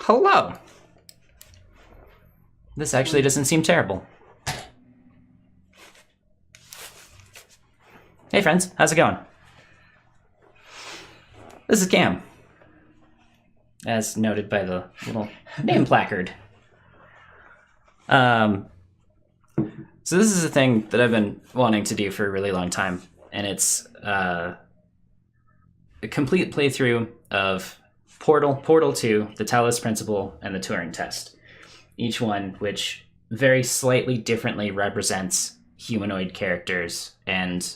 Hello. This actually doesn't seem terrible. Hey friends, how's it going? This is Cam, as noted by the little name placard. So this is a thing that I've been wanting to do for a really long time, and it's a complete playthrough of Portal 2, the Talos Principle, and the Turing Test. Each one which very slightly differently represents humanoid characters and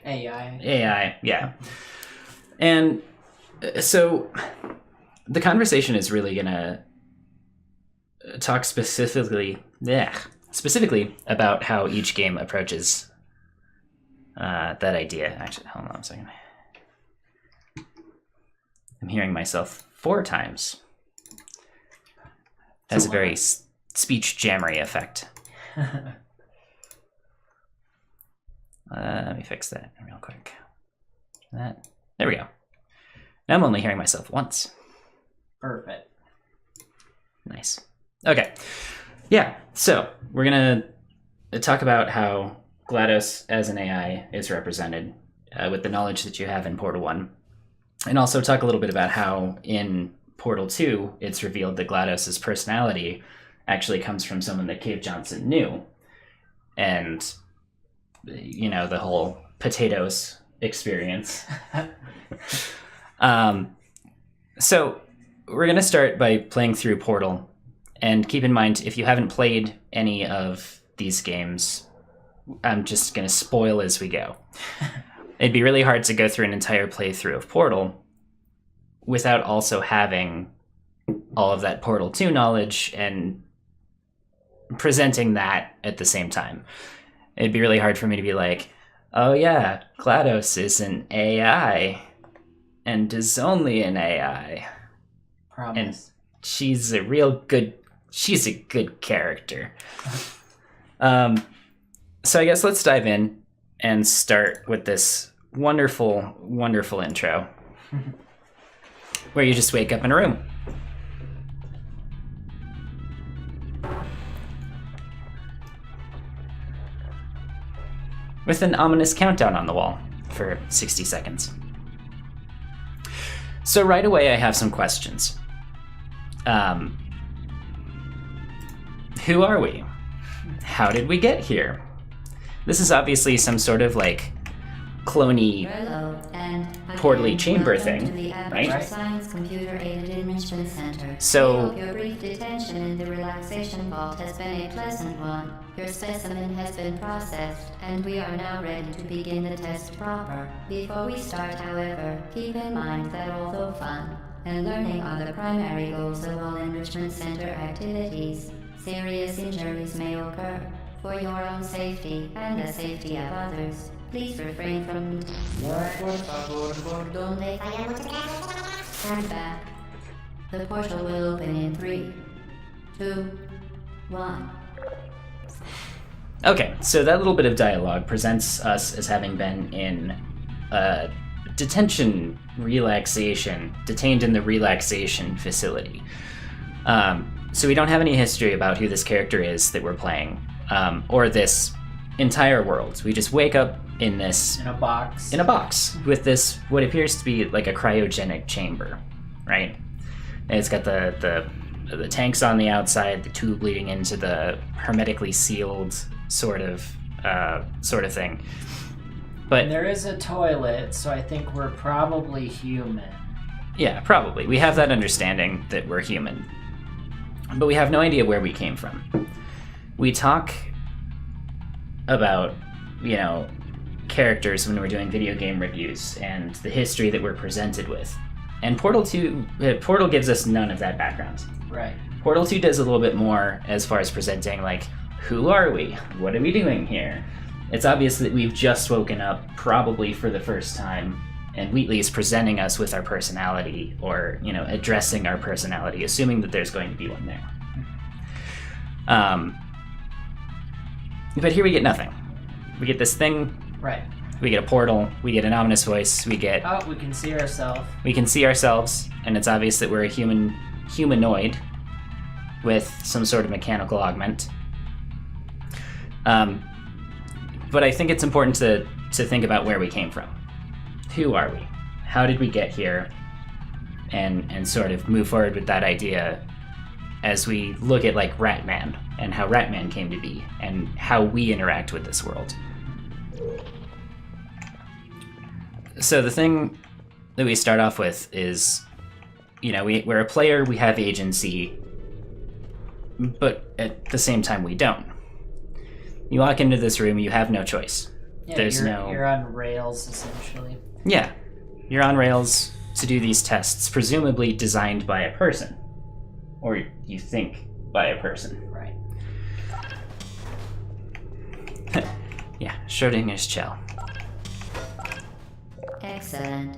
AI, yeah. And so the conversation is really gonna talk specifically about how each game approaches that idea. Actually, hold on a second. I'm hearing myself 4 times. Has a very speech jammery effect. Let me fix that real quick. There we go. Now I'm only hearing myself once. Perfect. Nice. Okay. Yeah, so we're going to talk about how GLaDOS as an AI is represented with the knowledge that you have in Portal 1. And also talk a little bit about how in Portal 2, it's revealed that GLaDOS's personality actually comes from someone that Cave Johnson knew. And, you know, the whole potatoes experience. So we're going to start by playing through Portal. And keep in mind, if you haven't played any of these games, I'm just going to spoil as we go. It'd be really hard to go through an entire playthrough of Portal without also having all of that Portal 2 knowledge and presenting that at the same time. It'd be really hard for me to be like, oh yeah, GLaDOS is an AI and is only an AI. Promise. And she's a good character. So I guess let's dive in and start with this wonderful, wonderful intro where you just wake up in a room. With an ominous countdown on the wall for 60 seconds. So right away I have some questions. Who are we? How did we get here? This is obviously some sort of like clone-y, portally chamber thing, right? Science Computer Aided Enrichment Center. So Your brief detention in the relaxation vault has been a pleasant one. Your specimen has been processed, and we are now ready to begin the test proper. Before we start, however, keep in mind that although fun and learning are the primary goals of all enrichment center activities, serious injuries may occur. For your own safety and the safety of others, please refrain from... Stand back. The portal will open in 3, 2, 1. okay, so that little bit of dialogue presents us as having been in detention detained in the relaxation facility. So we don't have any history about who this character is that we're playing, or this entire world. We just wake up in a box with this, what appears to be like a cryogenic chamber, right? And it's got the tanks on the outside, the tube leading into the hermetically sealed sort of thing. But And there is a toilet, so I think we're probably human. yeah, probably. We have that understanding that we're human. But we have no idea where we came from. We talk about, you know, characters when we're doing video game reviews and the history that we're presented with. And Portal gives us none of that background. Right. Portal 2 does a little bit more as far as presenting, like, who are we? What are we doing here? It's obvious that we've just woken up, probably for the first time, and Wheatley is presenting us with our personality, or, you know, addressing our personality, assuming that there's going to be one there. But here we get nothing. We get this thing Right. We get a portal, we get an ominous voice, we Oh, we can see ourselves. can see ourselves, and it's obvious that we're a humanoid with some sort of mechanical augment. But I think it's important to think about where we came from. Who are we? How did we get here? And sort of move forward with that idea as we look at like Ratman and how Ratman came to be and how we interact with this world. So the thing that we start off with is, we're a player, we have agency, but at the same time we don't. You walk into this room, you have no choice. Yeah, you're on rails, essentially. Yeah, you're on rails to do these tests, presumably designed by a person. Or you think by a person. Right. Yeah, Schrodinger's shell. Excellent.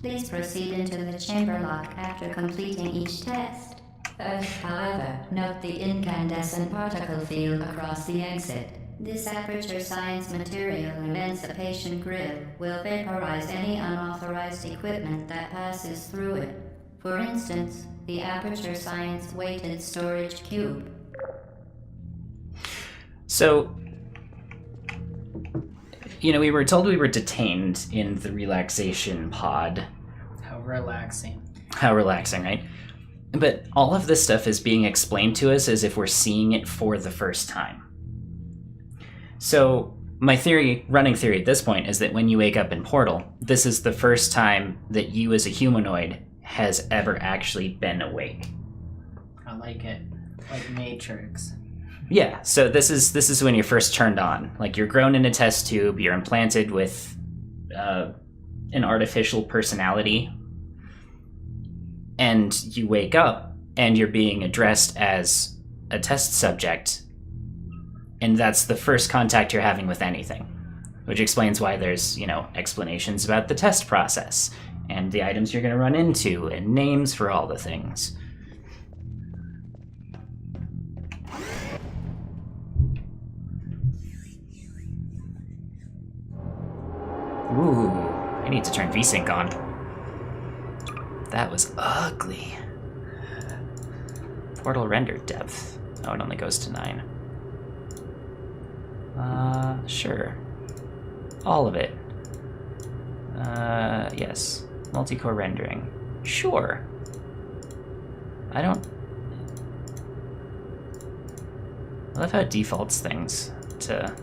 Please proceed into the chamber lock after completing each test. However, note the incandescent particle field across the exit. This aperture science material emancipation grid will vaporize any unauthorized equipment that passes through it. For instance, the aperture science weighted storage cube. So, we were told we were detained in the relaxation pod. How relaxing. How relaxing, right? But all of this stuff is being explained to us as if we're seeing it for the first time. So, my running theory at this point, is that when you wake up in Portal, this is the first time that you as a humanoid has ever actually been awake. I like it. Like Matrix. Yeah, so this is when you're first turned on. Like, you're grown in a test tube, you're implanted with an artificial personality, and you wake up, and you're being addressed as a test subject, and that's the first contact you're having with anything, which explains why there's, explanations about the test process, and the items you're going to run into, and names for all the things. Ooh, I need to turn VSync on. That was ugly. Portal render depth. Oh, it only goes to 9. Sure. All of it. Yes. Multi-core rendering. Sure. I love how it defaults things to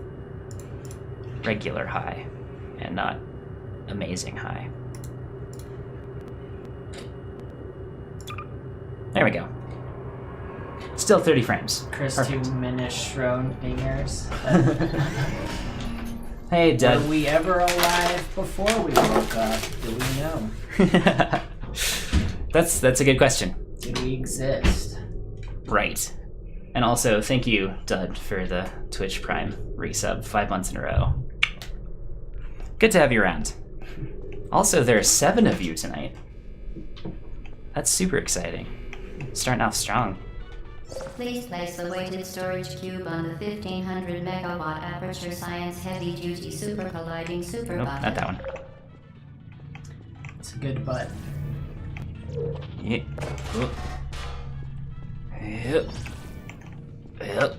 regular high and not amazing high. There we go. Still 30 frames. Chris Perfect. 2 Schrödinger's. Hey, Dud. Were we ever alive before we woke up? Do we know? That's a good question. Do we exist? Right. And also, thank you, Dud, for the Twitch Prime resub 5 months in a row. Good to have you around. Also, there are 7 of you tonight. That's super exciting. Starting off strong. Please place the weighted storage cube on the 1500 megawatt aperture science heavy duty super colliding super Nope, button. not that one. It's a good button. Yep. Yep. Yep.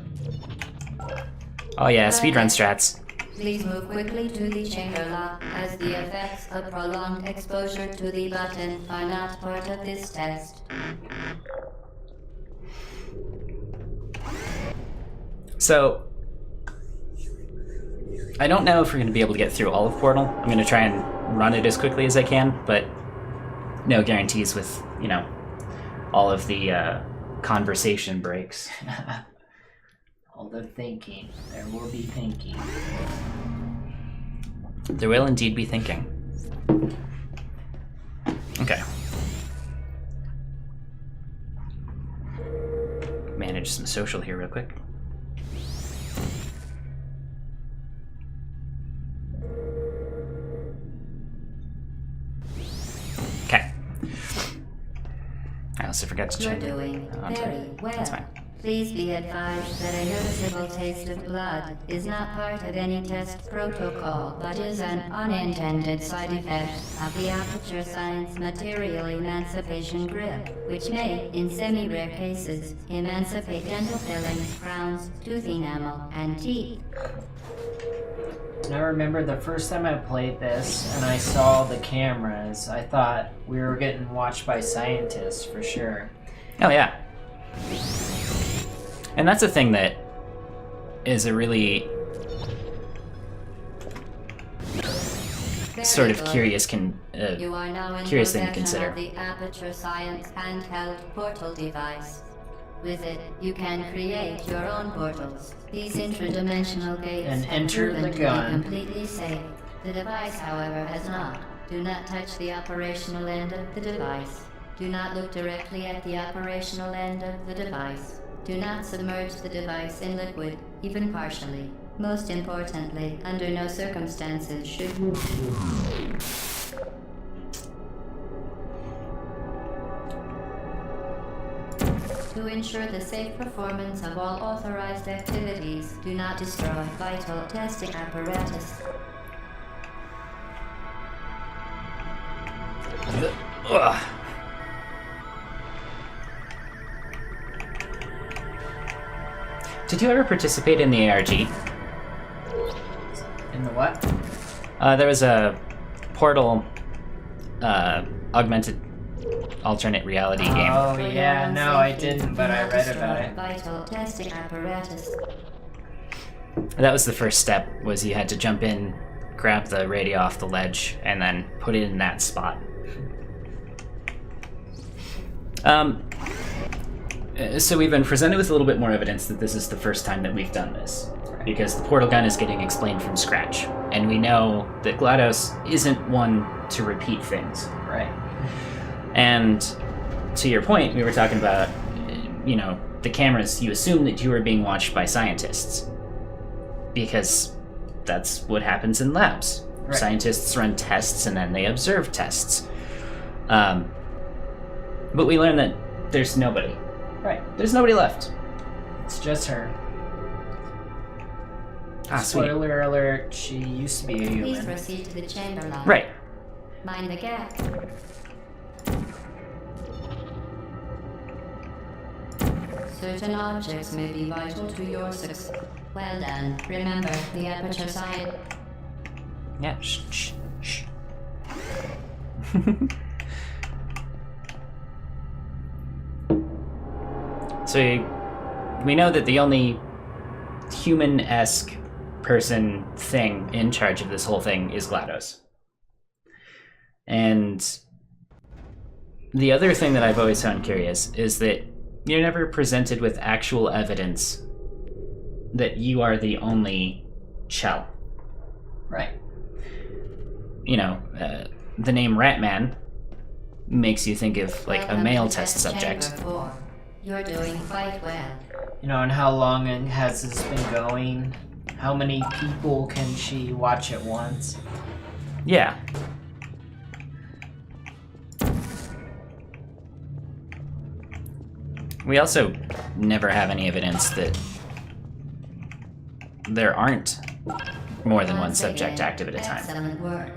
Oh yeah, speedrun strats. Please move quickly to the chamber lock, as the effects of prolonged exposure to the button are not part of this test. So, I don't know if we're going to be able to get through all of Portal. I'm going to try and run it as quickly as I can, but no guarantees with, all of the conversation breaks. All the thinking. There will be thinking. There will indeed be thinking. Okay. Manage some social here real quick. Okay. I also forgot to You're change. doing I'm sorry. very well. That's fine. Please be advised that a noticeable taste of blood is not part of any test protocol, but is an unintended side effect of the aperture science material emancipation grip, which may, in semi-rare cases, emancipate dental fillings, crowns, tooth enamel, and teeth. And I remember the first time I played this and I saw the cameras, I thought we were getting watched by scientists for sure. Oh, yeah. And that's a thing that is a really sort of curious You are now in curious thing to possession consider. of the Aperture Science handheld portal device. With it, you can create your own portals. These intradimensional gates And have enter proven the to be gun. completely safe. The device, however, has not. Do not touch the operational end of the device. Do not look directly at the operational end of the device. Do not submerge the device in liquid, even partially. Most importantly, under no circumstances should you... To ensure the safe performance of all authorized activities, do not destroy vital testing apparatus. Ugh. Did you ever participate in the ARG? In the what? There was a Portal augmented alternate reality game. Oh yeah, no I didn't, but I read about it. Vital testing apparatus. That was the first step, was you had to jump in, grab the radio off the ledge, and then put it in that spot. So we've been presented with a little bit more evidence that this is the first time that we've done this, because the portal gun is getting explained from scratch, and we know that GLaDOS isn't one to repeat things. Right. And to your point, we were talking about, the cameras. You assume that you are being watched by scientists, because that's what happens in labs. Right. Scientists run tests and then they observe tests. But we learned that there's nobody. Right. There's nobody left. It's just her. Ah, sweet. Spoiler alert, she used to be a Please human. proceed to the chamber lock. Right. Mind the gap. Certain objects may be vital to your success. Well done. Remember, the aperture science. Yeah. Shh. Shh. Shh. So we know that the only human-esque thing in charge of this whole thing is GLaDOS. And the other thing that I've always found curious is that you're never presented with actual evidence that you are the only Chell. Right. The name Ratman makes you think of like a Welcome male to test subject. Chamber 4. You're doing quite well. And how long has this been going? How many people can she watch at once? Yeah. We also never have any evidence that there aren't more than one Once subject again, active at a time. Excellent work.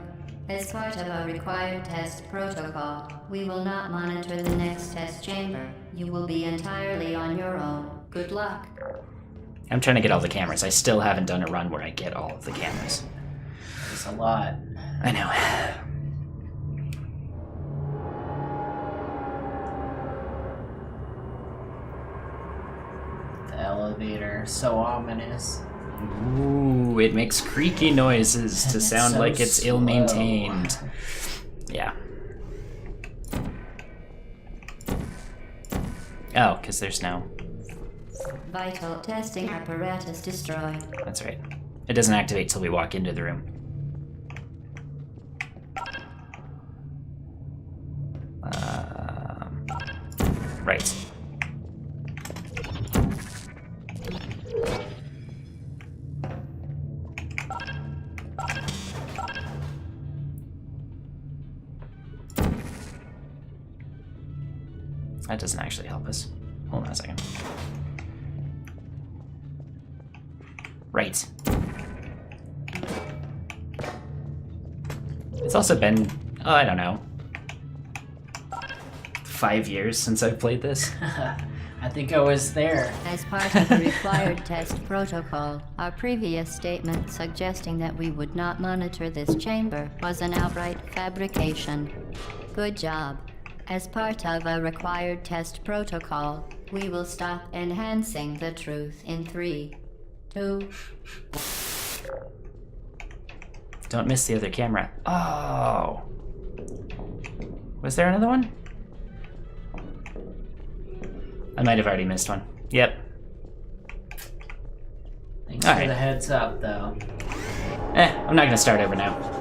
As part of our required test protocol, we will not monitor the next test chamber. You will be entirely on your own. Good luck. I'm trying to get all the cameras. I still haven't done a run where I get all of the cameras. It's a lot. I know. The elevator, so ominous. Ooh, it makes creaky noises to It's sound so like it's slow. ill-maintained. Yeah. Oh, because there's no... Vital testing apparatus destroyed. That's right. It doesn't activate till we walk into the room. Right. That doesn't actually help us. Hold on a second. Right. It's also been, I don't know, 5 years since I've played this. I think I was there. As part of the required test protocol, our previous statement suggesting that we would not monitor this chamber was an outright fabrication. Good job. As part of a required test protocol, we will stop enhancing the truth in 3, 2... Don't miss the other camera. Oh. Was there another one? I might have already missed one. Yep. Thanks All for right. the heads up, though. I'm not gonna start over now.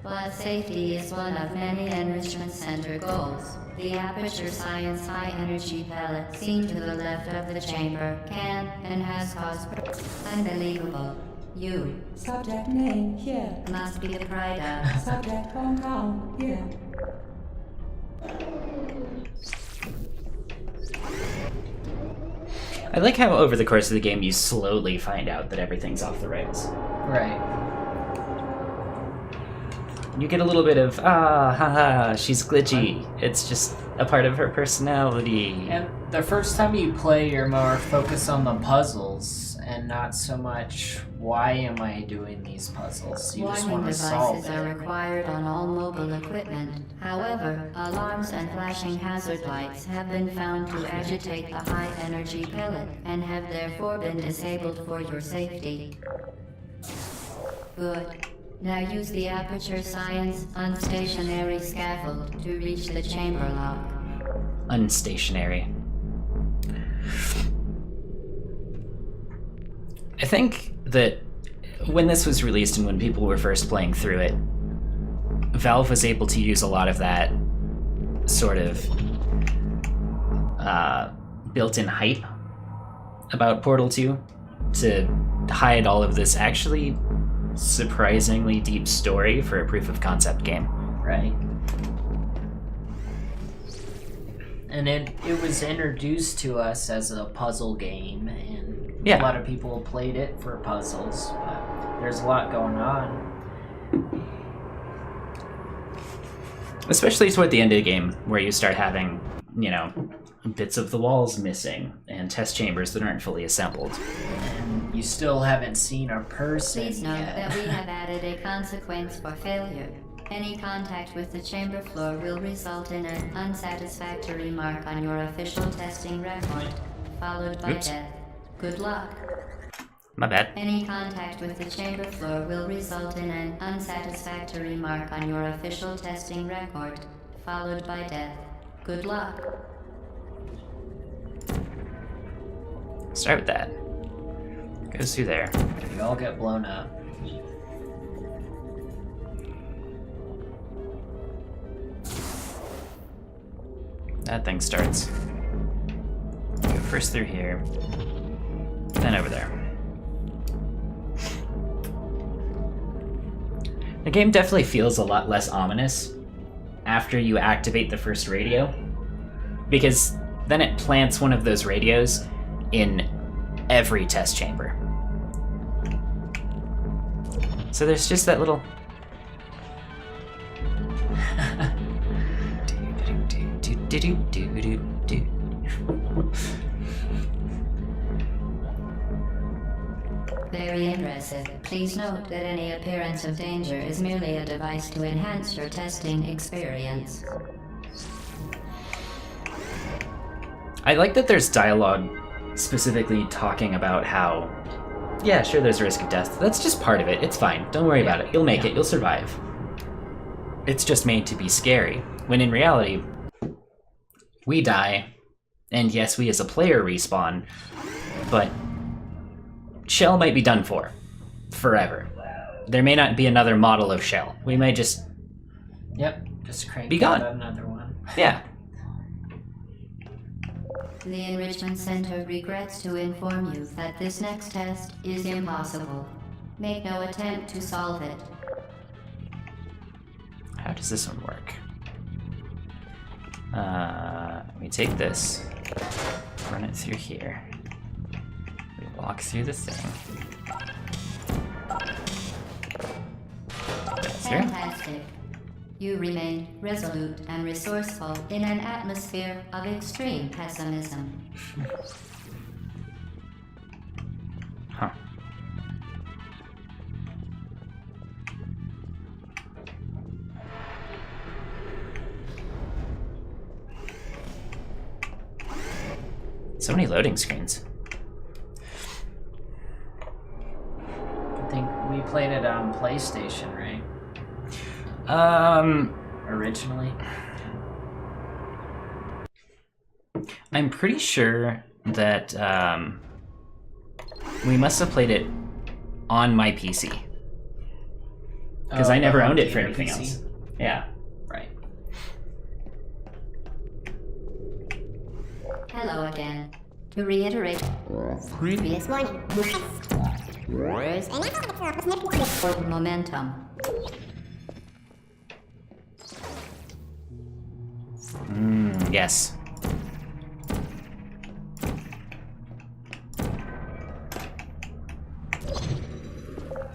While safety is one of many enrichment center goals, the Aperture Science High Energy pellet seen to the left of the chamber can and has caused unbelievable. You Subject name here. must be the pride of. Subject hometown here. I like how over the course of the game you slowly find out that everything's off the rails. Right. You get a little bit of, haha, she's glitchy. It's just a part of her personality. And the first time you play, you're more focused on the puzzles and not so much, why am I doing these puzzles? You just Warning want to solve devices are it. required on all mobile equipment. However, alarms and flashing hazard lights have been found to agitate the high energy pellet and have therefore been disabled for your safety. Good. Now use the Aperture Science unstationary scaffold to reach the chamber lock. Unstationary. I think that when this was released and when people were first playing through it, Valve was able to use a lot of that sort of built-in hype about Portal 2 to hide all of this actually surprisingly deep story for a proof of concept game. Right. And it was introduced to us as a puzzle game, and Yeah. a lot of people played it for puzzles, but there's a lot going on. Especially toward the end of the game, where you start having, you know, bits of the walls missing and test chambers that aren't fully assembled. And you still haven't seen a person Please note yet. that we have added a consequence for failure. Any contact with the chamber floor will result in an unsatisfactory mark on your official testing record, followed by Oops. death. Good luck. My bad. Any contact with the chamber floor will result in an unsatisfactory mark on your official testing record, followed by death. Good luck. Start with that. Goes through there. You all get blown up. That thing starts. Go first through here, then over there. The game definitely feels a lot less ominous after you activate the first radio, because then it plants one of those radios in every test chamber. So there's just that little Very impressive. Please note that any appearance of danger is merely a device to enhance your testing experience. I like that there's dialogue specifically talking about how, yeah, sure, there's a risk of death. That's just part of it. It's fine. Don't worry about it. You'll make it. You'll survive. It's just made to be scary. When in reality, we die, and yes, we as a player respawn, but Shell might be done for. Forever. There may not be another model of Shell. We might just, Yep, just crank Be out gone. another one. yeah. The Enrichment Center regrets to inform you that this next test is impossible. Make no attempt to solve it. How does this one work? We take this, run it through here. We walk through the thing. Through. Fantastic. You remain resolute and resourceful in an atmosphere of extreme pessimism. Huh. So many loading screens. I think we played it on PlayStation, right? Originally. I'm pretty sure that we must have played it on my PC. Because I never owned it for anything PC? else. Yeah. Right. Hello again. To reiterate, previous warning. Momentum. Yes.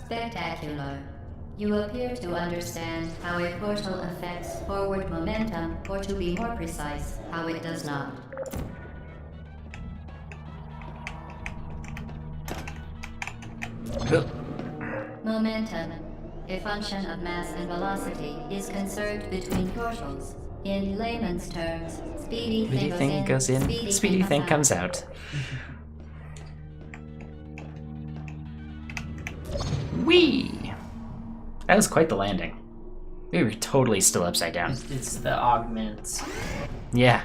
Spectacular. You appear to understand how a portal affects forward momentum, or to be more precise, how it does not. Momentum, a function of mass and velocity, is conserved between portals. In layman's terms, speedy thing goes in, speedy thing comes out. Whee! That was quite the landing. We were totally still upside down. It's the augments. Yeah.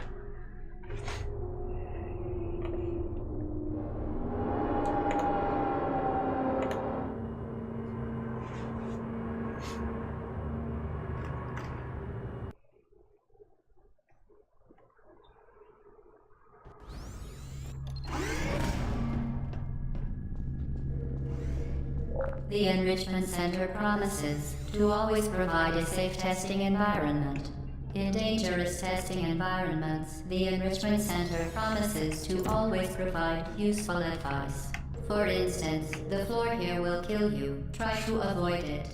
The Enrichment Center promises to always provide a safe testing environment. In dangerous testing environments, the Enrichment Center promises to always provide useful advice. For instance, the floor here will kill you. Try to avoid it.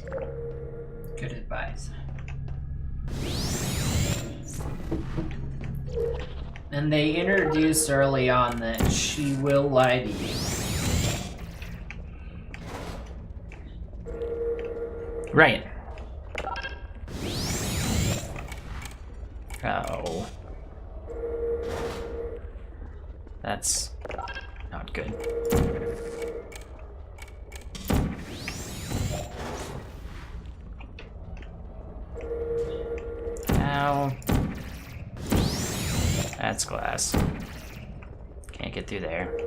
Good advice. And they introduced early on that she will lie to you. Right. Oh. That's not good. Ow. That's glass. Can't get through there.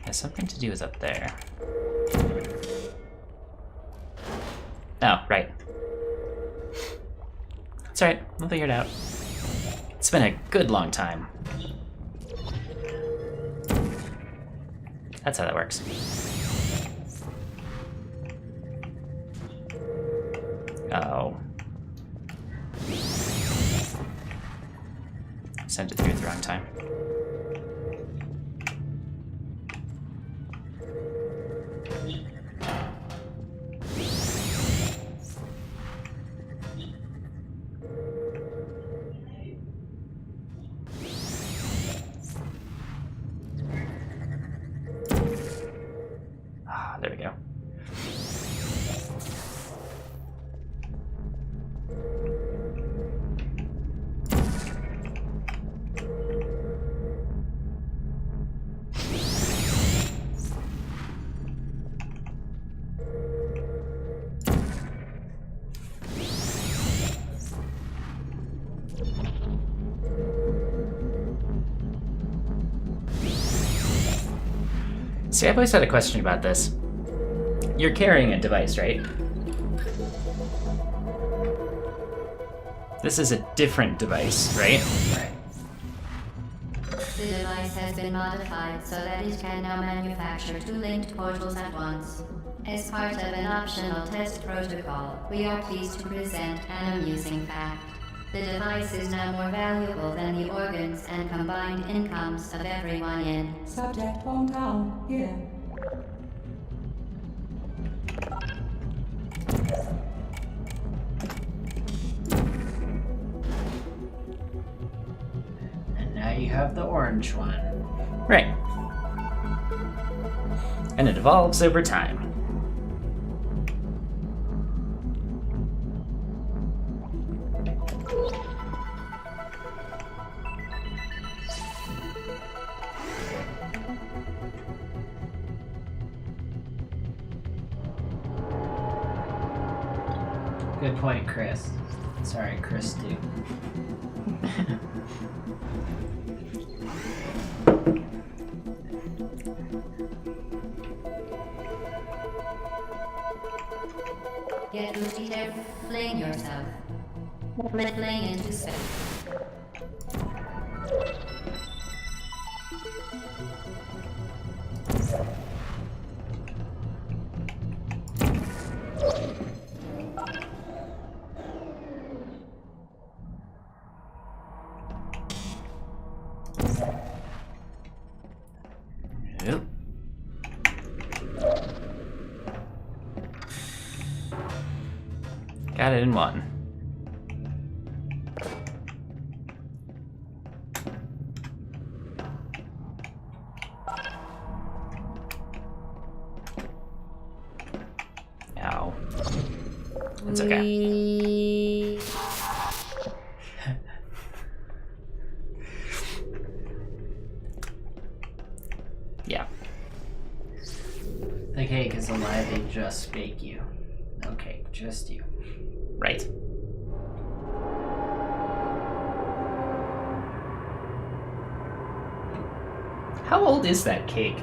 Has something to do with up there. Oh, right. It's alright, we'll figure it out. It's been a good long time. That's how that works. Oh. Sent it through at the wrong time. Ah, there we go. See, I've always had a question about this. You're carrying a device, right? This is a different device, right? Right. The device has been modified so that it can now manufacture 2 linked portals at once. As part of an optional test protocol, we are pleased to present an amusing fact. The device is now more valuable than the organs and combined incomes of everyone in. Subject hometown here. And now you have the orange one. Right. And it evolves over time. Good point, Chris. Sorry, Chris, too. Get Lucy there, fling yourself. Fling into space. Yep. Got it in one. Ow. It's okay. Yeah. The cake is alive, they just bake you. Okay, just you. Right. How old is that cake?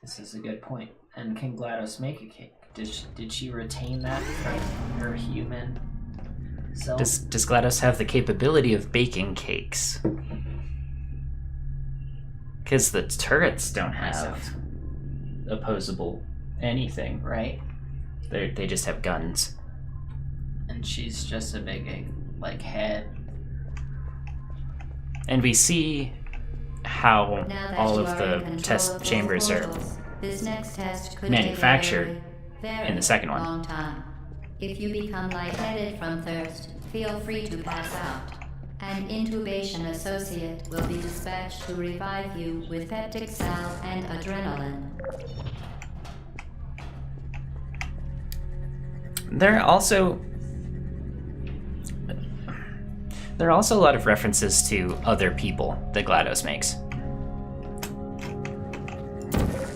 This is a good point. And can GLaDOS make a cake? Did she retain that from her human self? Does GLaDOS have the capability of baking cakes? Because the turrets don't have opposable anything. Right? They just have guns. And she's just a big, like, head. And we see how Now that all you of are in the control test of those chambers are portals, this next test could manufactured take a very in the second one. long time. If you become lightheaded from thirst, feel free to pass out. An intubation associate will be dispatched to revive you with peptic salve and adrenaline. There are also a lot of references to other people that GLaDOS makes.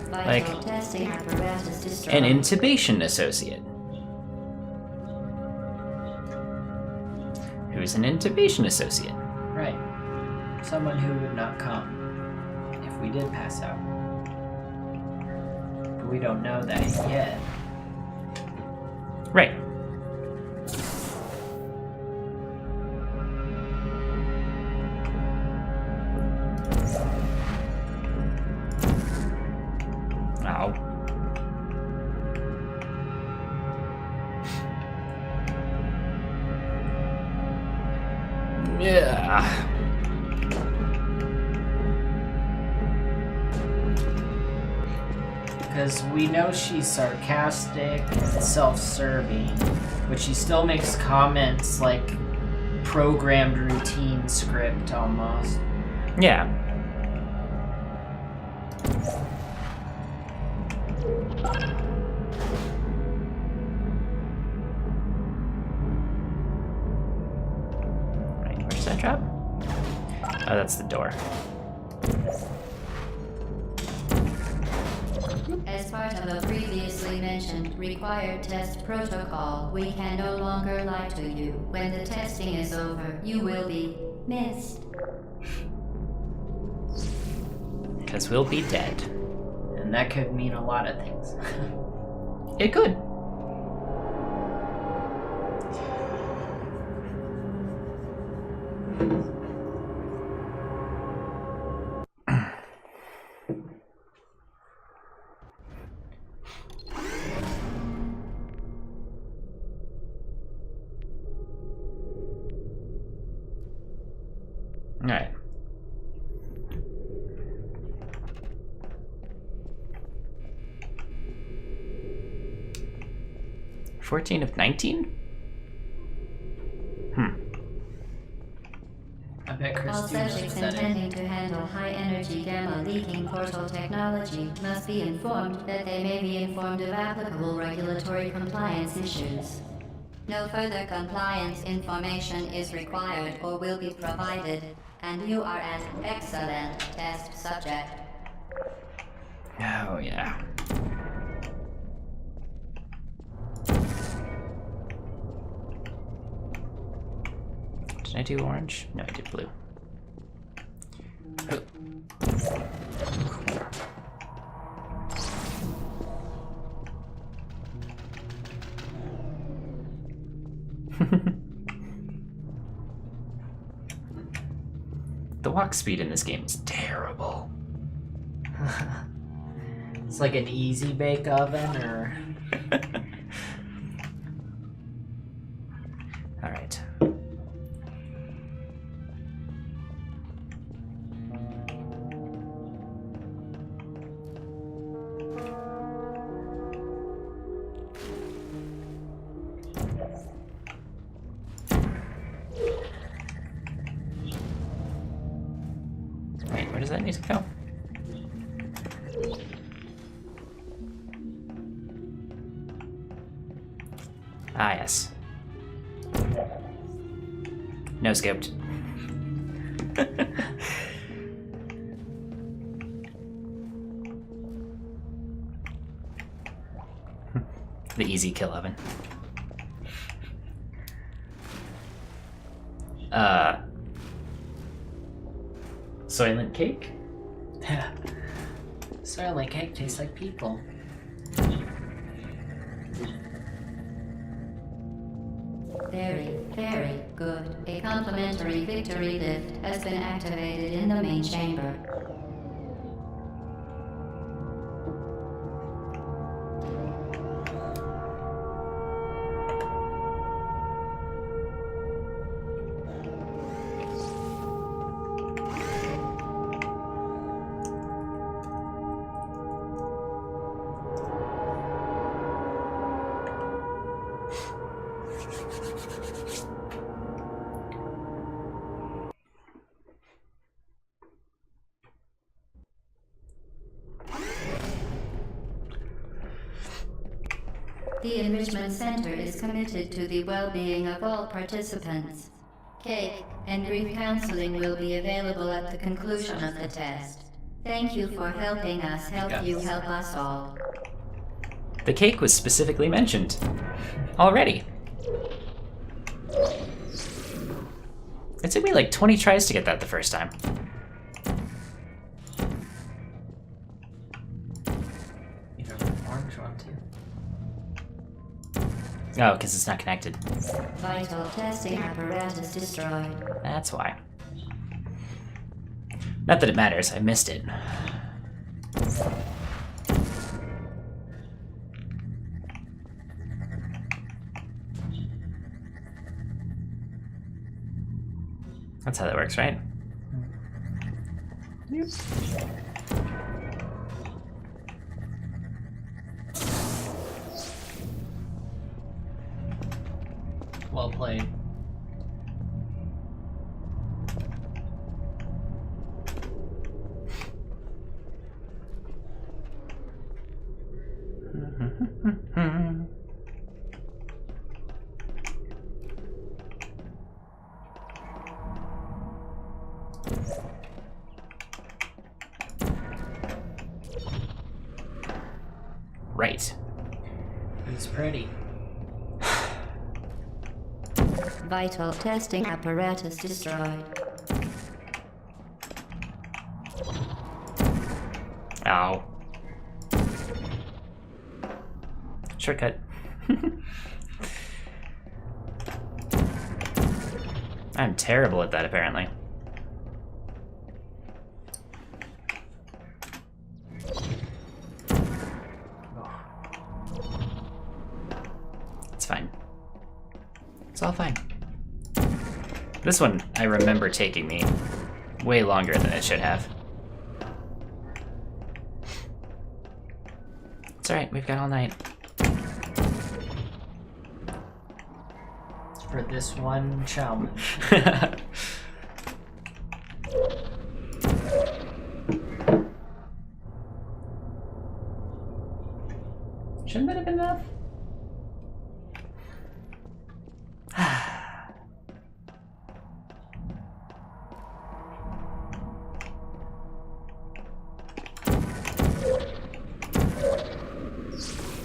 Vital Like, testing apparatus destroyed. An intubation associate. Who's an intubation associate? Right. Someone who would not come if we did pass out. But we don't know that yet. Right. Ow. Yeah. Because we know she's sarcastic and self-serving, but she still makes comments like programmed routine script almost. Yeah. Right, where's that drop? Oh, that's the door. As part of a previously mentioned required test protocol, we can no longer lie to you. When the testing is over, you will be missed. Because we'll be dead. And that could mean a lot of things. It could. Alright. 14 of 19? I bet All Christine knows subjects what that is. intending to handle high-energy gamma-leaking portal technology must be informed that they may be informed of applicable regulatory compliance issues. No further compliance information is required or will be provided, and you are an excellent test subject. Oh, yeah. Did I do orange? No, I did blue. Oh. The walk speed in this game is terrible. It's like an easy bake oven, or All right. Wait, where does that need to go? Ah, yes. No scoped. The easy kill oven. Soylent cake? Soylent cake tastes like people. Very, very good. A complimentary victory lift has been activated in the main chamber. The Enrichment Center is committed to the well-being of all participants. Cake and grief counseling will be available at the conclusion of the test. Thank you for helping us help you help us all. The cake was specifically mentioned. Already. It took me like 20 tries to get that the first time. You have an orange one too. Oh, because it's not connected. Vital testing apparatus destroyed. That's why. Not that it matters, I missed it. That's how that works, right? Well played. Right. It's pretty. Vital testing apparatus destroyed. Ow. Shortcut. I'm terrible at that, apparently. It's fine. It's all fine. This one I remember taking me way longer than it should have. It's alright, we've got all night. For this one challenge. Shouldn't that have been enough?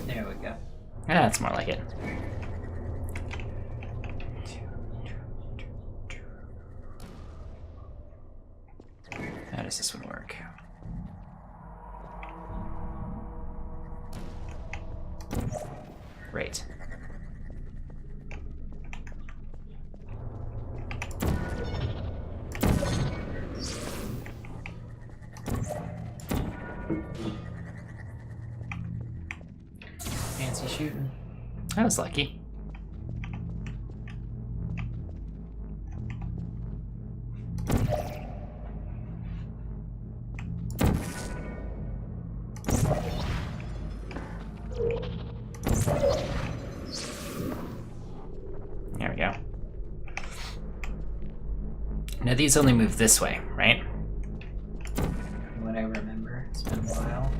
There we go. Yeah, that's more like it. How does this one work? Right. Fancy shooting. I was lucky. There we go. Now these only move this way, right? What I remember. It's been a while.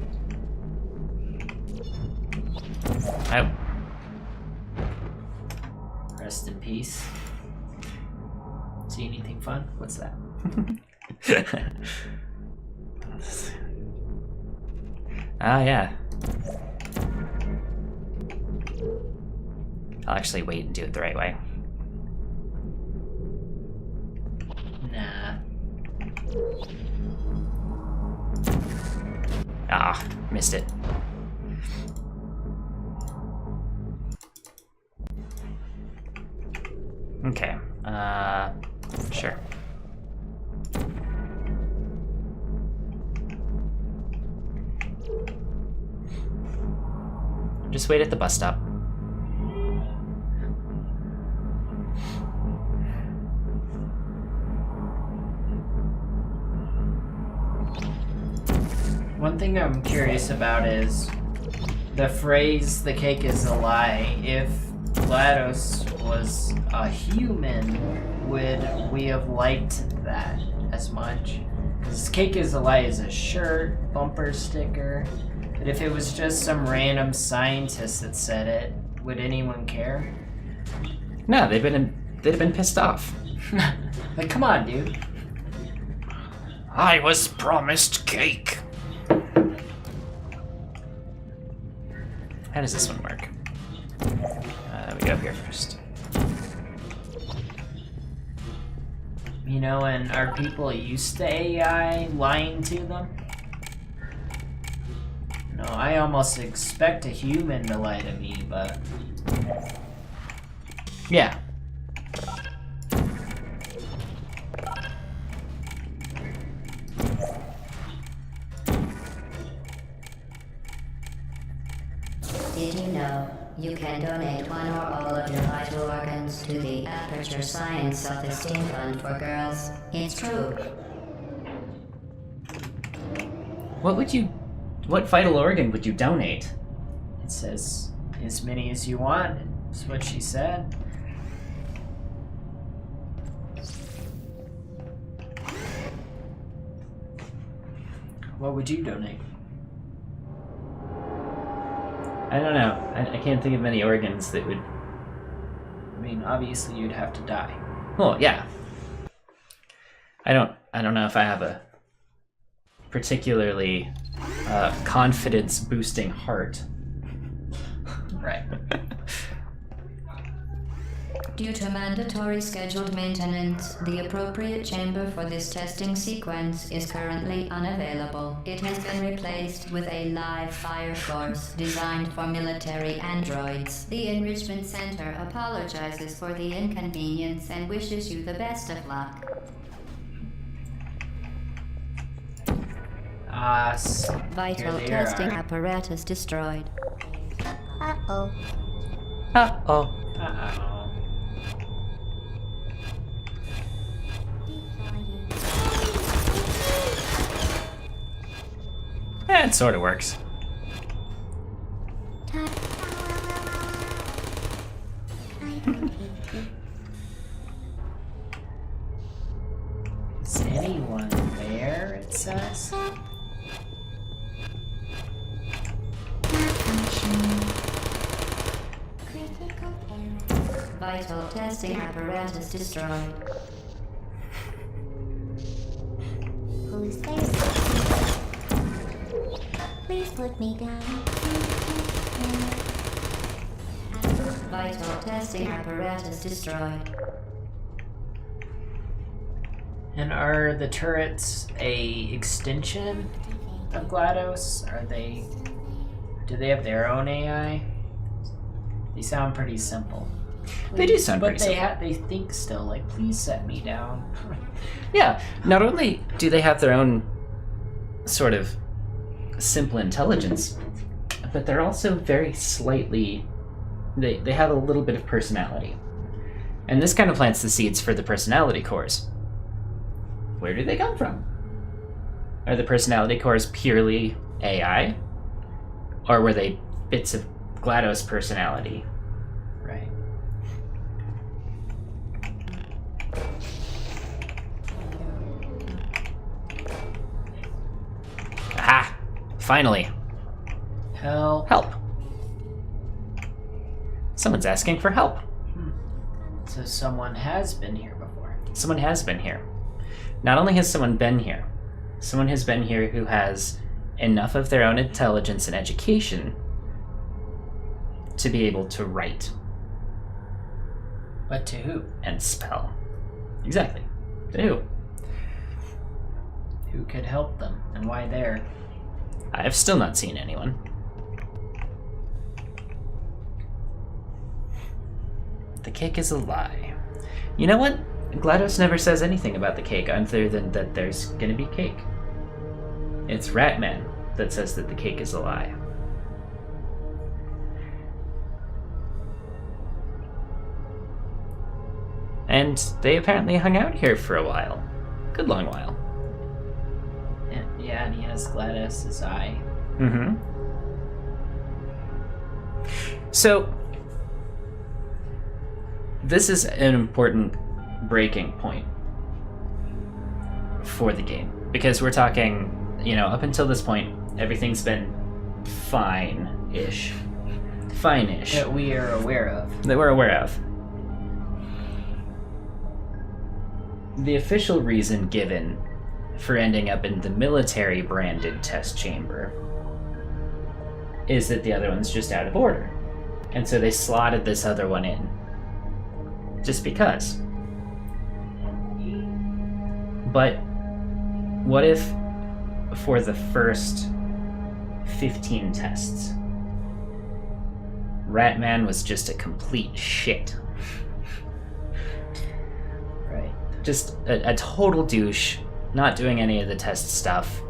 Oh. Rest in peace. See anything fun? What's that? Ah, yeah. I'll actually wait and do it the right way. Nah. Ah, missed it. Okay, sure. Just wait at the bus stop. One thing I'm curious about is the phrase "the cake is a lie." If GLaDOS was a human, would we have liked that as much? Because "cake is a lie" is a shirt, bumper sticker. But if it was just some random scientist that said it, would anyone care? No, they'd have been pissed off. Like, come on, dude. I was promised cake. How does this one work? We go up here first. You know, and are people used to AI lying to them? No, I almost expect a human to lie to me, but... Yeah. Did you know you can donate one or all of your vital organs to the Aperture Science Self-Esteem Fund for Girls? It's true. What vital organ would you donate? It says, as many as you want. That's what she said. What would you donate? I don't know. I can't think of many organs that would... I mean, obviously you'd have to die. Well, yeah. I don't know if I have a particularly confidence-boosting heart. Right. Due to mandatory scheduled maintenance, the appropriate chamber for this testing sequence is currently unavailable. It has been replaced with a live fire course designed for military androids. The Enrichment Center apologizes for the inconvenience and wishes you the best of luck. Vital testing apparatus destroyed. Uh-oh. Uh-oh. Uh-oh. It sort of works. Is anyone there, it says? Vital testing apparatus destroyed. Who's there? Please put me down. Vital testing apparatus destroyed. And are the turrets a extension of GLaDOS? Do they have their own AI? They sound pretty simple. They do sound pretty simple. But they think still, like, please set me down. Yeah, not only do they have their own sort of simple intelligence, but they're also very slightly... They have a little bit of personality. And this kind of plants the seeds for the personality cores. Where do they come from? Are the personality cores purely AI? Or were they bits of GLaDOS personality? Right. Aha! Finally. Help. Help. Someone's asking for help. So someone has been here before. Someone has been here. Not only has someone been here who has enough of their own intelligence and education to be able to write But to who? and spell. Exactly. To who? Who could help them? And why there? I've still not seen anyone. The cake is a lie. You know what? GLaDOS never says anything about the cake other than that there's gonna be cake. It's Ratman that says that the cake is a lie. And they apparently hung out here for a while. Good long while. Yeah, and he has GLaDOS's eye. Mm-hmm. So, this is an important breaking point for the game. Because we're talking, up until this point, everything's been fine-ish. Fine-ish. That we are aware of. That we're aware of. The official reason given for ending up in the military-branded test chamber is that the other one's just out of order. And so they slotted this other one in. Just because. But what if for the first 15 tests, Ratman was just a complete shit? Right. Just a total douche, not doing any of the test stuff.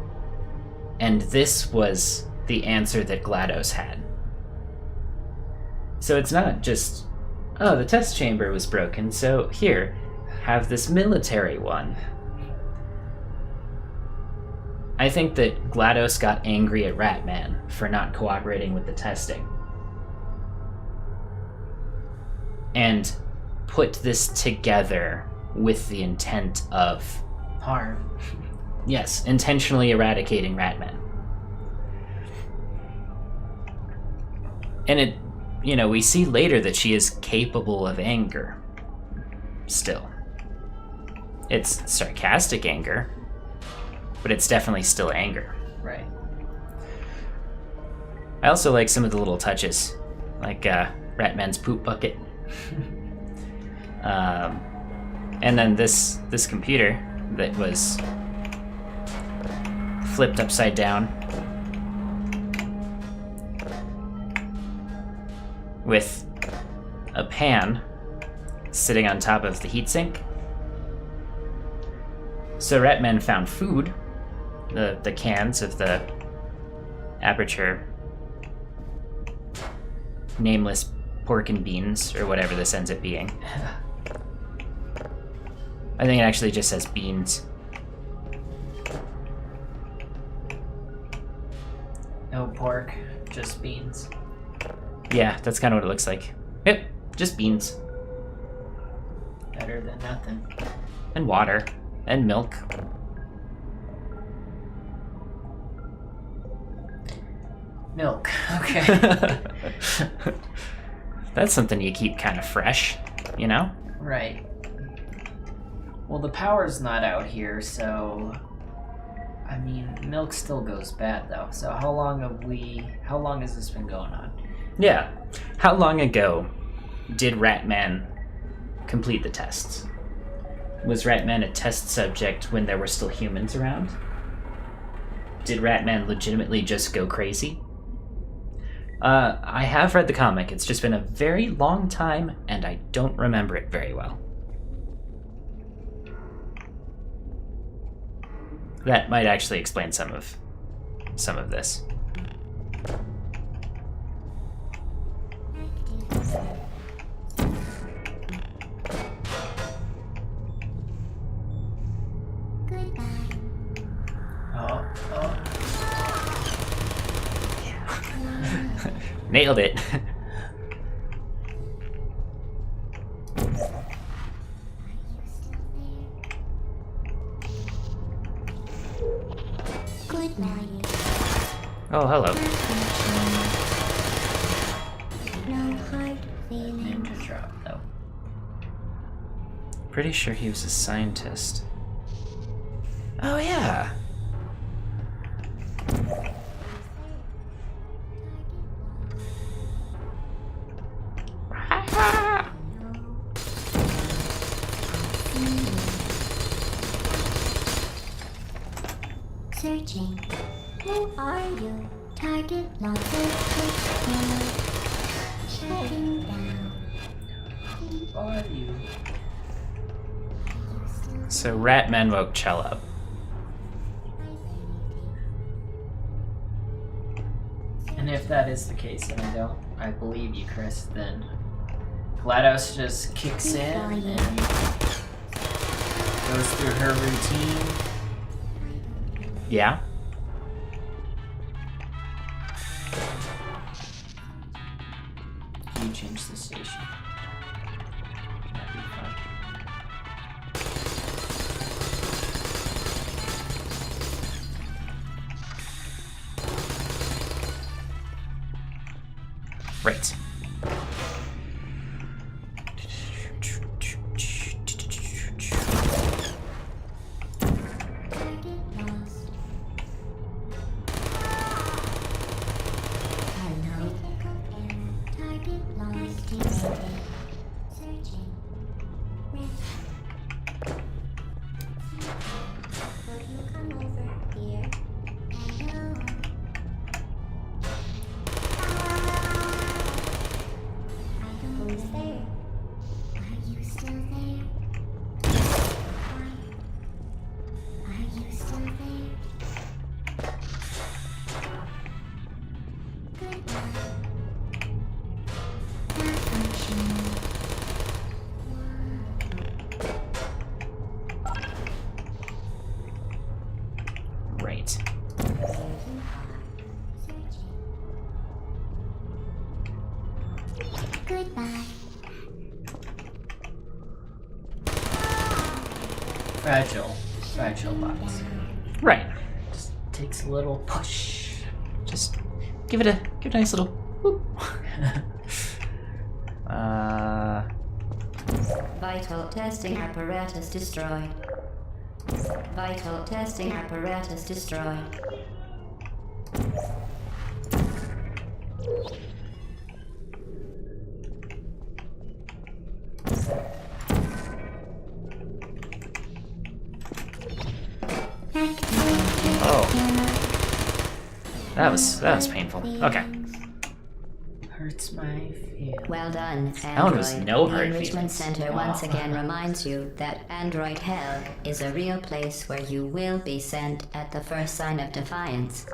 And this was the answer that GLaDOS had. So it's not just, oh, the test chamber was broken, so here, have this military one. I think that GLaDOS got angry at Ratman for not cooperating with the testing. And put this together with the intent of... Harm. Yes, intentionally eradicating Ratman. And it, we see later that she is capable of anger. Still. It's sarcastic anger, but it's definitely still anger. Right. I also like some of the little touches, like Ratman's poop bucket. And then this computer that was flipped upside down with a pan sitting on top of the heatsink. So Ratman found food, the cans of the Aperture nameless pork and beans, or whatever this ends up being. I think it actually just says beans. pork, just beans. Yeah, that's kind of what it looks like. Yep, just beans. Better than nothing. And water. And milk. Milk. Okay. That's something you keep kind of fresh, you know? Right. Well, the power's not out here, so... I mean, milk still goes bad, though. So how long has this been going on? Yeah. How long ago did Ratman complete the tests? Was Ratman a test subject when there were still humans around? Did Ratman legitimately just go crazy? I have read the comic. It's just been a very long time, and I don't remember it very well. That might actually explain some of this. Goodbye. Oh. Nailed it. Goodbye. Oh, hello. No hard feelings. Ninja drop, though. Pretty sure he was a scientist. Oh, yeah. Searching. Who are you? Target lost. Shutting down. Who are you? So Ratman woke Chell up. And if that is the case, and I believe you, Chris, then GLaDOS just kicks in and goes through her routine. Yeah? You change the station. That'd be fun. Right. Target lost. Hello. Target lost. Detected. Searching. Will you come over here? Hello. Who's there? Are you still there? Are you still there? Goodbye. Malfunction. Right. Searching. Goodbye. Fragile box. Right. Just takes a little push. Just give it a nice little whoop. Vital testing apparatus destroyed. Vital testing apparatus destroyed. Oh. That was painful. Okay. Hurts my feelings. Well done, Android. That one was no the hard Enrichment feelings. Center once again reminds you that Android Hell is a real place where you will be sent at the first sign of defiance.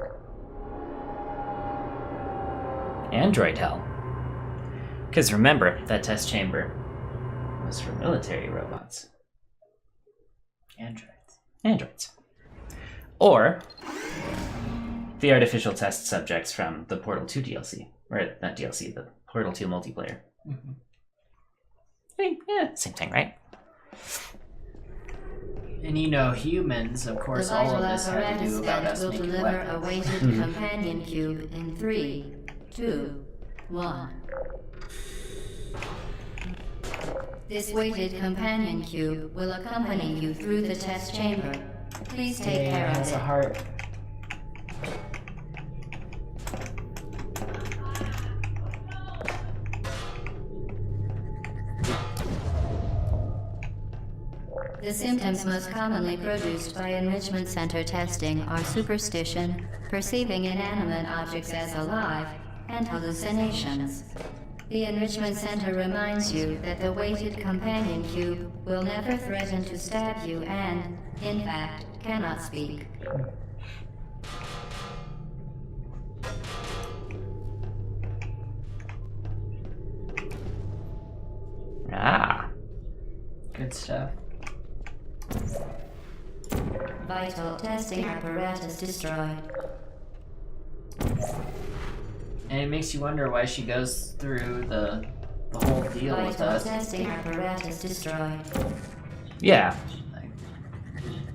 Android hell. Because remember, that test chamber was for military robots. Androids. Androids. Or the artificial test subjects from the Portal 2 DLC. Or not DLC, the Portal 2 multiplayer. Mhm. I mean, yeah, same thing, right? And you know, humans, of course, The all vital of this had to apparatus do about stand us will making deliver a weapons. weighted Mhm. companion cube in 3, 2, 1. This weighted companion cube will accompany you through the test chamber. Please take Hey, care it of has it. a heart. The symptoms most commonly produced by enrichment center testing are superstition, perceiving inanimate objects as alive, and hallucinations. The enrichment center reminds you that the weighted companion cube will never threaten to stab you and, in fact, cannot speak. Ah. Good stuff. Vital testing apparatus destroyed. And it makes you wonder why she goes through the whole deal with Vital us. testing apparatus destroyed. Yeah.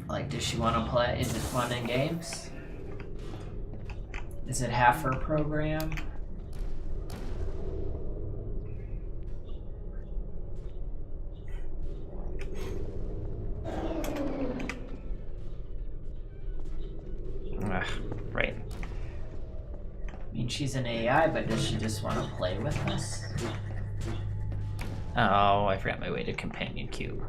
Like, does she want to play? Is it fun in games? Is it half her program? Ugh, right. I mean, she's an AI, but does she just want to play with us? Oh, I forgot my weighted companion cube.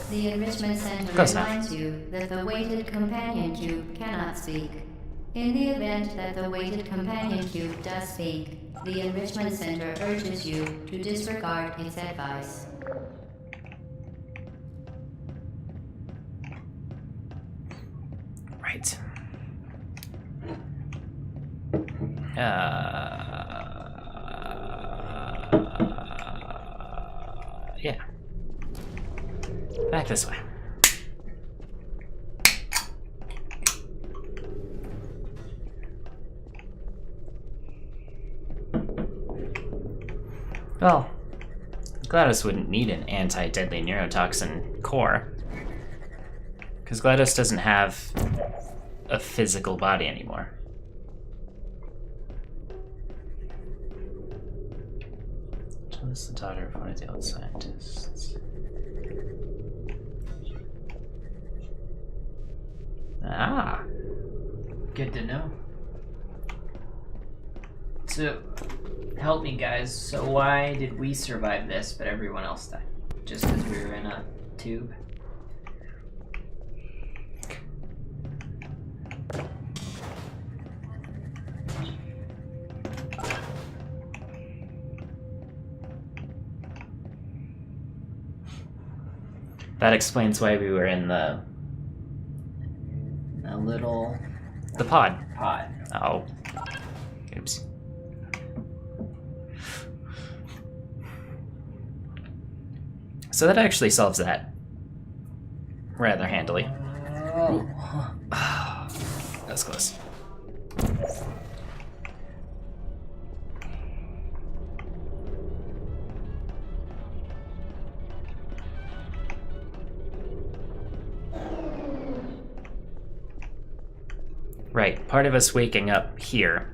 The enrichment center Close enough. reminds you that the weighted companion cube cannot speak. In the event that the weighted companion cube does speak, the enrichment center urges you to disregard its advice. Right. Yeah. Back this way. Well, GLaDOS wouldn't need an anti-deadly neurotoxin core, because GLaDOS doesn't have a physical body anymore. Talos, the daughter of one of the old scientists. Ah, Good to know. So, help me, guys. So why did we survive this, but everyone else died? Just because we were in a tube? that explains why we were in the A little pod. pod. Oh, oops. So that actually solves that rather handily. Oh. That was close. Right, part of us waking up here.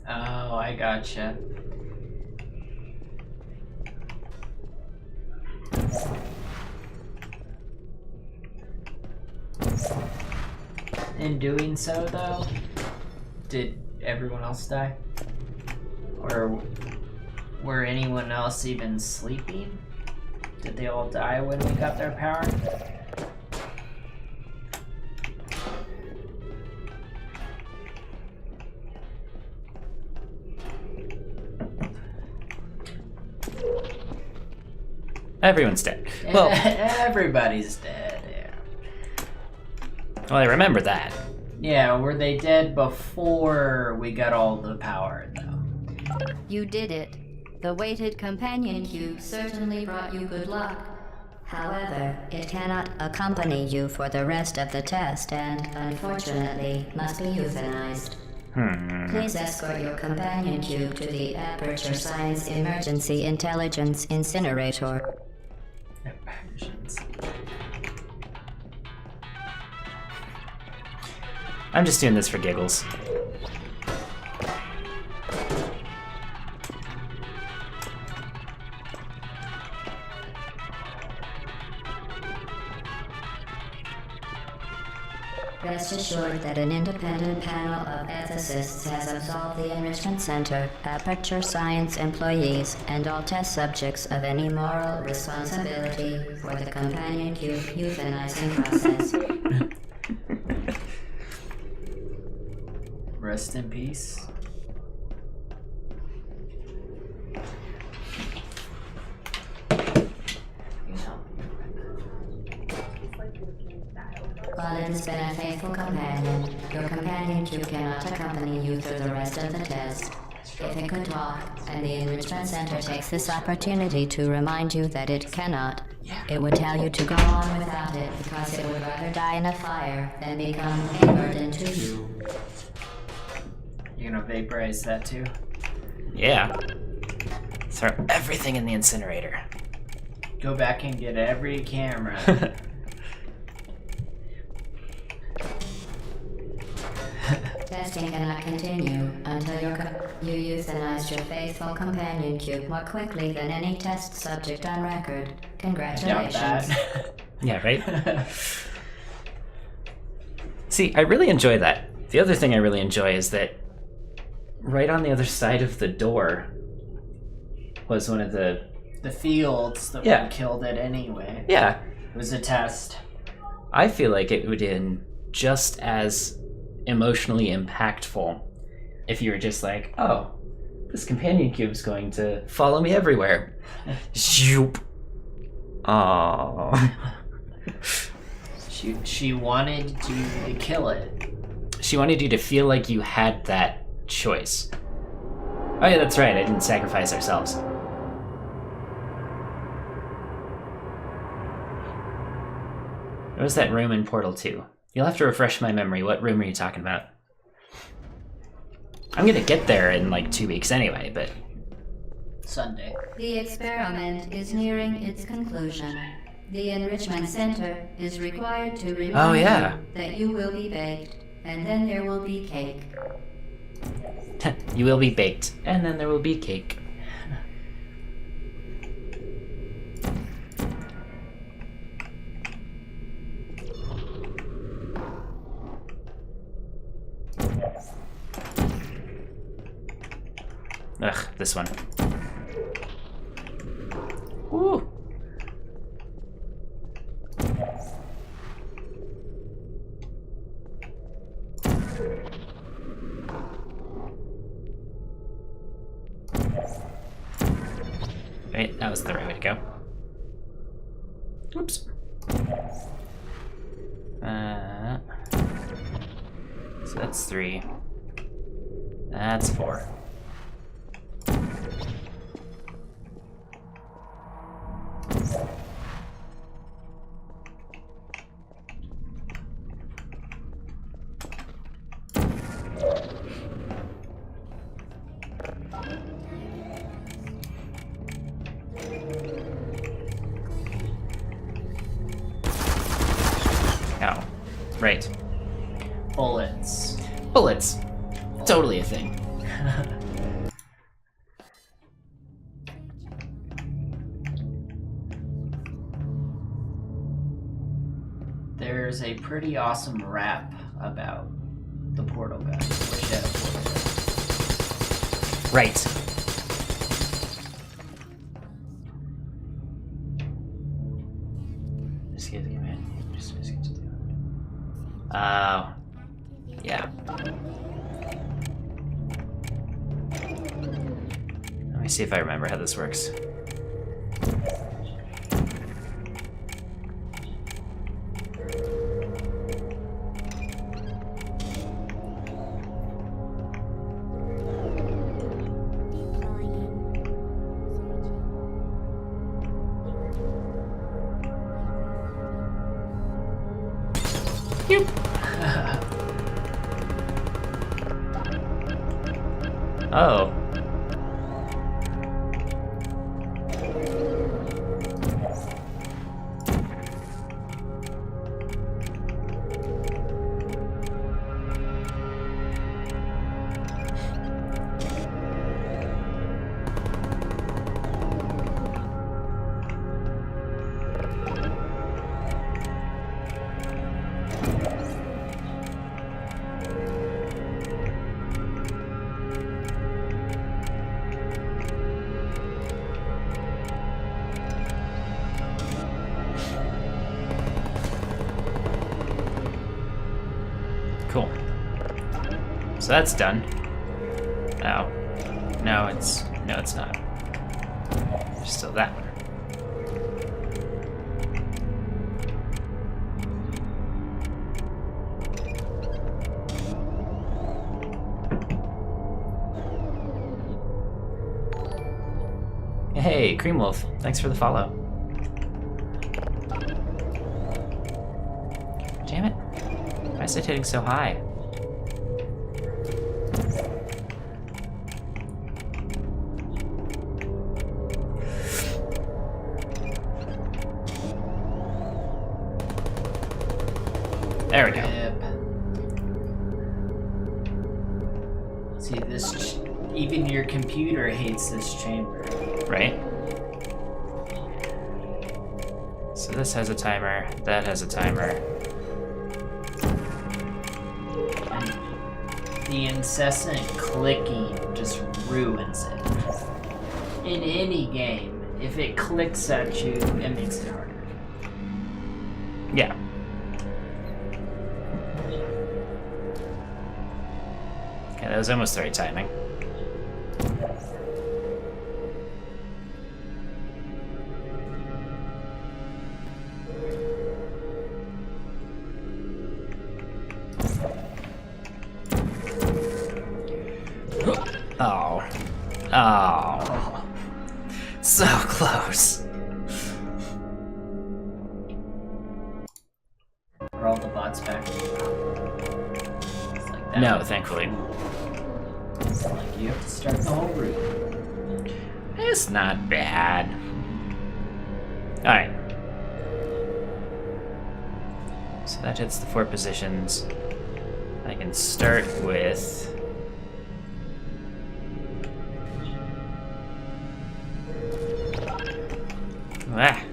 Oh, I gotcha. In doing so, though, did everyone else die? Or were anyone else even sleeping? Did they all die when we got their power? Everyone's dead. Well, Everybody's dead, yeah. well, I remember that. Yeah, were they dead before we got all the power, though? You did it. The weighted companion cube certainly brought you good luck. However, it cannot accompany you for the rest of the test and, unfortunately, must be euthanized. Please escort your companion cube to the Aperture Science Emergency Intelligence Incinerator. I'm just doing this for giggles. Rest assured that an independent panel of ethicists has absolved the Enrichment Center, Aperture Science employees, and all test subjects of any moral responsibility for the companion cube euthanizing process. Rest in peace. While it has been a faithful companion, your companion cube cannot accompany you through the rest of the test. If it could talk, and the Enrichment Center takes this opportunity to remind you that it cannot, it would tell you to go on without it because it would rather die in a fire than become a burden to you. You're gonna vaporize that too? Yeah. Throw everything in the incinerator. Go back and get every camera. Testing cannot continue until you euthanize your faithful companion cube more quickly than any test subject on record. Doubt Congratulations. that. Yeah, right? See, I really enjoy that. The other thing I really enjoy is that right on the other side of the door was one of the... The fields that Yeah. we killed it anyway. Yeah, It was a test. I feel like it would have been just as emotionally impactful if you were just like, oh, this companion cube's going to follow me everywhere. Zoop. Aww. She wanted you to kill it. She wanted you to feel like you had that choice. Oh yeah, that's right, I didn't sacrifice ourselves. What was that room in Portal 2? You'll have to refresh my memory. What room are you talking about? I'm gonna get there in like 2 weeks anyway, but... Sunday. The experiment is nearing its conclusion. The Enrichment Center is required to remind Oh, yeah. you that you will be baked, and then there will be cake. You will be baked, and then there will be cake. Ugh, this one. Woo! Right, that was the right way to go. Oops. So that's 3. That's 4. Oh, right. Bullets. Bullets. Totally a thing. There's a pretty awesome rap about the portal gun. Or shadow portal gun. Right. Escape the command. Just escape to the yeah. Let me see if I remember how this works. Yoop. Oh. Cool. So that's done. Oh. No, it's not. There's still that one. Hey, Cream Wolf, thanks for the follow. Damn it. Why is it hitting so high? There we go. Yep. See, even your computer hates this chamber. Right? So this has a timer, that has a timer. The incessant clicking just ruins it. In any game, if it clicks at you, it makes it harder. Yeah. Okay, that was almost the right timing. Oh. Oh. So close. Are all the bots back? It's like that. No, thankfully. It's like you have to start the whole route. It's not bad. Alright. So that hits the 4 positions. I can start with... Ah.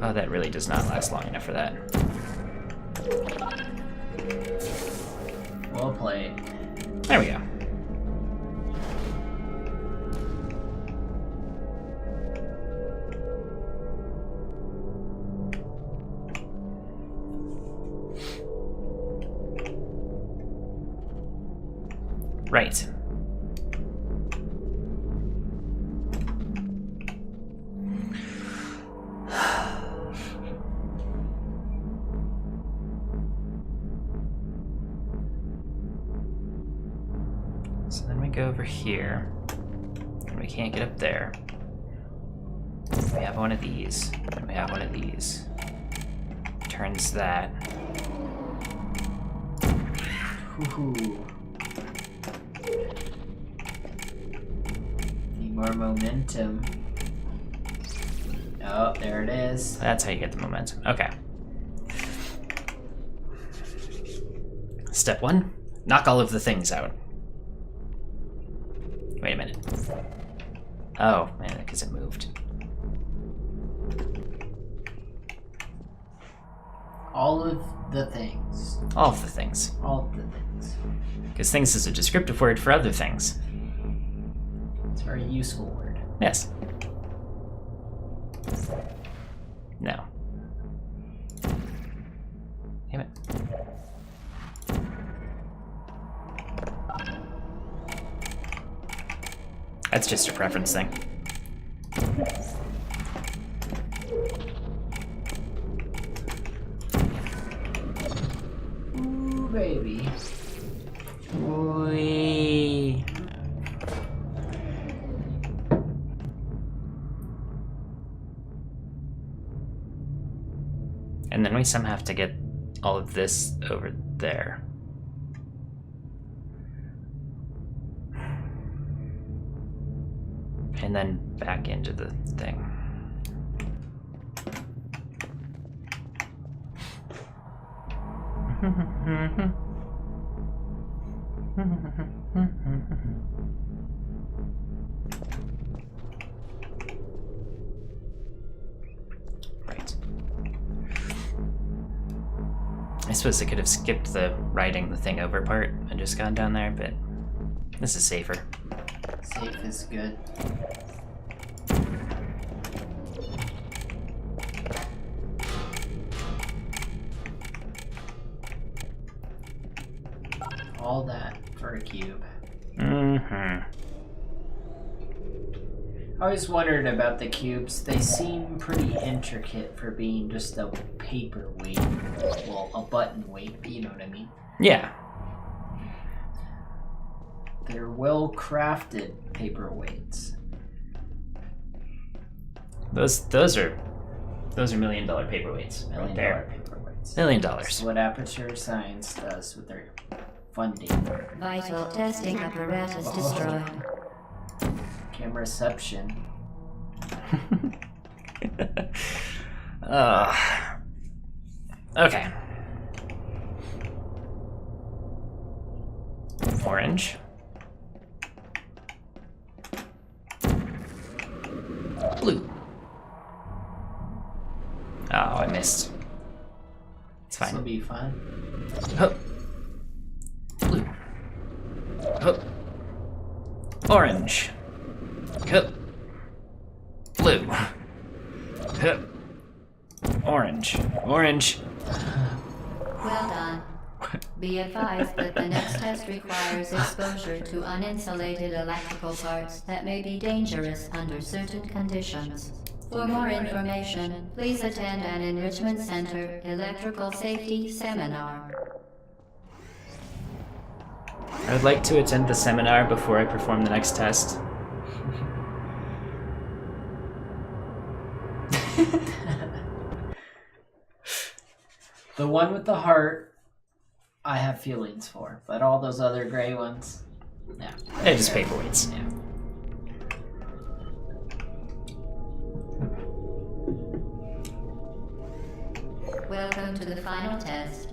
Oh, that really does not last long enough for that. Well played. There we go. Right. So then we go over here, and we can't get up there. We have one of these, and we have one of these. Turns that. Ooh. Need more momentum. Oh, there it is. That's how you get the momentum. Okay. Step 1, knock all of the things out. Wait a minute. Oh, man, because it moved. All of the things. All of the things. All of the things. Because things is a descriptive word for other things. It's a very useful word. Yes. No. Damn it. That's just a preference thing. Ooh, baby. Wee. And then we somehow have to get all of this over there. And then back into the thing. Right. I suppose I could have skipped the riding the thing over part and just gone down there, but this is safer. Safe is good. All that for a cube. Mm-hmm. I always wondered about the cubes. They seem pretty intricate for being just a paperweight. Well, a button weight, but you know what I mean. Yeah. They're well-crafted paperweights. Those are $1 million paperweights. $1 right million there. paperweights. $1 million. That's what Aperture Science does with their funding. Vital testing apparatus destroyed. Cameraception. Okay. Orange. Blue. Oh, I missed. It's This will fine. be fun. Hup. Blue. Hup. Orange. Hup. Blue. Hup. Orange. Orange. Well done. Be advised that the next test requires exposure to uninsulated electrical parts that may be dangerous under certain conditions. For more information, please attend an Enrichment Center Electrical Safety Seminar. I would like to attend the seminar before I perform the next test. The one with the heart, I have feelings for, but all those other gray ones, no. They're just paperweights. Yeah. Welcome to the final test.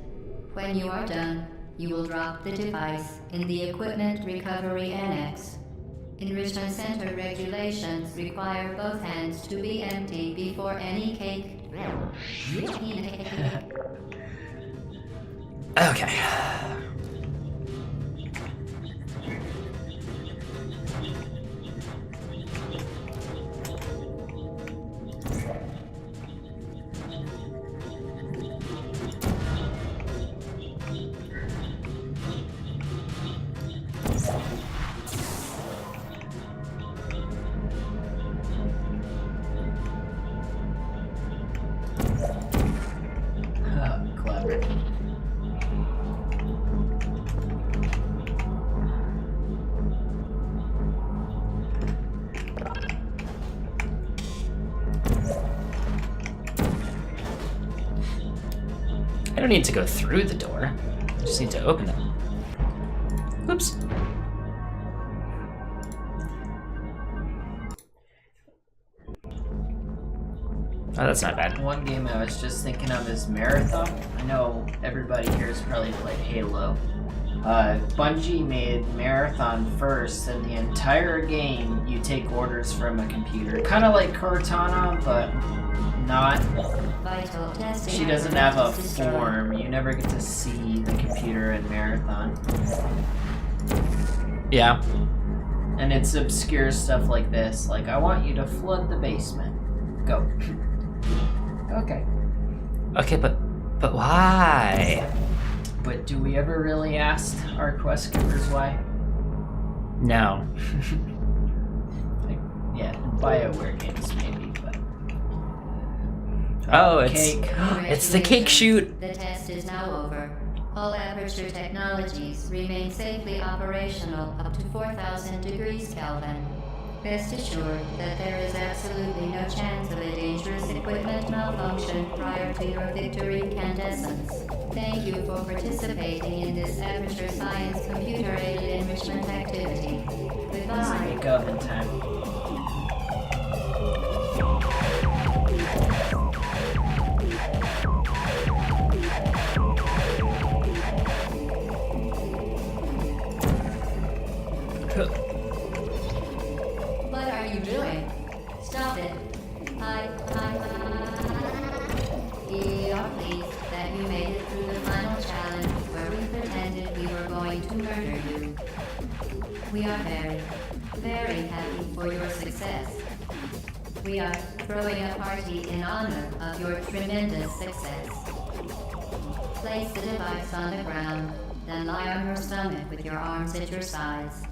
When you are done, you will drop the device in the Equipment Recovery Annex. Enrichment Center regulations require both hands to be empty before any cake. Okay. Clever. I don't need to go through the door. I just need to open it. Oops. Oh, that's not bad. One game I was just thinking of is Marathon. I know everybody here has probably played Halo. Bungie made Marathon first, and the entire game you take orders from a computer. Kind of like Cortana, but not. Vital testing She doesn't have a apparatus destroyed. form. You never get to see the computer in Marathon. Yeah. And it's obscure stuff like this. Like, I want you to flood the basement. Go. Okay. Okay, but why? But do we ever really ask our quest givers why? No. Like, yeah, in BioWare games maybe, but... Oh, it's Cake. it's the cake shoot. The test is now over. All Aperture technologies remain safely operational up to 4,000 degrees Kelvin. Rest assured that there is absolutely no chance of a dangerous equipment malfunction prior to your victory incandescence. Thank you for participating in this Aperture Science computer-aided enrichment activity. Goodbye. Make up in time. What are you doing? Stop it. We are pleased that you made it through the final challenge where we pretended we were going to murder you. We are very, very happy for your success. We are throwing a party in honor of your tremendous success. Place the device on the ground, then lie on your stomach with your arms at your sides.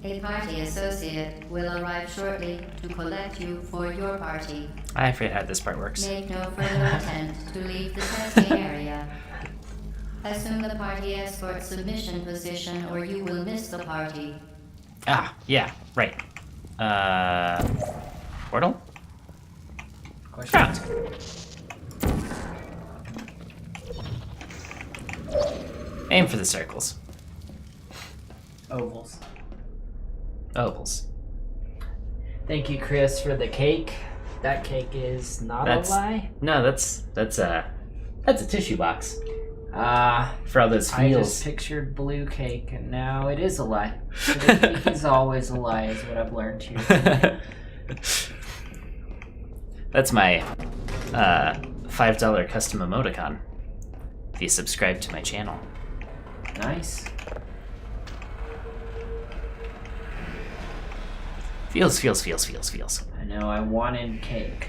A party associate will arrive shortly to collect you for your party. I forget how this part works. Make no further attempt to leave the testing area. Assume the party escort submission position or you will miss the party. Ah, yeah, right. Portal? Question. Aim for the circles. Ovals. Ovals. Thank you, Chris, for the cake. That cake is not a lie. No, that's a tissue box Ah, for all those I wheels. just pictured blue cake, and now it is a lie. So the cake is always a lie, is what I've learned here. That's my $5 custom emoticon. If you subscribe to my channel. Nice. Feels. I know, I wanted cake.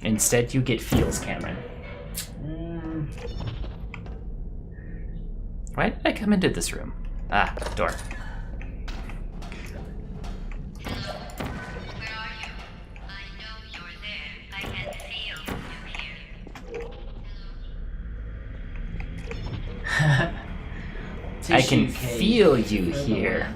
Instead, you get feels, Cameron. Why did I come into this room? Ah, door. Where are you? I know you're there. I can feel you here. I can Tissue cake feel you for the here. win.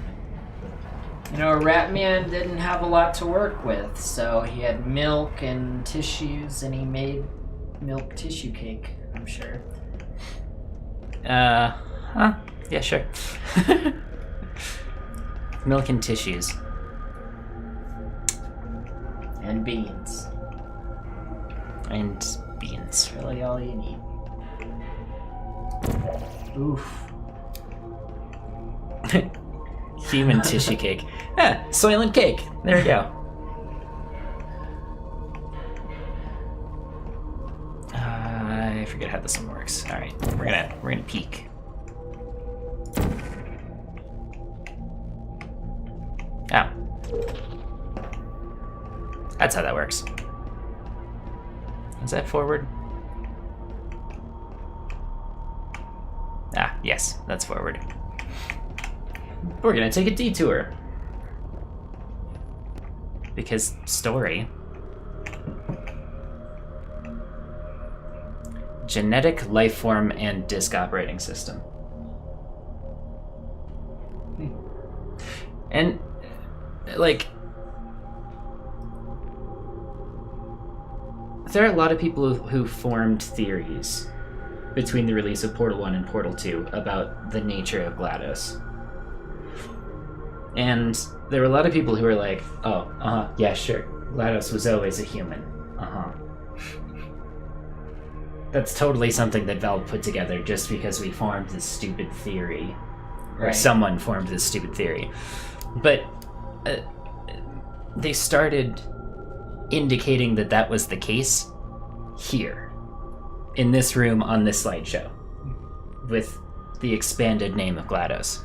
You know, Rat Man didn't have a lot to work with, so he had milk and tissues, and he made milk tissue cake, I'm sure. Yeah, sure. Milk and tissues. And beans. And beans. That's really all you need. Oof. Human tissue cake. Ah, Soylent cake. There we go. I forget how this one works. All right, we're gonna peek. Oh, that's how that works. Is that forward? Ah, yes, that's forward. We're gonna take a detour. Because story. Genetic life form and disk operating system. And, like, there are a lot of people who formed theories between the release of Portal 1 and Portal 2 about the nature of GLaDOS. And there were a lot of people who were like, oh, yeah, sure, GLaDOS was always a human. That's totally something that Valve put together just because we formed this stupid theory. Or Right. someone formed this stupid theory. But they started indicating that that was the case here. In this room on this slideshow. With the expanded name of GLaDOS.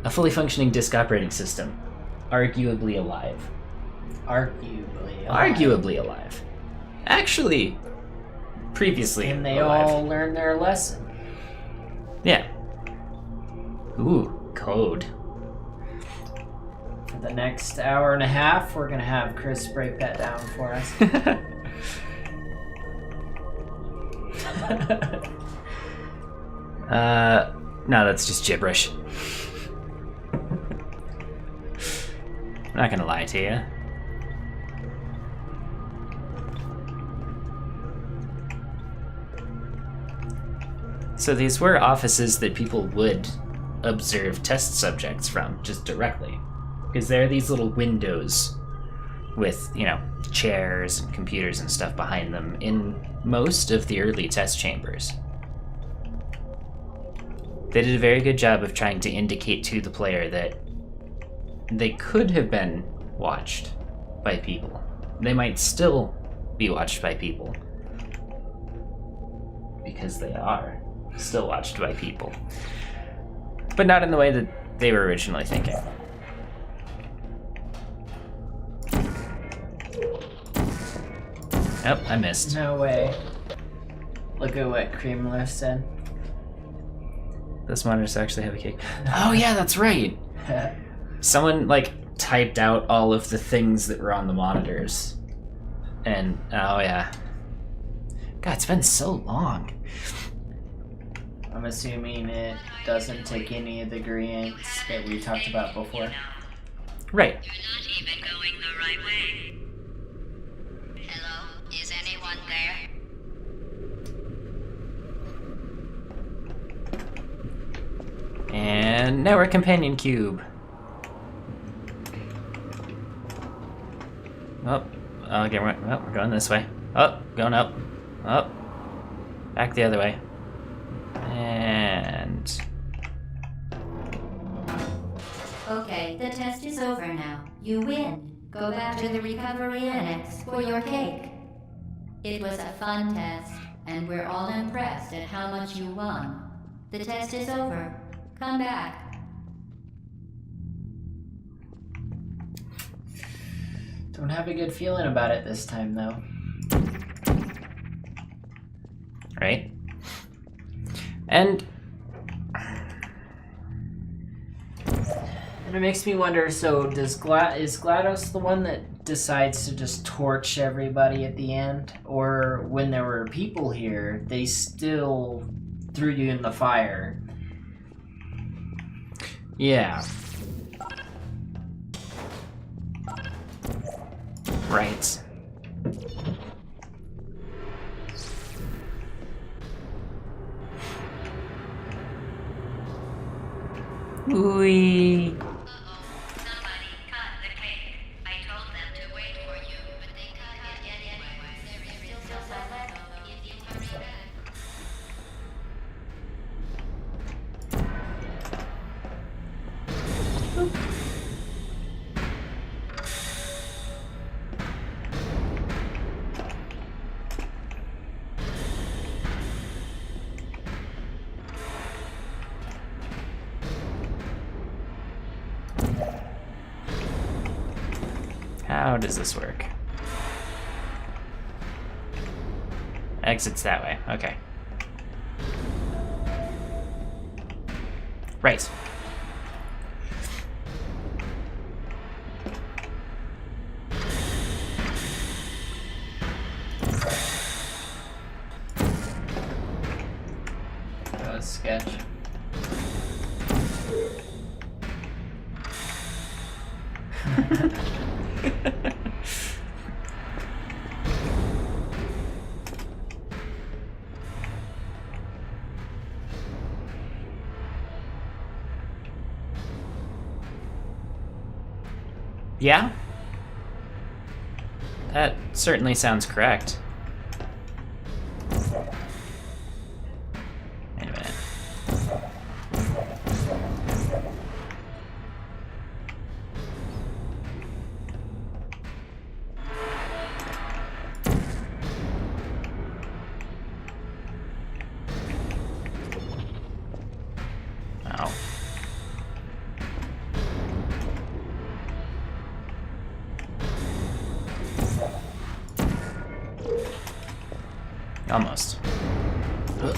A fully functioning disk operating system. Arguably alive. Arguably alive. Actually, previously And they alive. all learned their lesson. Yeah. Ooh, code. For the next hour and a half, we're gonna have Chris break that down for us. No, that's just gibberish. I'm not gonna lie to you. So these were offices that people would observe test subjects from, just directly. Because there are these little windows with, you know, chairs and computers and stuff behind them in most of the early test chambers. They did a very good job of trying to indicate to the player that they could have been watched by people. They might still be watched by people. Because they are still watched by people. But not in the way that they were originally thinking. Oh, I missed. No way. Look at what Creamler said. Those monitors actually have a cake. Oh yeah, that's right. Someone like typed out all of the things that were on the monitors. And oh yeah. God, it's been so long. I'm assuming it doesn't take any of the gradients that we talked about before. Right. You're not even going the right way. Hello? Is anyone there? And now we're companion cube. Oh, okay, we're going this way. Oh, going up. Up. Back the other way. And... Okay, the test is over now. You win. Go back to the recovery annex for your cake. It was a fun test, and we're all impressed at how much you won. The test is over. Come back. Don't have a good feeling about it this time, though. right? And it makes me wonder, so is GLaDOS the one that decides to just torch everybody at the end? Or when there were people here, they still threw you in the fire? yeah. Right. Ooh. Somebody cut the cake. I told them to wait for you, but they cut it anyway. There is still some left if you hurry back. How does this work? Exits that way. Okay. Right. That was sketch. Yeah? That certainly sounds correct. Wait a minute. Oh. Almost. Ugh.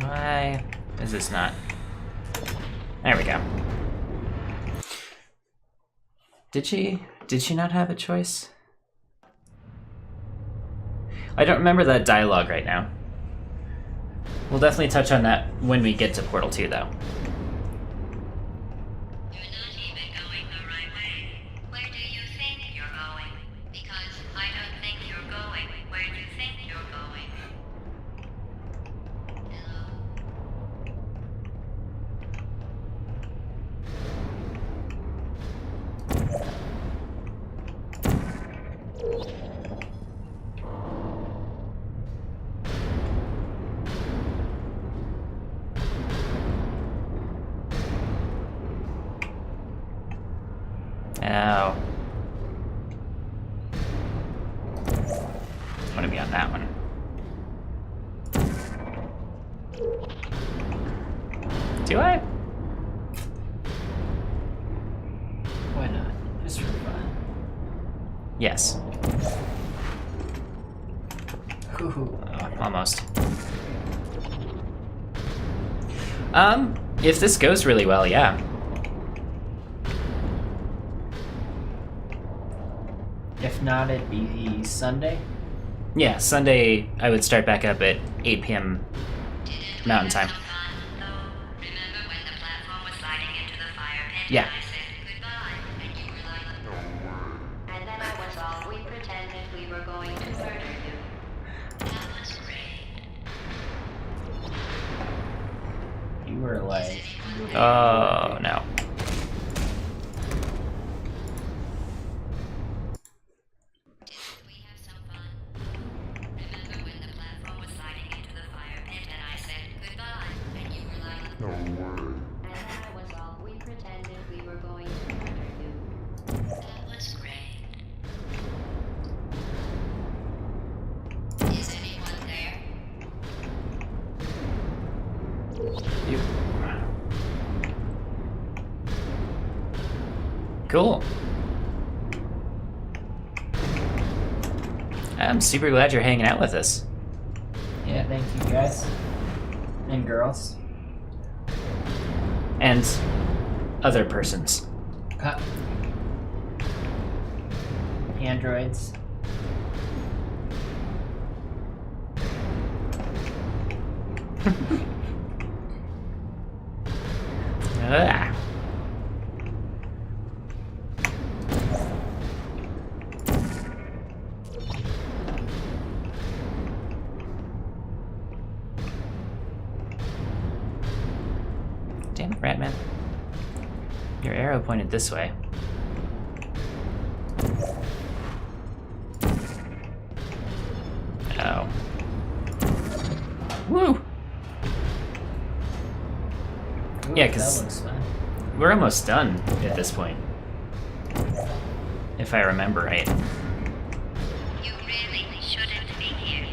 Why is this not? There we go. Did she not have a choice? I don't remember that dialogue right now. We'll definitely touch on that when we get to Portal 2, though. You're not even going the right way. Where do you think you're going? Because I don't think you're going where you think you're going. Hello? Oh. I want to be on that one. Do I? Why not? Just for fun. Yes. Ooh. Oh, almost. If this goes really well, yeah. If not, it'd be Sunday. Yeah, Sunday I would start back up at 8 p.m. Mountain Time. Remember when the platform was sliding into the fire pit Yeah. and I said goodbye and you were like, no word. And then I was off. We pretended we were going to murder you. That was great. You were like, Oh, no. Didn't we have some fun? Remember when the platform was sliding into the fire pit and I said goodbye and you were like, no word. And then I was off. We pretended we were going to murder you. That was great. Is anyone there? You. Cool. I'm super glad you're hanging out with us. yeah, thank you guys. And girls. And other persons. Androids. Ah. Damn it, Ratman. Your arrow pointed this way. Oh. Woo! Ooh, Yeah, that 'cause- looks fun. We're almost done at this point. If I remember right. You really shouldn't be here.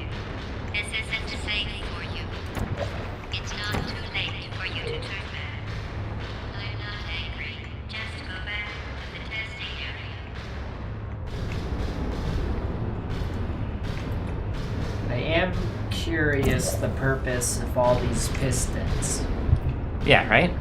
This isn't safe for you. It's not too late for you to turn back. I'm not angry. Just go back to the testing area. I am curious the purpose of all these pistons. Yeah, right?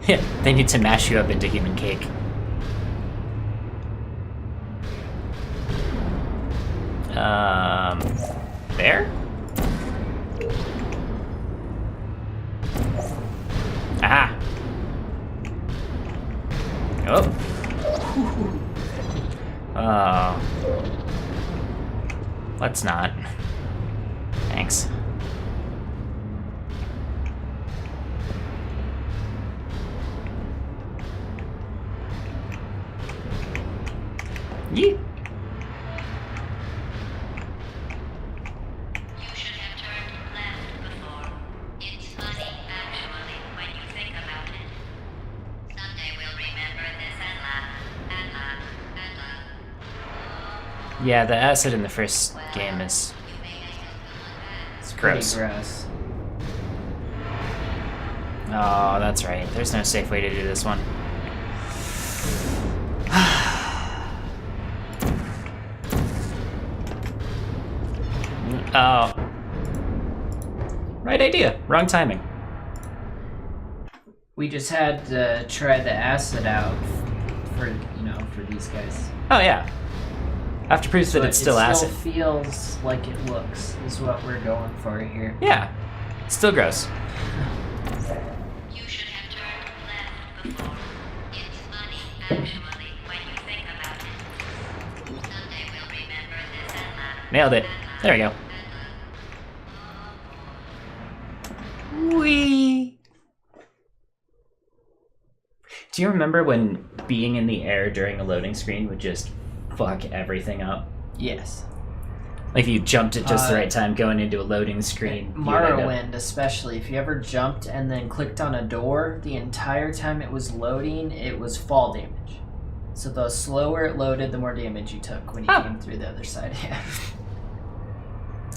Yeah, they need to mash you up into human cake. There? Ah! Oh. Oh. Let's not. Thanks. Yeet. You should have turned left before. It's funny, actually, when you think about it. Someday we'll remember this and laugh Yeah, the acid in the first game is It's gross. pretty gross. Oh, that's right. There's no safe way to do this one. Oh. Right idea. Wrong timing. We just had to try the acid out for these guys. Oh, yeah. I have to prove that it's still acid. It still feels like it looks, is what we're going for here. Yeah. Still gross. You should have turned left before. It's funny, actually, when you think about it. Someday we'll remember this and laugh. Nailed it. There we go. Whee! Do you remember when being in the air during a loading screen would just fuck everything up? Yes. Like if you jumped at just the right time going into a loading screen. you would end up- Morrowind, especially, if you ever jumped and then clicked on a door, the entire time it was loading, it was fall damage. So the slower it loaded, the more damage you took when you Oh. came through the other side. Yeah.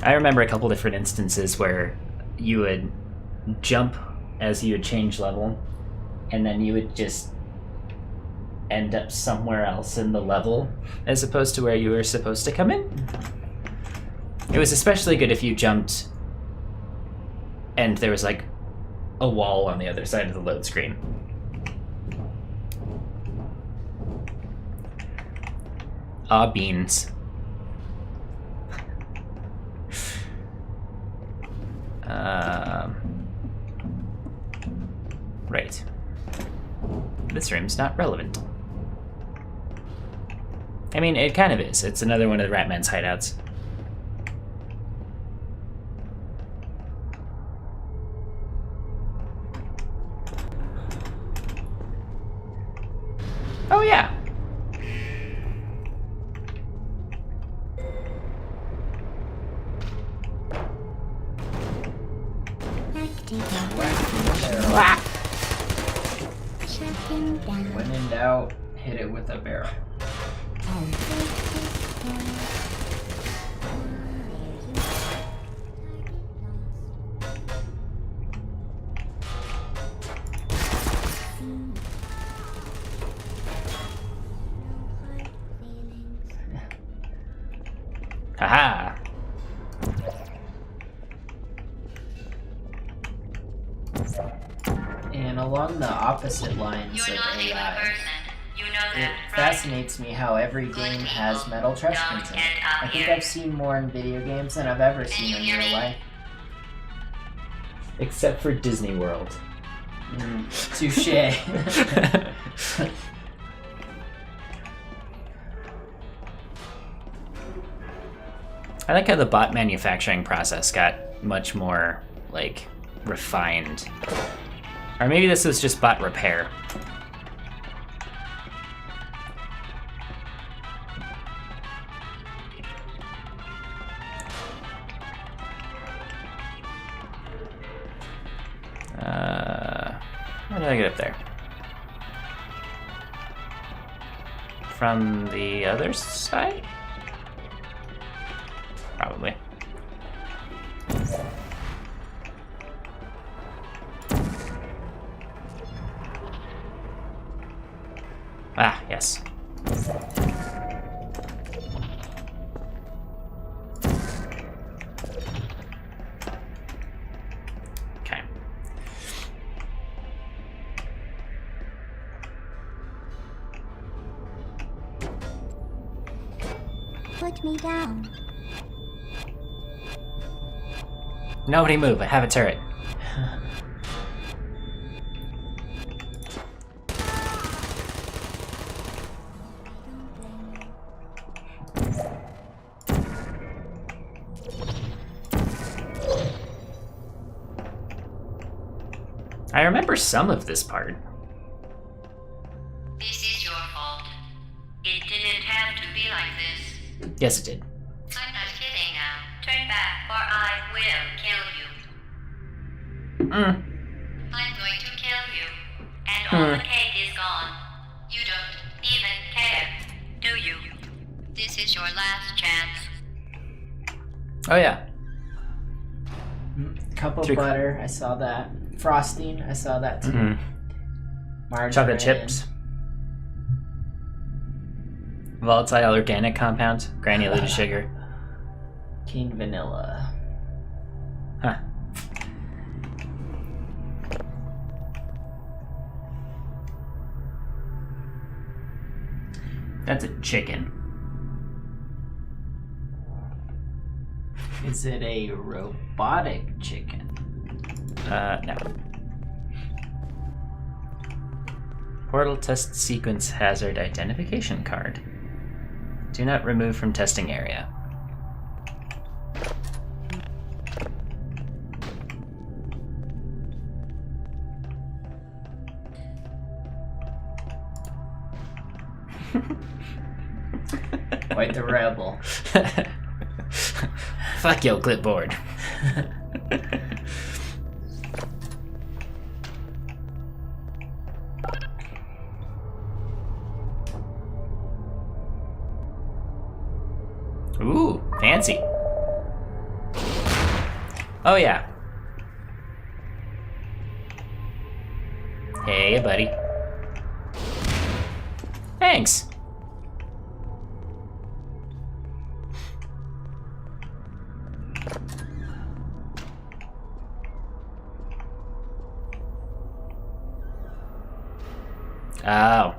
I remember a couple different instances where you would jump as you would change level, and then you would just end up somewhere else in the level as opposed to where you were supposed to come in. It was especially good if you jumped and there was like a wall on the other side of the load screen. Ah, beans. Right. This room's not relevant. I mean, it kind of is. It's another one of the Ratman's hideouts. Oh, yeah. Checking down. When in doubt, hit it with a barrel. Haha. And along the opposite lines You're of not a good AI, person. You know it that, right? fascinates me how every game has metal trash cans in it. I think I've seen more in video games than I've ever seen in real life. Except for Disney World. Touche. I like how the bot manufacturing process got much more, like, refined. Or maybe this was just bot repair. How did I get up there? From the other side? Probably. Ah, yes. Okay. Put me down. Nobody move, I have a turret. I remember some of this part. This is your fault. It didn't have to be like this. Yes, it did. I'm not kidding now. Turn back, or I will kill you. I'm going to kill you. And all the cake is gone. You don't even care, do you? This is your last chance. Oh yeah. Cup of Three- butter, I saw that. Frosting, I saw that too. Mhm. Margarine. Chocolate chips. Volatile organic compound. Granulated sugar. King vanilla. Huh. That's a chicken. Is it a robotic chicken? No. Portal test sequence hazard identification card. Do not remove from testing area. Quite the rebel. Fuck yo, clipboard. Ooh, fancy. Oh yeah. Hey, buddy. Thanks. Oh.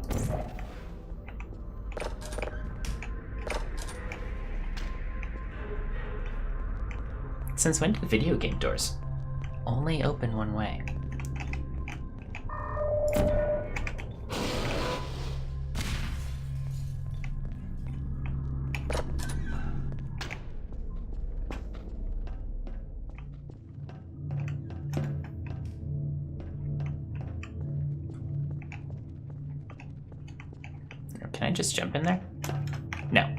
Since when do the video game doors only open one way? Can I just jump in there? No.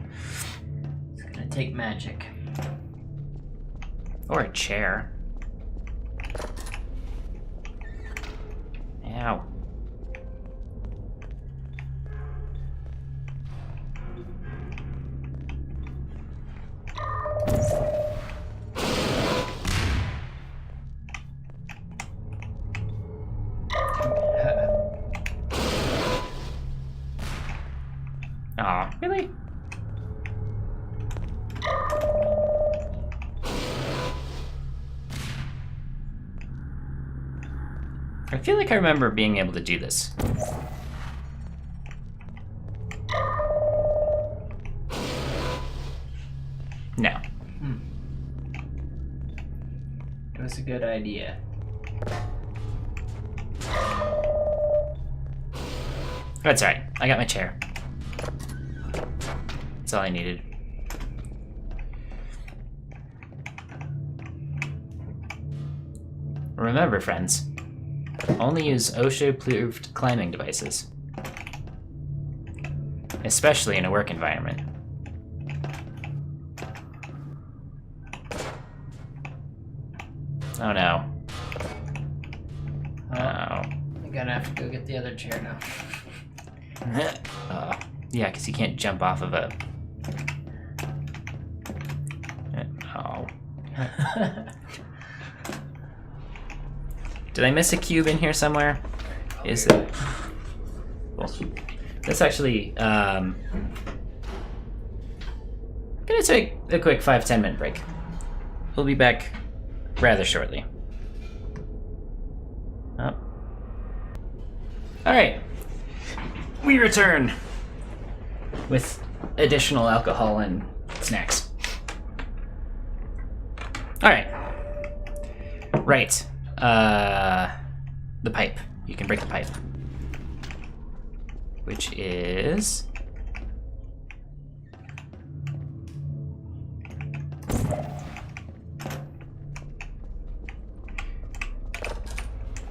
It's gonna take magic. Or a chair. Ow. Aw, really? I feel like I remember being able to do this. No. It was a good idea. That's alright. I got my chair. That's all I needed. Remember, friends, only use OSHA-approved climbing devices. Especially in a work environment. Oh no. Oh, Oh. I'm gonna have to go get the other chair now. Yeah, because you can't jump off of a... Oh. Did I miss a cube in here somewhere? Is it? Well, let's actually, gonna take a quick 5-10 minute break. We'll be back rather shortly. Oh. Alright. We return with additional alcohol and snacks. Alright. Right. The pipe. You can break the pipe. Which is...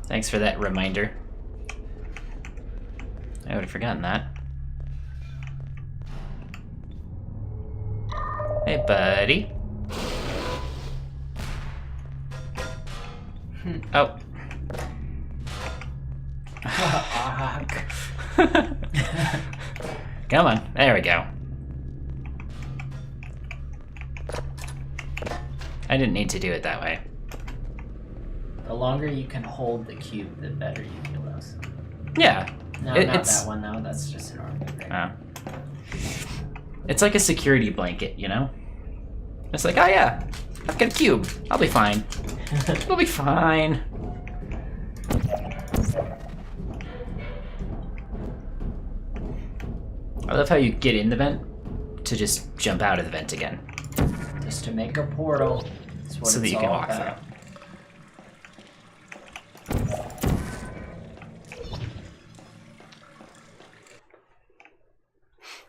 Thanks for that reminder. I would have forgotten that. Hey, buddy. Oh. Come on. There we go. I didn't need to do it that way. The longer you can hold the cube, the better you heal us. Yeah. No, not It's that one though. That's just an army. Right? It's like a security blanket, you know? It's like, oh yeah, I've got a cube. I'll be fine. We'll be fine. I love how you get in the vent to just jump out of the vent again. Just to make a portal. That's what So that it's you can all walk about.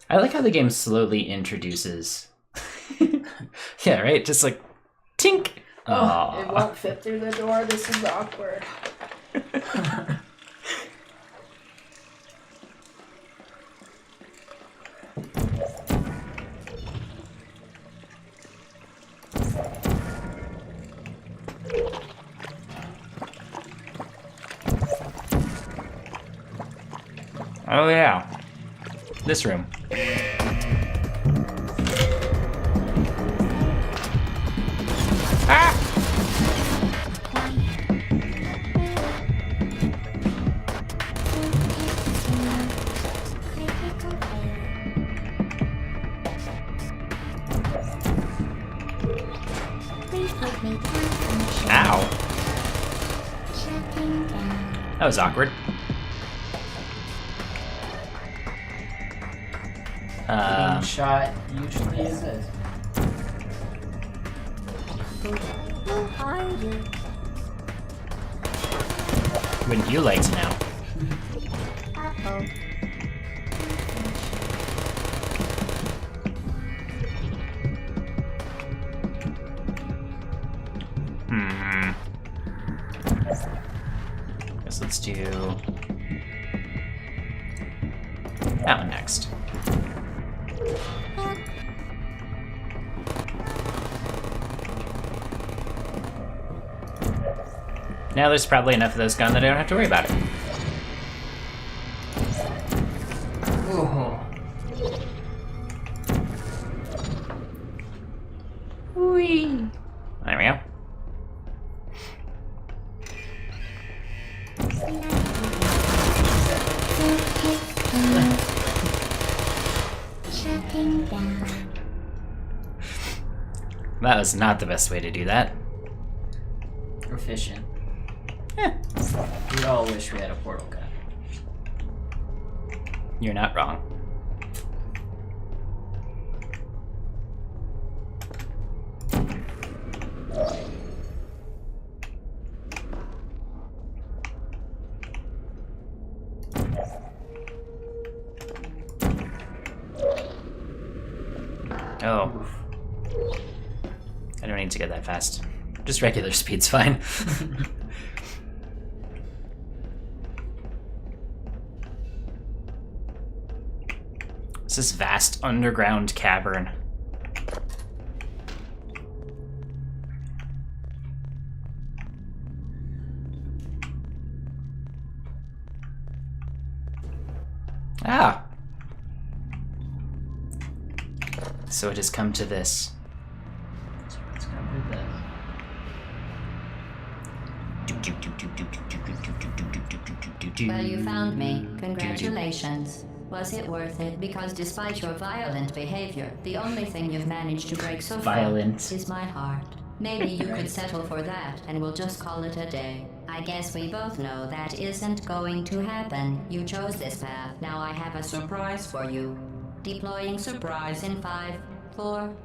I like how the game slowly introduces. Yeah, right? Just like, tink! Oh, Aw. it won't fit through the door. This is awkward. Oh yeah. This room. Ah! Ow. That was awkward. Being shot usually is this. Wouldn't you like to know? Guess let's do that one next. Now there's probably enough of those gone that I don't have to worry about it. Ooh. Whee! There we go. That was not the best way to do that. Efficient. Eh, We all wish we had a portal gun. you're not wrong. Oh. I don't need to get that fast. Just regular speed's fine. It's this vast underground cavern. Ah! So it has come to this. So let's go with this. Well, you found me. Congratulations. Was it worth it? Because despite your violent behavior, the only thing you've managed to break so Violent. far is my heart. Maybe you could settle for that, and we'll just call it a day. I guess we both know that isn't going to happen. You chose this path. Now I have a surprise for you. Deploying surprise in 5, 4...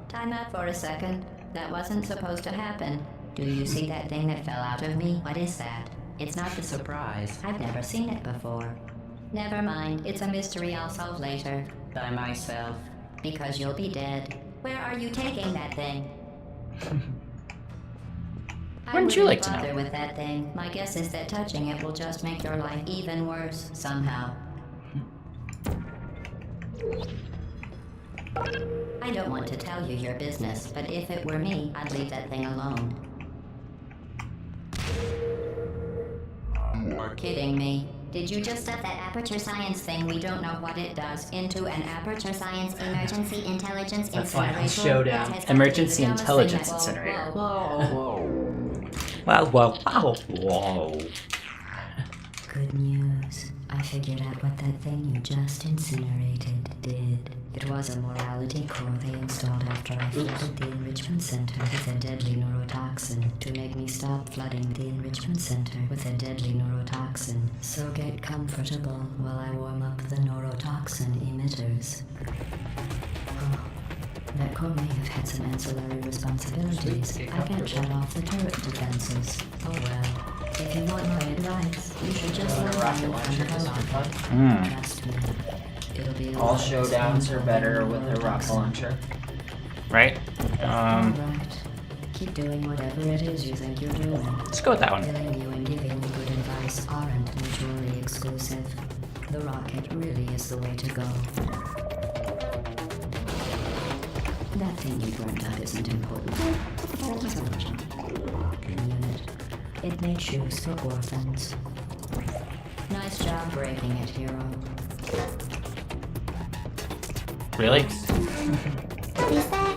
Time out for a second. That wasn't supposed to happen. Do you see that thing that fell out of me? What is that? It's not the surprise. I've never seen it before. Never mind. It's a mystery I'll solve later. By myself. Because you'll be dead. Where are you taking that thing? Wouldn't you like to know? I wouldn't bother with that thing. My guess is that touching it will just make your life even worse, somehow. I don't want to tell you your business, but if it were me, I'd leave that thing alone. You're kidding me. Did you just set that aperture science thing, we don't know what it does, into an aperture science emergency intelligence The final incinerator? showdown. That has got to be Emergency the dumbest intelligence thing incinerator. Whoa. Whoa. Good news. I figured out what that thing you just incinerated did. It was a morality core they installed after I flooded the enrichment center with a deadly neurotoxin to make me stop flooding the enrichment center with a deadly neurotoxin. So get comfortable while I warm up the neurotoxin emitters. Oh, that core may have had some ancillary responsibilities. I can't shut off the turret defenses. Oh well. If you want my advice, you should just Go let to me rocket know launcher kind of just for a lot. fun. Trust me. It'll be a All lot less showdowns are painful better than with a rocket neurotoxin. launcher. Right? Alright. Keep doing whatever it is you think you're doing. Let's go with that one. Killing you and giving you good advice aren't mutually exclusive. The rocket really is the way to go. That thing you burned up isn't important. Unit. It made shoes for orphans. Nice job breaking it, hero. Really? What is that?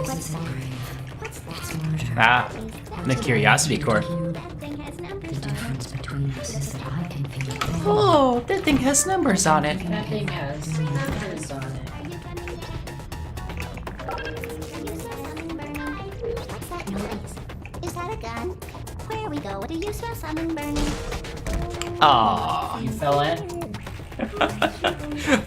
This is brave. It's murder. Ah, the curiosity core. That thing has The numbers on it. difference between us is that I can feel pain. Oh, that thing has numbers on it. That thing has numbers on it. Are you gonna use that summon burning? What's that noise? Is that a gun? Where we go? Do you smell summon burning? Aw. You fell in?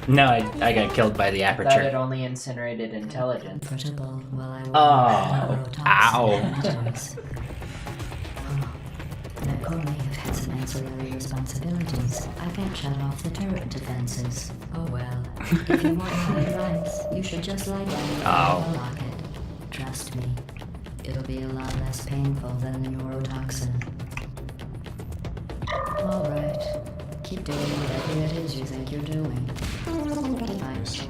No, I got killed by the That it aperture. only incinerated intelligence. Comfortable while I Oh, walk the ow. neurotoxin. Oh, that core may have had some ancillary responsibilities. I can't shut off the turret defenses. Oh well. If you want my advice, you should just lie down and Oh. the rocket. Trust me, it'll be a lot less painful than the neurotoxin. Alright. Keep doing whatever it is you think you're doing. Thanks.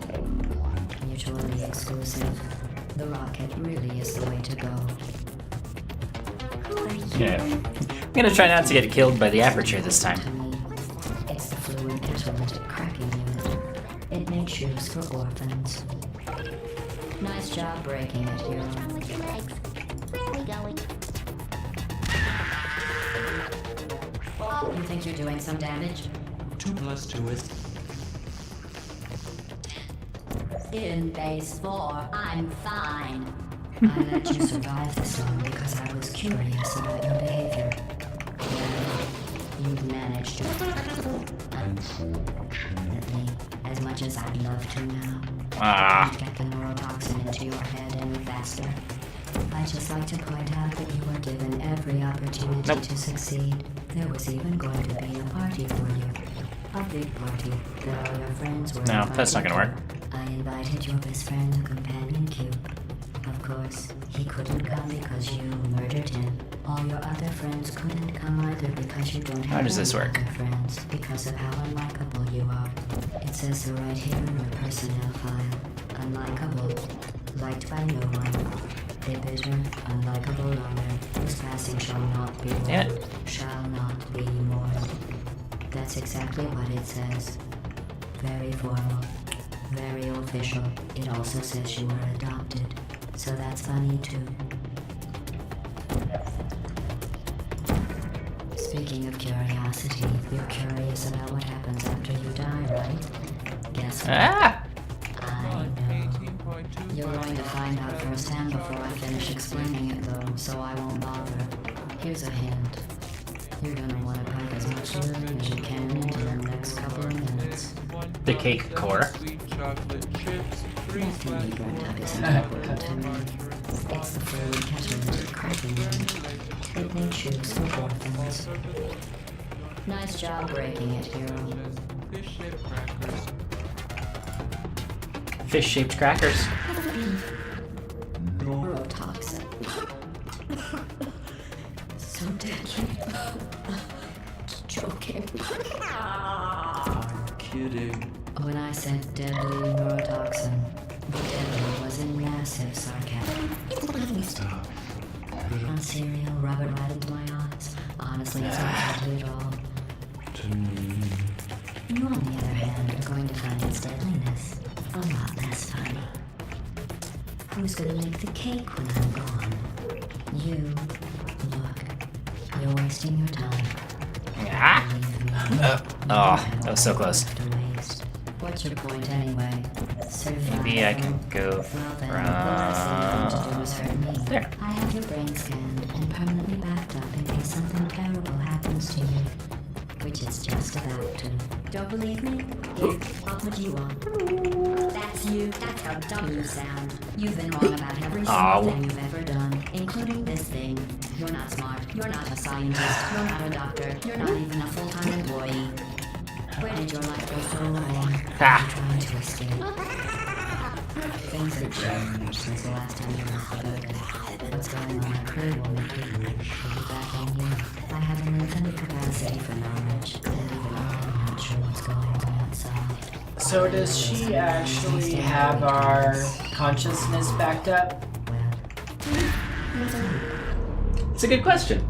Mutually exclusive. The rocket really is the way to go. Yeah. I'm gonna try not to get killed by the aperture this time. To me, it's the fluid catalytic cracking unit. It makes shoes for orphans. Nice job breaking it, hero. What's wrong with your legs? Where are we going? You think you're doing some damage? 2 plus 2 is In base 4, I'm fine. I let you survive this long because I was curious about your behavior. Well, you've managed to. Unfortunately, as much as I'd love to now, Ah. can't get the neurotoxin into your head any faster. I'd just like to point out that you were given every opportunity Nope. to succeed. There was even going to be a party for you. A big party that all your friends were No, that's not invited gonna work. to. I invited your best friend, the companion cube. Of course, he couldn't come because you murdered him. All your other friends couldn't come either because you don't have How does this any work? other friends because of how unlikable you are. It says so right here in your personnel file. Unlikable. Liked by no one. A bitter, unlikable loner whose passing shall not be mourned. Damn it. Shall not be mourned. That's exactly what it says. Very formal. Very official. It also says you were adopted. So that's funny too. Speaking of curiosity, you're curious about what happens after you die, right? Guess what? Ah! I know. You're going to find out firsthand before I finish explaining it though, so I won't bother. Here's a hint. You're gonna want to pack as much living as you can into the next couple of minutes. The cake core. sweet chocolate chips, 3 That thing you burned up isn't important to me. It's the fluid catalytic cracking unit. It makes shoes for orphans. Nice job breaking it, hero. fish-shaped crackers. Fish-shaped crackers. Neurotoxin. So deadly. Joking. Kidding. When I said deadly neurotoxin, the deadly was in massive sarcasm. Stop. On cereal, rub it right into my eyes. Honestly, it's not deadly at all. To me. You, on the other hand, are going to find its deadliness a lot less funny. Who's gonna make the cake when I'm gone? You. Look, you're wasting your time. Ah! Believe me, Oh, that was so close. to waste. What's your point anyway? Maybe I could go Well then, what's the thing to do is hurt me. There. I have your brain scanned and permanently backed up in case something terrible happens to you. Which it's just about to. Don't believe me? Here, I'll put you on. That's you. That's how dumb you sound. You've been wrong about every Ow. single thing you've ever done, including this thing. You're not smart. You're not a scientist. You're not a doctor. You're not even a full-time employee. Where did your life go so wrong? Ah. Trying to escape. Things have changed since the last time you were promoted. What's going on at crew will make you back on you. I have an infinite capacity for knowledge, and even I'm not sure what's going on outside. So does she actually have our consciousness backed up? It's a good question.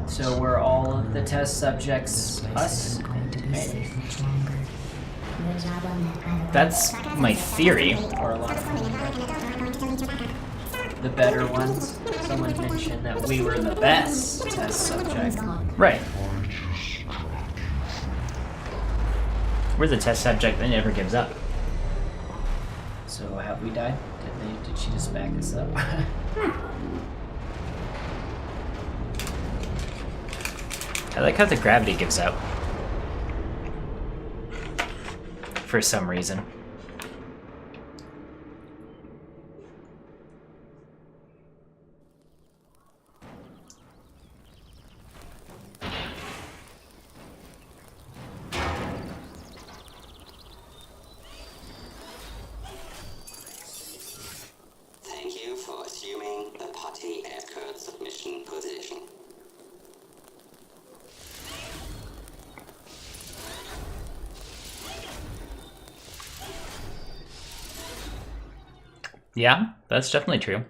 So we're all of the test subjects us? Going to be safe much longer. That's my theory. Or a lot of the better ones? Someone mentioned that we were the best test subject. Right. We're the test subject that never gives up. So have we died? Did she just back us up? I like how the gravity gives out. For some reason. Thank you for assuming the Putty Aircode submission position. Yeah, that's definitely true.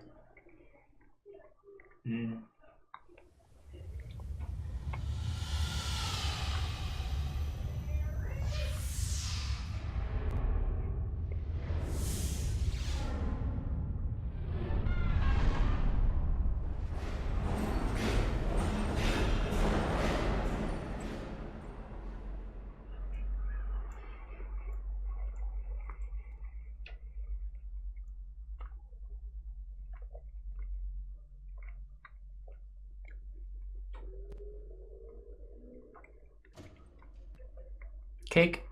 Cake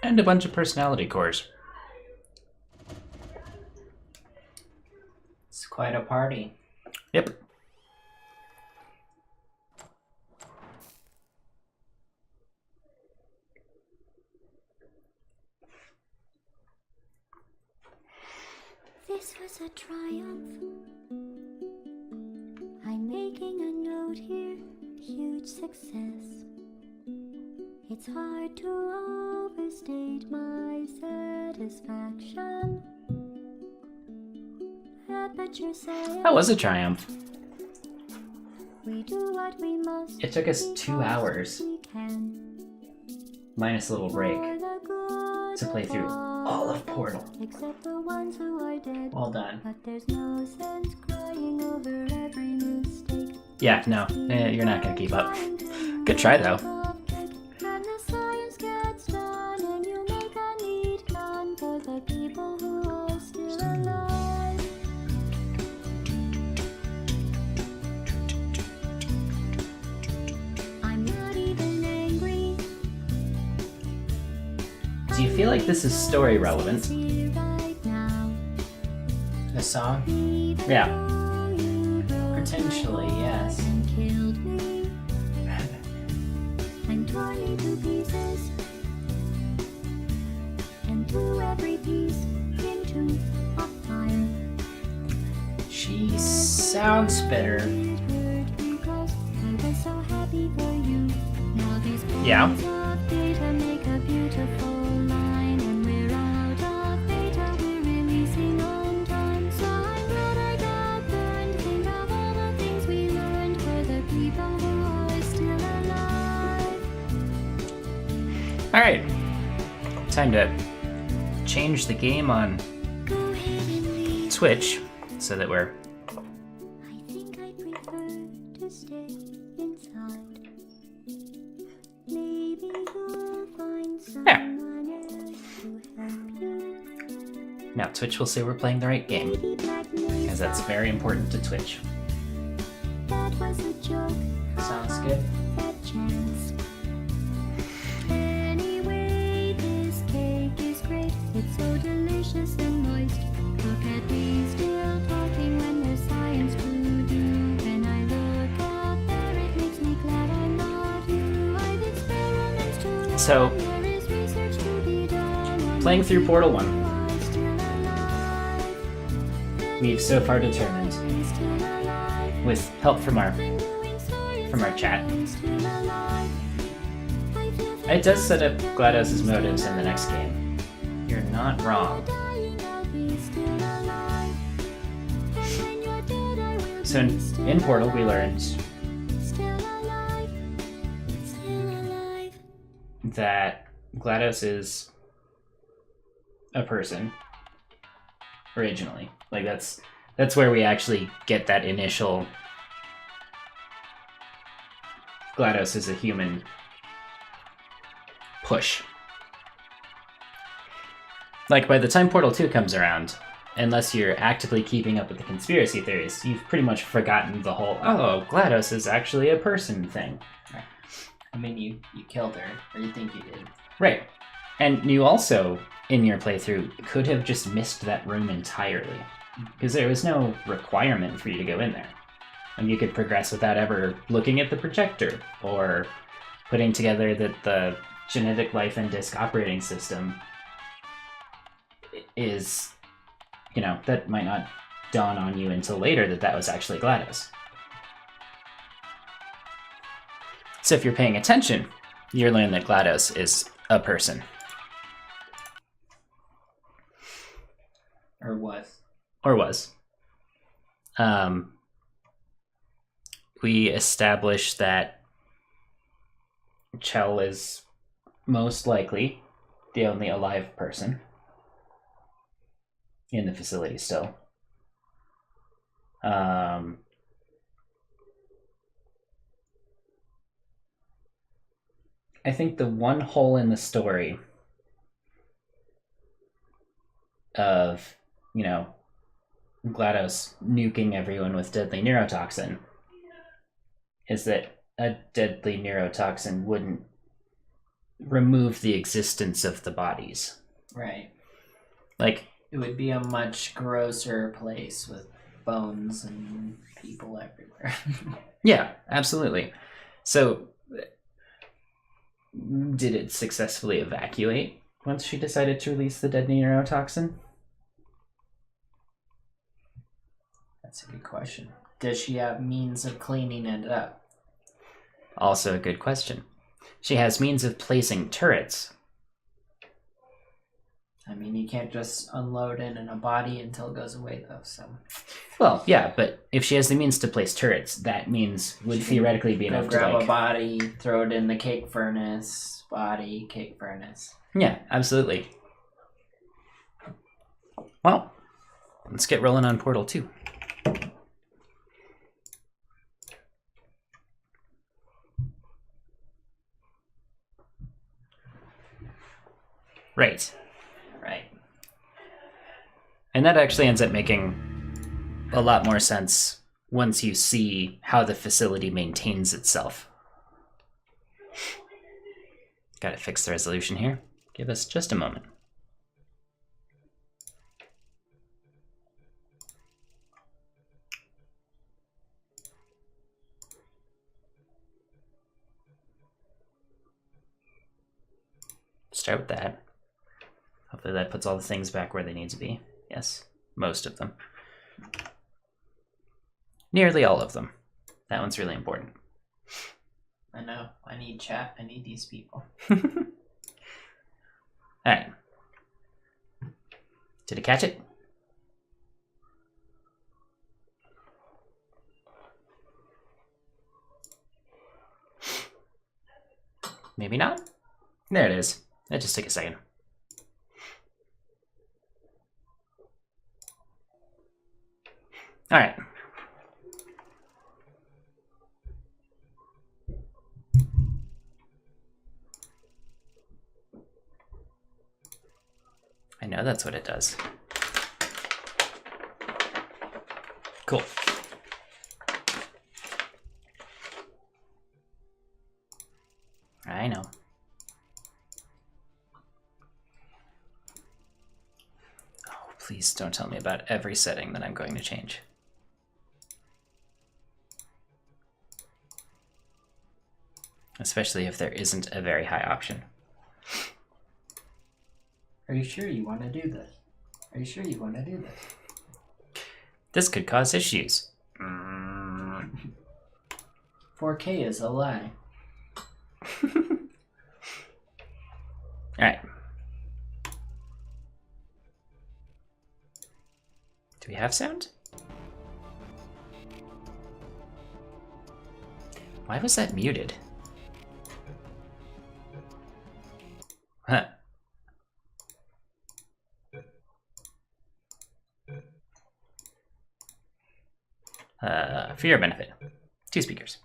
and a bunch of personality cores. It's quite a party. Yep. This was a triumph. I'm making a note here. Huge success. It's hard to overstate my satisfaction. But you're saying That was a triumph. we do what we must. It took us 2 hours, We can. minus a little break, For the good to play through all of Portal. except the ones who are dead. Well done. But there's no sense crying over every mistake. Yeah, no, you're not gonna keep up. Good try though. And the science gets done, and you make a neat gun for the people who are still alive. I'm not even angry. Do you feel like this is story relevant? Here right now. The song? Yeah. Potentially, yes. And killed me and tore me to pieces and threw every piece into a fire. She sounds bitter. It hurt because I was so happy for you. Now these Yeah. pieces of data make a beautiful line, and we're out of data. We're releasing on time, so I'm glad I got burned. Think of all the things we learned for the people who are still alive. Alright. Time to change the game on Go ahead and leave. Twitch so that we're I think I prefer to stay inside. Maybe you'll find There. someone else to help you. now Twitch will say we're playing the right game, Maybe Black because that's Mesa, very important to Twitch. that was a joke. Sounds good. That chance. Anyway, this cake is great. It's so delicious and moist. Look at me still talking when there's science to do. When I look out there, it makes me glad I'm not you. I've experiments to run. So, There is research to be done. playing through Portal 1, I'm still alive. we've so far determined, I'm still alive. with help from our Been doing science. from our chat, I'm still alive. I feel it does set up GLaDOS' motives in the next game. You're not wrong. So in Portal, we learned that GLaDOS is a person originally. Like that's where we actually get that initial GLaDOS is a human push. Like by the time Portal 2 comes around, unless you're actively keeping up with the conspiracy theories, you've pretty much forgotten the whole oh, GLaDOS is actually a person thing. I mean, you killed her, or you think you did. Right. And you also, in your playthrough, could have just missed that room entirely. Because there was no requirement for you to go in there. And you could progress without ever looking at the projector, or putting together that the genetic life and disk operating system is, you know, that might not dawn on you until later that was actually GLaDOS. So if you're paying attention, you learn that GLaDOS is a person. Or was. Or was. We established that Chell is most likely the only alive person in the facility still. I think the one hole in the story of, you know, GLaDOS nuking everyone with deadly neurotoxin is that a deadly neurotoxin wouldn't remove the existence of the bodies. Right. Like, It would be a much grosser place with bones and people everywhere. yeah, absolutely. So, did it successfully evacuate once she decided to release the deadly neurotoxin? That's a good question. Does she have means of cleaning it up? Also a good question. She has means of placing turrets. I mean, you can't just unload it in a body until it goes away, though, so... Well, yeah, but if she has the means to place turrets, that means would theoretically be Go enough to, grab like... a body, throw it in the cake furnace, body, cake furnace. Yeah, absolutely. Well, let's get rolling on Portal 2. Right. Right. And that actually ends up making a lot more sense once you see how the facility maintains itself. Gotta fix the resolution here. Give us just a moment. Start with that. Hopefully that puts all the things back where they need to be. Yes, most of them. Nearly all of them. That one's really important. I know. I need chat. I need these people. Alright. Did it catch it? Maybe not. There it is. That just took a second. All right. I know that's what it does. Cool. I know. Oh, please don't tell me about every setting that I'm going to change. Especially if there isn't a very high option. Are you sure you want to do this? Are you sure you want to do this? This could cause issues. 4K is a lie. Alright. Do we have sound? Why was that muted? Huh. For your benefit. 2 speakers.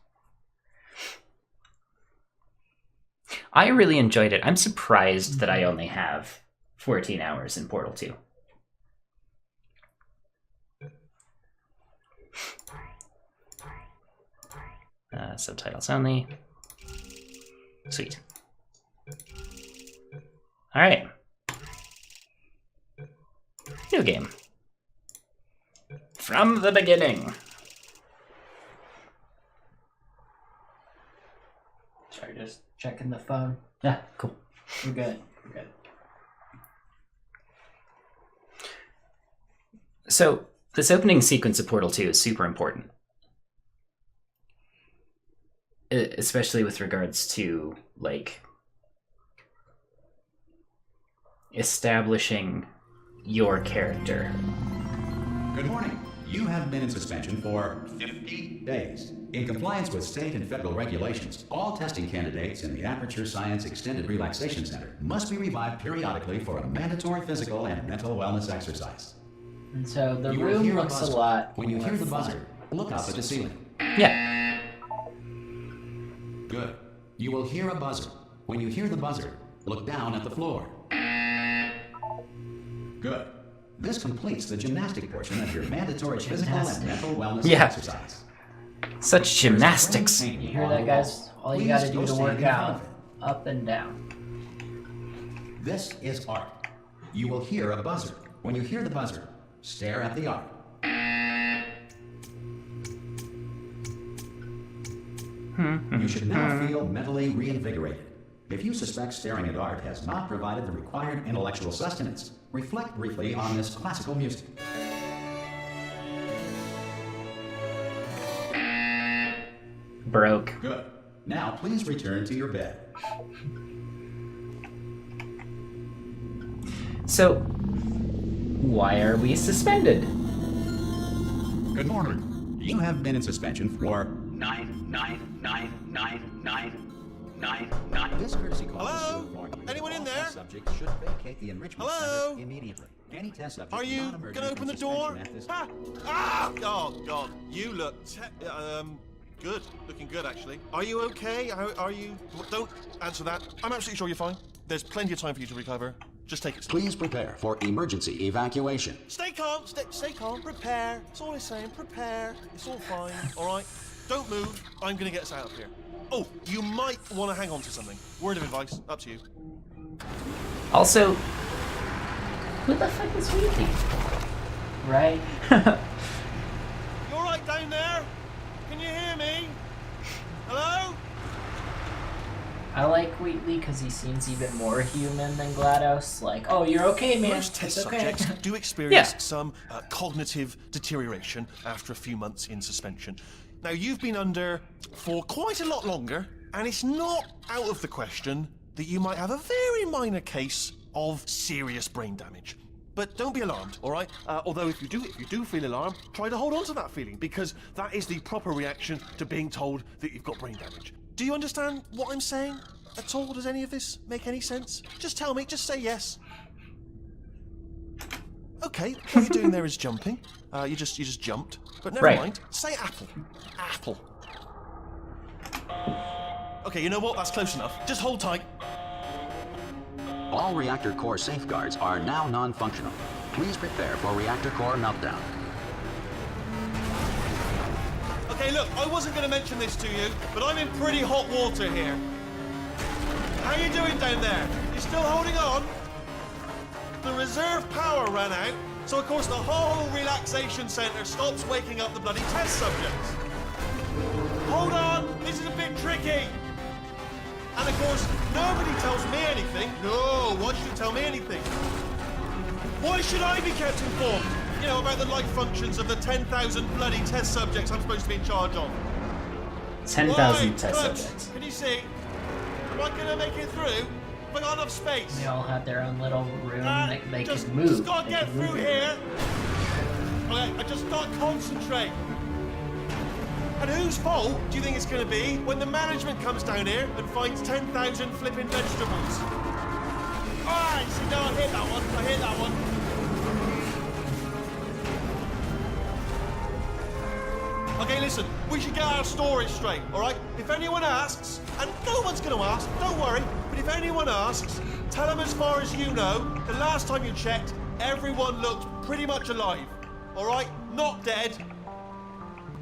I really enjoyed it. I'm surprised that I only have 14 hours in Portal 2. Subtitles only. Sweet. Alright. New game. From the beginning. Sorry, just checking the phone. Yeah, cool. We're good. We're good. So, this opening sequence of Portal 2 is super important. Especially with regards to, like, establishing your character. Good morning. You have been in suspension for 50 days. In compliance with state and federal regulations, all testing candidates in the Aperture Science Extended Relaxation Center must be revived periodically for a mandatory physical and mental wellness exercise. And so the You will room hear looks a buzzer. lot. When you hear the more buzzer, look up at the ceiling. Yeah. Good. You will hear a buzzer. When you hear the buzzer, look down at the floor. Good. This completes the gymnastic portion of your mandatory physical and mental wellness Yeah. exercise. Such gymnastics. You hear that, guys? All you gotta do to work out. Up and down. This is art. You will hear a buzzer. When you hear the buzzer, stare at the art. You should now feel mentally reinvigorated. If you suspect staring at art has not provided the required intellectual sustenance, reflect briefly on this classical music. Broke. Good. Now please return to your bed. So, why are we suspended? Good morning. You have been in suspension for 9999999. This courtesy call is to inform you Anyone that in all there? test subjects should vacate the enrichment Hello? center immediately. Any test subject Are you not emerging gonna open from the door? suspension at this Ha! Ah! Oh God, you look good. Looking good actually. Are you okay? Are you? Don't answer that. I'm absolutely sure you're fine. There's plenty of time for you to recover. Just take it slow. Please prepare for emergency evacuation. Stay calm. Stay calm. Prepare. That's all I'm saying. Prepare. It's all fine. All right. Don't move. I'm gonna get us out of here. Oh, you might want to hang on to something. Word of advice. Up to you. Also, who the fuck is Wheatley? Right? You all right down there? Can you hear me? Hello? I like Wheatley because he seems even more human than GLaDOS. Like, oh, you're okay, man. Most test It's okay. subjects do experience Yeah. some cognitive deterioration after a few months in suspension. Now, you've been under for quite a lot longer, and it's not out of the question that you might have a very minor case of serious brain damage. But don't be alarmed, all right? Although if you do feel alarmed, try to hold on to that feeling, because that is the proper reaction to being told that you've got brain damage. Do you understand what I'm saying? at all? Does any of this make any sense? Just tell me, just say yes. Okay, what you're doing there is jumping. You just jumped. But never Right. mind. Say apple. Apple. Okay, you know what? That's close enough. Just hold tight. All reactor core safeguards are now non-functional. Please prepare for reactor core meltdown. Okay, look, I wasn't going to mention this to you, but I'm in pretty hot water here. How you doing down there? You still holding on? The reserve power ran out, so of course the whole relaxation center stops waking up the bloody test subjects. Hold on, this is a bit tricky. And of course, nobody tells me anything. No, why should you tell me anything? Why should I be kept informed? You know, about the life functions of the 10,000 bloody test subjects I'm supposed to be in charge of. 10,000 Right, test good. subjects. Can you see? Am I gonna make it through? Have I got enough space? They all had their own little room that they could move. Just gotta They get could move through it. here. Okay, I just gotta concentrate. And whose fault do you think it's gonna be when the management comes down here and finds 10,000 flipping vegetables? Alright, see now I hit that one. I hit that one. Okay, listen, we should get our story straight, alright? If anyone asks, and no one's gonna ask, don't worry, but if anyone asks, tell them as far as you know, the last time you checked, everyone looked pretty much alive. Alright? Not dead.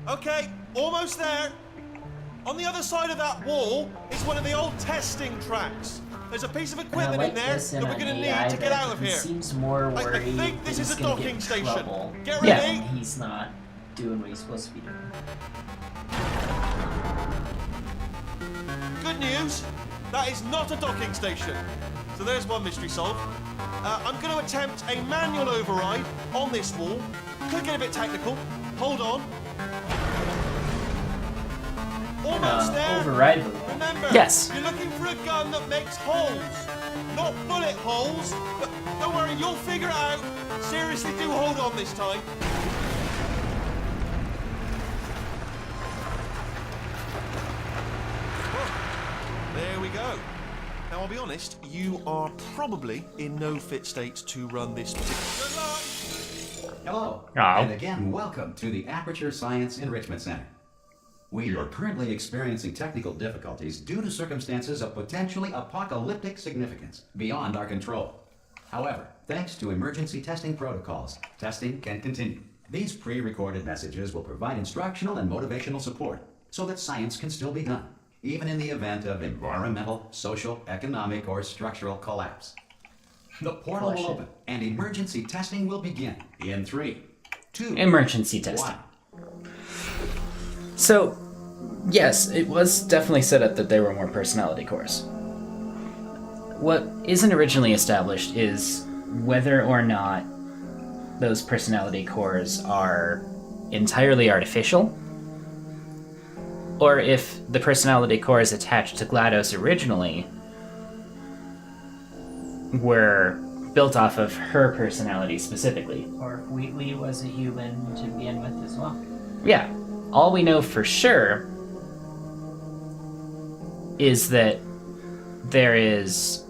Okay, almost there. On the other side of that wall is one of the old testing tracks. There's a piece of And I equipment like in there this in that we're an gonna AI need to get that out of he here. seems more I worried think this that is he's a gonna get docking in station. trouble Get Yeah. ready. when he's not doing what he's supposed to be doing. Good news, that is not a docking station. So there's one mystery solved. I'm going to attempt a manual override on this wall. Could get a bit technical. Hold on. Almost there. Override the wall. Remember, Yes. you're looking for a gun that makes holes. Not bullet holes. But don't worry, you'll figure it out. Seriously, do hold on this time. There we go. Now, I'll be honest, you are probably in no fit state to run this particular... Good luck! Hello, Oh. and again, welcome to the Aperture Science Enrichment Center. We are currently experiencing technical difficulties due to circumstances of potentially apocalyptic significance beyond our control. However, thanks to emergency testing protocols, testing can continue. These pre-recorded messages will provide instructional and motivational support so that science can still be done, even in the event of environmental, social, economic, or structural collapse. The portal will open, and emergency testing will begin in 3, 2, Emergency testing. 1. So, yes, it was definitely set up that there were more personality cores. What isn't originally established is whether or not those personality cores are entirely artificial, or if the personality cores attached to GLaDOS originally were built off of her personality specifically. Or if Wheatley was a human to begin with as well. Yeah. All we know for sure is that there is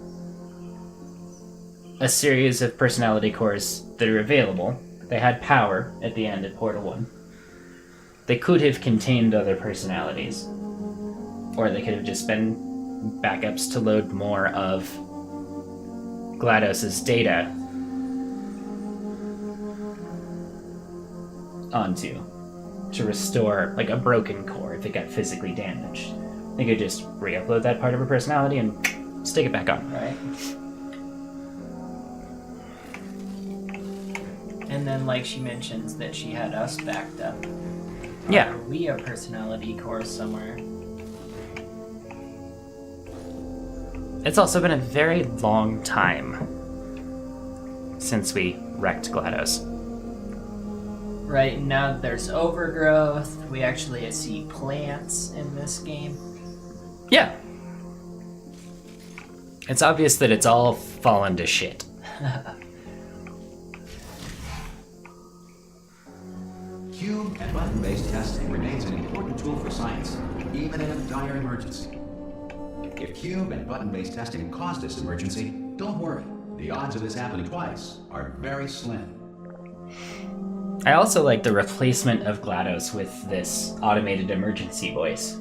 a series of personality cores that are available. They had power at the end of Portal 1. They could have contained other personalities, or they could have just been backups to load more of GLaDOS's data onto, to restore, like, a broken core if it got physically damaged. They could just re-upload that part of her personality and stick it back on. Right. And then, like she mentions, that she had us backed up. Yeah. We have personality cores somewhere. It's also been a very long time since we wrecked GLaDOS. Right, and now there's overgrowth. We actually see plants in this game. Yeah. It's obvious that it's all fallen to shit. Cube and button-based testing remains an important tool for science, even in a dire emergency. If cube and button-based testing caused this emergency, don't worry. The odds of this happening twice are very slim. I also like the replacement of GLaDOS with this automated emergency voice.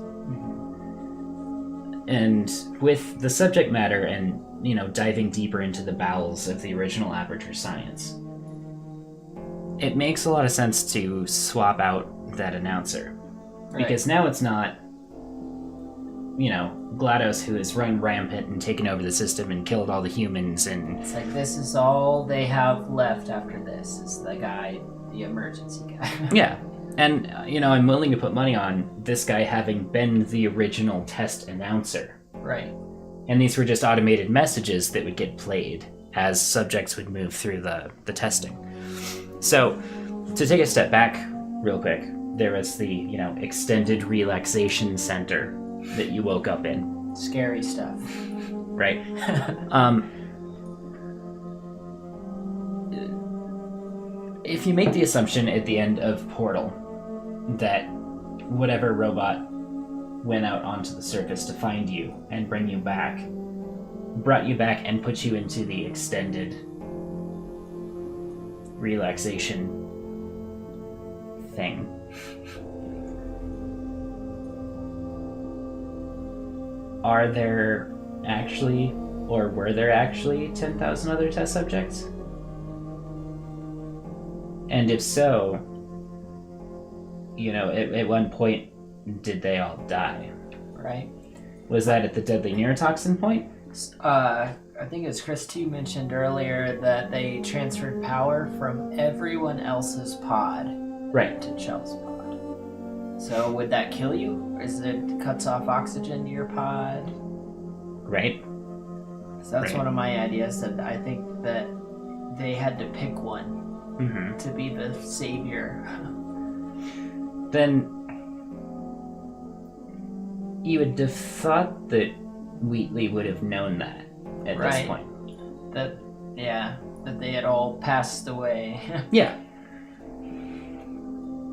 And with the subject matter and, diving deeper into the bowels of the original Aperture Science, it makes a lot of sense to swap out that announcer. Right. Because now it's not, GLaDOS who has run rampant and taken over the system and killed all the humans and... It's like, this is all they have left after this, is the guy, the emergency guy. Yeah. And, I'm willing to put money on this guy having been the original test announcer. Right. And these were just automated messages that would get played as subjects would move through the testing. So, to take a step back real quick, there was the, extended relaxation center that you woke up in. Scary stuff. Right. If you make the assumption at the end of Portal that whatever robot went out onto the surface to find you and brought you back and put you into the extended relaxation thing. Are there actually, or were there actually 10,000 other test subjects? And if so, at one point, did they all die? Right. Was that at the deadly neurotoxin point? I think as Chris 2 mentioned earlier that they transferred power from everyone else's pod Right. to Chell's pod. So would that kill you? Or is it cuts off oxygen to your pod? Right. So that's Right. one of my ideas, that I think that they had to pick one Mm-hmm. to be the savior. Then you would have thought that Wheatley would have known that at this Right. point. That they had all passed away. Yeah.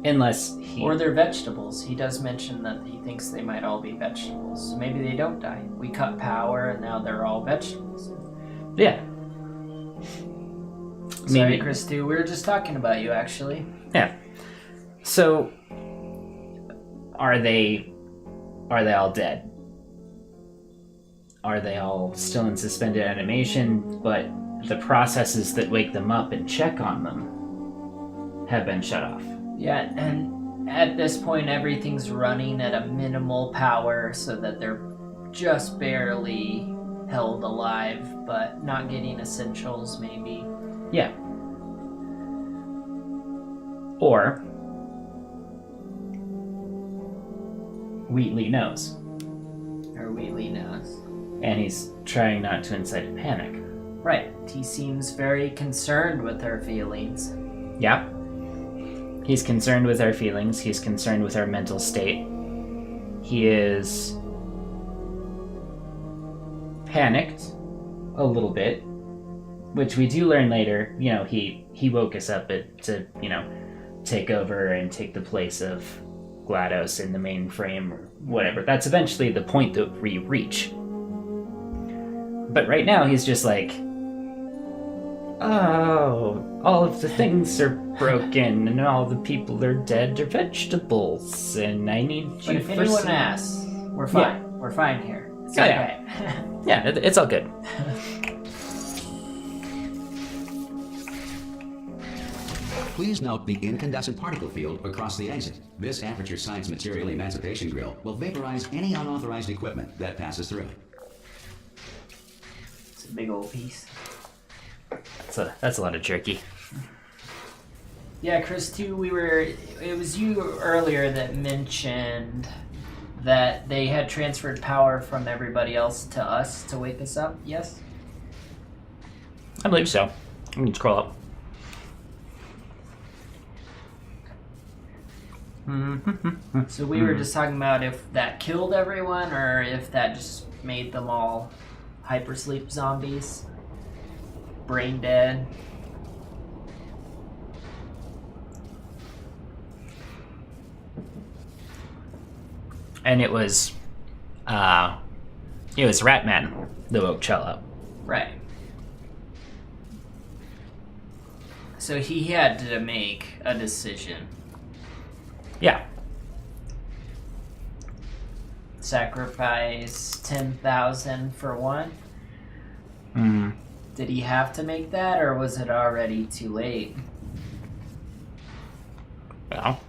Unless he... Or they're vegetables. He does mention that he thinks they might all be vegetables. So maybe they don't die. We cut power and now they're all vegetables. Yeah. Sorry, Maybe. Chris 2. We were just talking about you, actually. Yeah. So, are they all dead? Are they all still in suspended animation, but the processes that wake them up and check on them have been shut off? Yeah, and at this point, everything's running at a minimal power so that they're just barely held alive, but not getting essentials, maybe. Yeah. Or Wheatley knows, Or Wheatley knows. and he's trying not to incite a panic. Right. He seems very concerned with her feelings. Yeah. He's concerned with our feelings. He's concerned with our mental state. He is panicked a little bit, which we do learn later. He woke us up to take over and take the place of GLaDOS in the mainframe or whatever. That's eventually the point that we reach. But right now he's just like, oh, all of the things are broken and all the people are dead are vegetables and I need you But if for anyone some... asks, we're fine. Yeah. We're fine here. It's Oh, okay. Yeah, it's all good. Please note the incandescent particle field across the exit. This Aperture Science Material Emancipation Grill will vaporize any unauthorized equipment that passes through. It's a big old piece. That's a lot of jerky. Yeah, Chris, too, it was you earlier that mentioned that they had transferred power from everybody else to us to wake us up, yes? I believe so. I'm gonna scroll up. So we were just talking about if that killed everyone or if that just made them all hypersleep zombies, brain dead. And it was It was Ratman that woke Cello. Right. So he had to make a decision. Yeah. Sacrifice 10,000 for one? Hmm. Did he have to make that, or was it already too late? Well.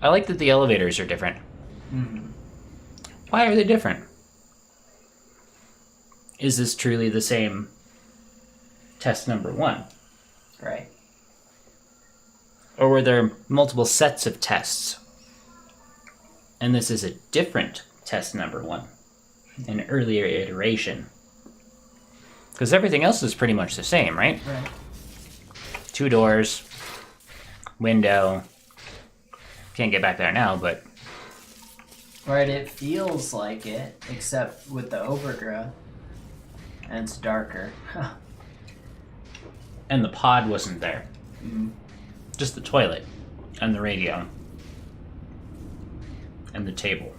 I like that the elevators are different. Mm-hmm. Why are they different? Is this truly the same test number 1? Right. Or were there multiple sets of tests? And this is a different test number 1, an earlier iteration. Because everything else is pretty much the same, right? Right. 2 doors, window. Can't get back there now, but Right, it feels like it, except with the overgrowth. And it's darker. and the pod wasn't there. Mm. Just the toilet and the radio and the table.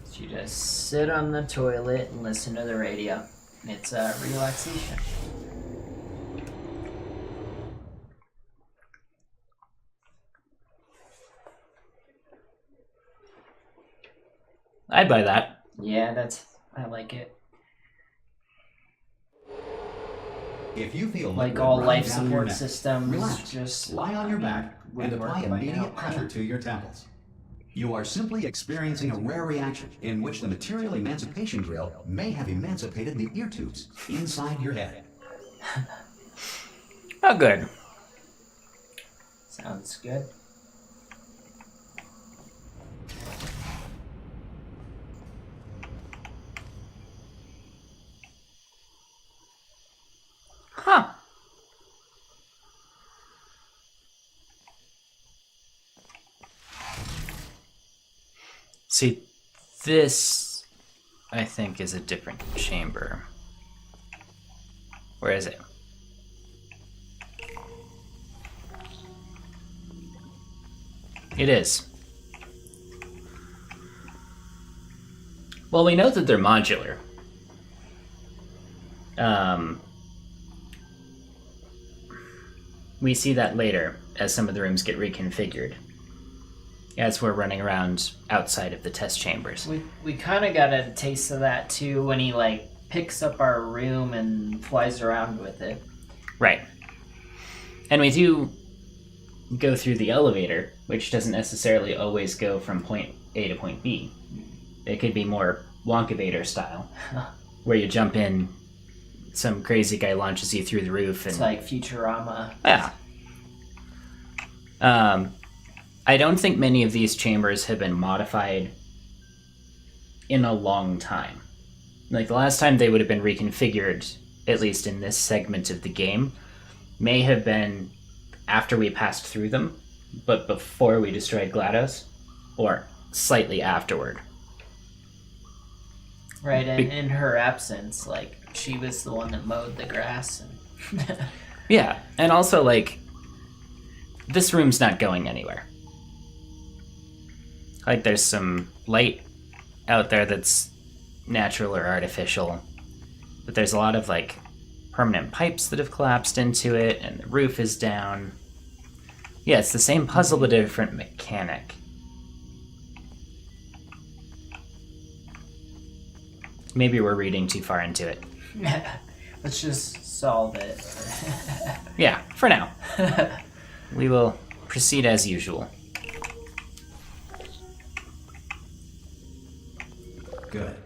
So you just sit on the toilet and listen to the radio. It's relaxation. I'd buy that. Yeah, I like it. If you feel Like liquid all running life down your support neck, systems, relax. just Lie on your back would and work apply by immediate now. pressure to your temples. You are simply experiencing a rare reaction in which the material emancipation drill may have emancipated the ear tubes inside your head. Oh, good. Sounds good. Huh. See, this, I think, is a different chamber. Where is it? It is. Well, we know that they're modular. We see that later as some of the rooms get reconfigured. As we're running around outside of the test chambers. We kind of got a taste of that too when he like picks up our room and flies around with it. Right. And we do go through the elevator, which doesn't necessarily always go from point A to point B. It could be more Wonkavator style, where you jump in, some crazy guy launches you through the roof. And, It's like Futurama. Yeah. I don't think many of these chambers have been modified in a long time. Like, the last time they would have been reconfigured, at least in this segment of the game, may have been after we passed through them, but before we destroyed GLaDOS, or slightly afterward. Right, and in her absence, like, she was the one that mowed the grass. And Yeah, and also, like, this room's not going anywhere. Like, there's some light out there that's natural or artificial, but there's a lot of, like, permanent pipes that have collapsed into it, and the roof is down. Yeah, it's the same puzzle, but a different mechanic. Maybe we're reading too far into it. Let's just solve it. Yeah, for now. We will proceed as usual. Good.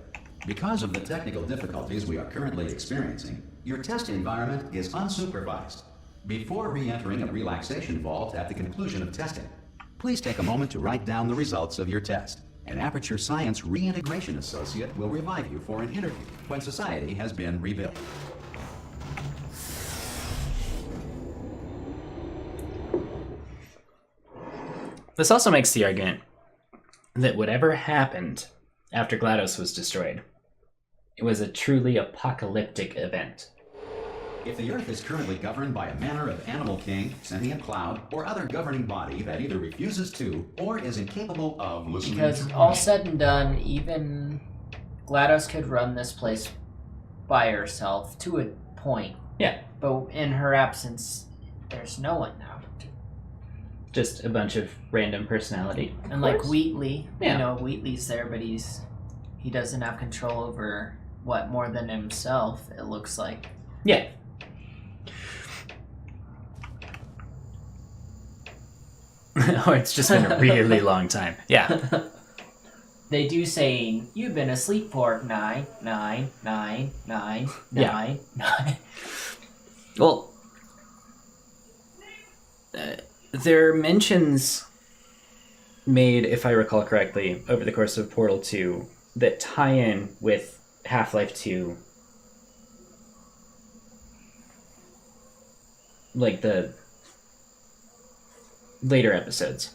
Because of the technical difficulties we are currently experiencing, your test environment is unsupervised. Before re-entering a relaxation vault at the conclusion of testing, please take a moment to write down the results of your test. An Aperture Science Reintegration Associate will revive you for an interview when society has been rebuilt. This also makes the argument that whatever happened after GLaDOS was destroyed, it was a truly apocalyptic event. If the Earth is currently governed by a manner of animal king, sentient cloud, or other governing body that either refuses to or is incapable of listening Because to all said and done, even GLaDOS could run this place by herself to a point. Yeah. But in her absence, there's no one now. Just a bunch of random personality. And like Wheatley, Yeah. you know, Wheatley's there, but he doesn't have control over more than himself, it looks like. Yeah. Or it's just been a really long time. Yeah. They do say, you've been asleep for 9, 9, 9, 9, Yeah. 9, 9. Well, there are mentions made, if I recall correctly, over the course of Portal 2 that tie in with Half-Life 2. Like the later episodes,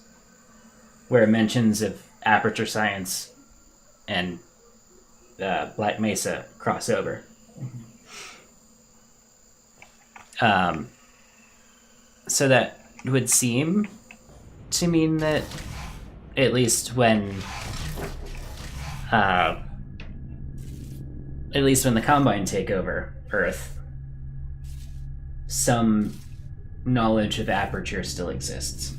where mentions of Aperture Science and Black Mesa cross over. So that would seem to mean that at least when the Combine take over Earth, some knowledge of Aperture still exists.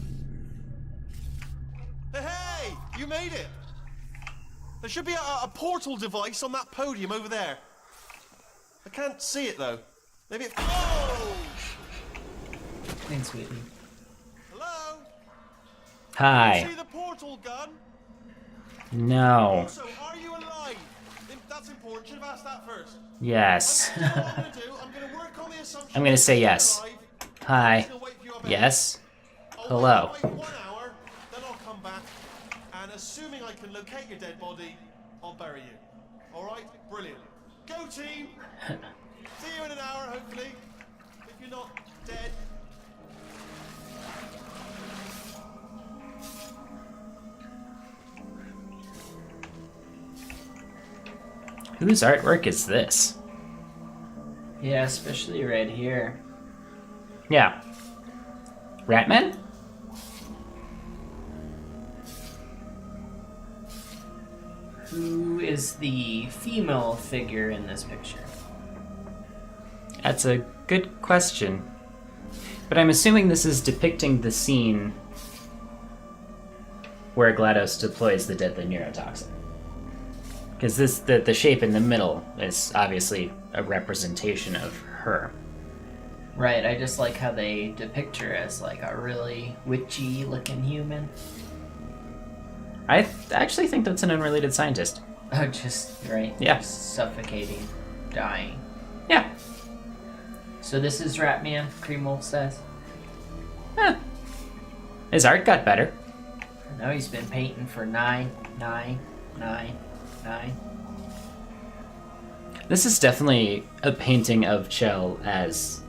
Hey, you made it! There should be a portal device on that podium over there. I can't see it though. Maybe it. Oh! Thanks, Wheatley. Hello? Hi. See the portal gun? No. Also, are you alive? That's important. Should have asked that first. Yes. You know what I'm gonna do? I'm gonna work on the assumption. I'm gonna say yes. Alive. Hi. Still wait for you up there. Yes. I'll Hello. Wait 1 hour, then I'll come back, and assuming I can locate your dead body, I'll bury you. All right? Brilliant. Go team. See you in an hour, hopefully. If you're not dead. Whose artwork is this? Yeah, especially right here. Yeah. Ratman? Who is the female figure in this picture? That's a good question. But I'm assuming this is depicting the scene where GLaDOS deploys the deadly neurotoxin. Because the shape in the middle is obviously a representation of her. Right, I just like how they depict her as like a really witchy looking human. I actually think that's an unrelated scientist. Oh, just, right? Yeah. Just suffocating, dying. Yeah. So this is Ratman, Kreml says. Huh. His art got better. I know he's been painting for 9, 9, 9, 9. This is definitely a painting of Chell as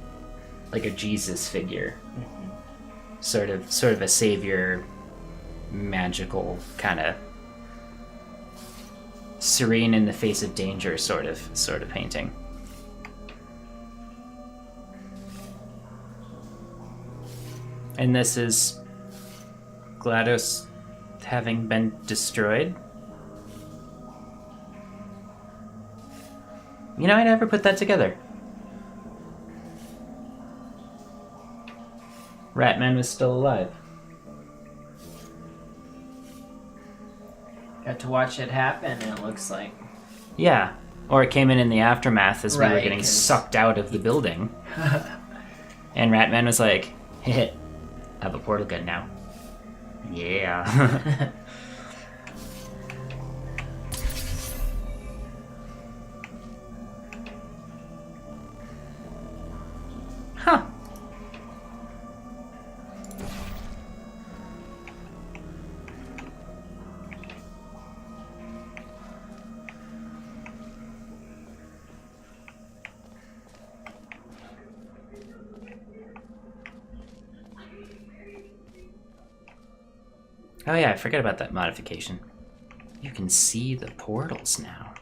like a Jesus figure. Mm-hmm. Sort of a savior, magical kind of serene in the face of danger sort of painting. And this is GLaDOS having been destroyed. You know, I never put that together. Ratman was still alive. Got to watch it happen, it looks like. Yeah. Or it came in the aftermath as we were Right, getting 'cause- sucked out of the building. And Ratman was like, heh, I have a portal gun now. Yeah. Huh. Oh yeah, I forgot about that modification. You can see the portals now.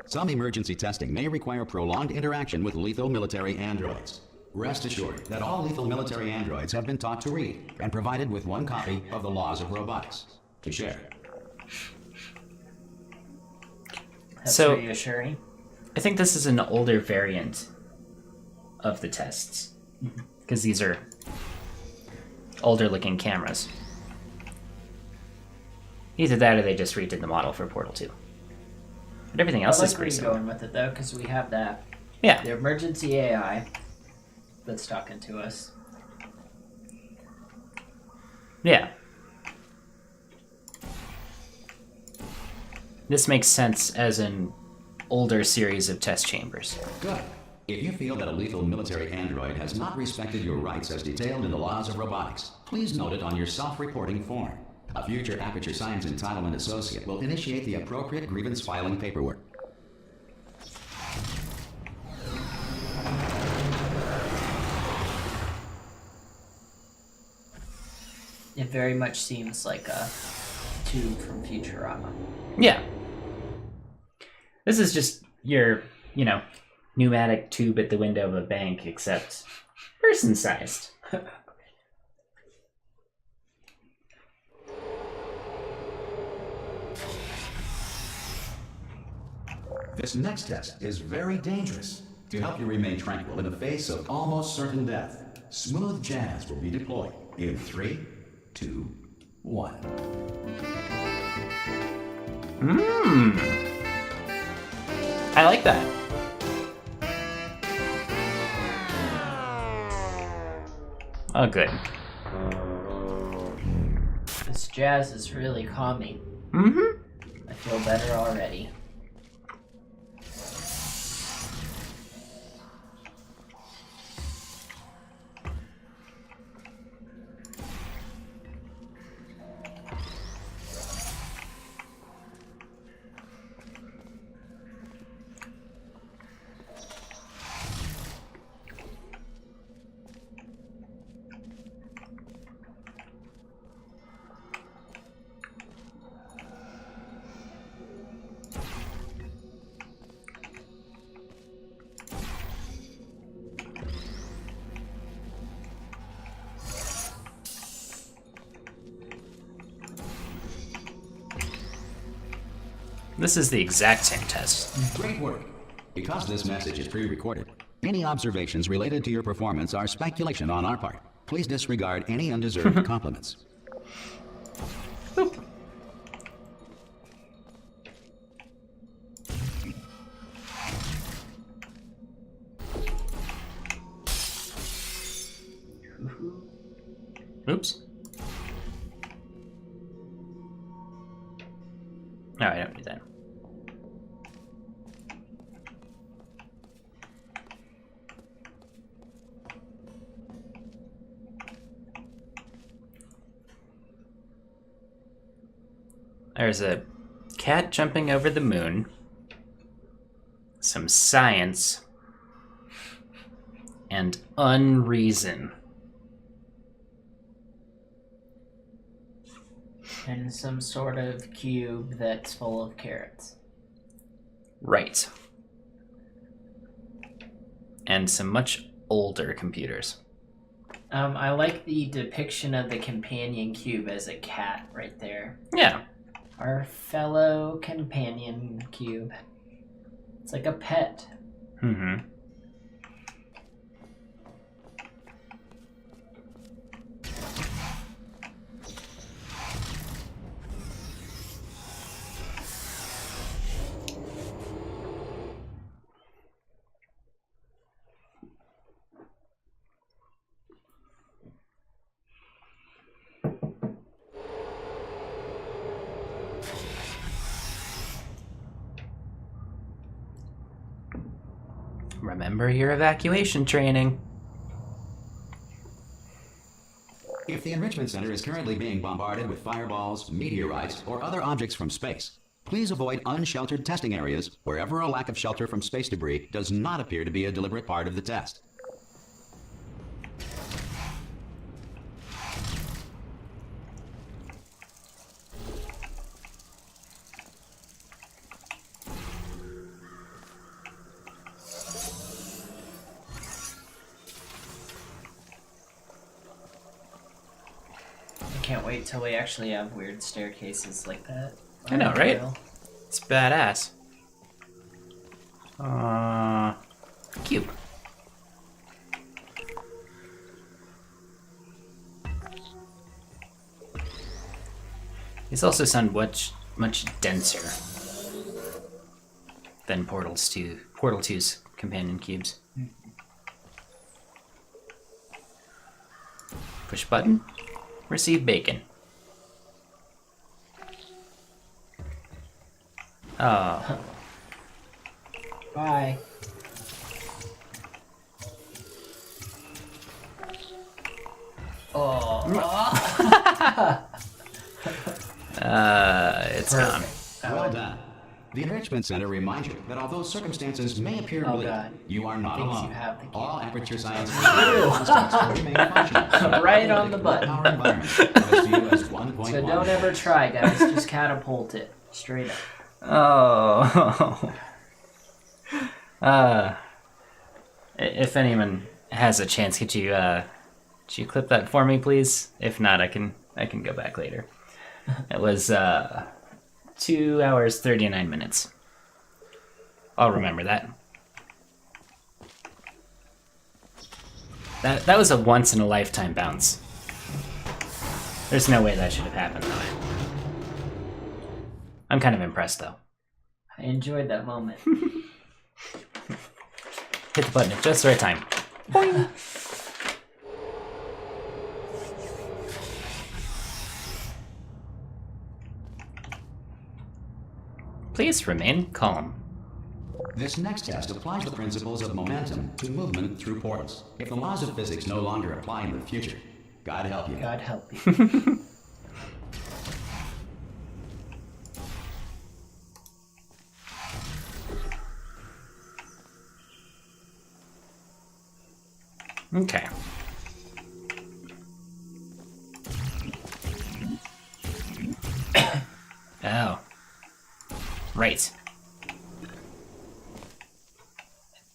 Some emergency testing may require prolonged interaction with lethal military androids. Rest assured that all lethal military androids have been taught to read and provided with one copy of the laws of robotics to share. That's So- reassuring. I think this is an older variant of the tests, because these are older looking cameras. Either that or they just redid the model for Portal 2. But everything else I is like where pretty you're similar. going with it though, because we have that Yeah. the emergency AI that's talking to us. Yeah. This makes sense as an older series of test chambers. Good. If you feel that a lethal military android has not respected your rights as detailed in the laws of robotics, please note it on your self-reporting form. A future Aperture Science Entitlement Associate will initiate the appropriate grievance filing paperwork. It very much seems like a tube from Futurama. Yeah. This is just your, pneumatic tube at the window of a bank, except person-sized. This next test is very dangerous. To help you remain tranquil in the face of almost certain death, smooth jazz will be deployed in 3, 2, 1. I like that. Oh, good. This jazz is really calming. Mm-hmm. I feel better already. This is the exact same test. Great work. Because this message is pre-recorded, any observations related to your performance are speculation on our part. Please disregard any undeserved compliments. Oops. No, I don't do that. There's a cat jumping over the moon, some science, and unreason. And some sort of cube that's full of carrots. Right. And some much older computers. I like the depiction of the companion cube as a cat right there. Yeah. Our fellow companion cube. It's like a pet. Mm-hmm. Remember your evacuation training. If the Enrichment Center is currently being bombarded with fireballs, meteorites, or other objects from space, please avoid unsheltered testing areas wherever a lack of shelter from space debris does not appear to be a deliberate part of the test. can't wait till we actually have weird staircases like that. I know, right? Well, It's badass. Cube. These also sound much denser than Portal 2's companion cubes. Push button. Receive bacon. Oh. Bye. Oh. It's gone. Well done. The Enrichment Center reminds you that although circumstances may appear bleak, God. you are not Thinks you alone. have the key. All Aperture Science constructs remain functional. Right on the button. Our environment covers you as 1.1. So don't ever try, guys. Just catapult it straight up. Oh. If anyone has a chance, could you clip that for me, please? If not, I can go back later. It was 2 hours 39 minutes. I'll remember that. That was a once in a lifetime bounce. There's no way that should have happened though. I'm kind of impressed though. I enjoyed that moment. Hit the button at just the right time. Boing. Please remain calm. This next test applies the principles of momentum to movement through portals. If the laws of physics no longer apply in the future, God help you. God help you. Okay. Oh. Right.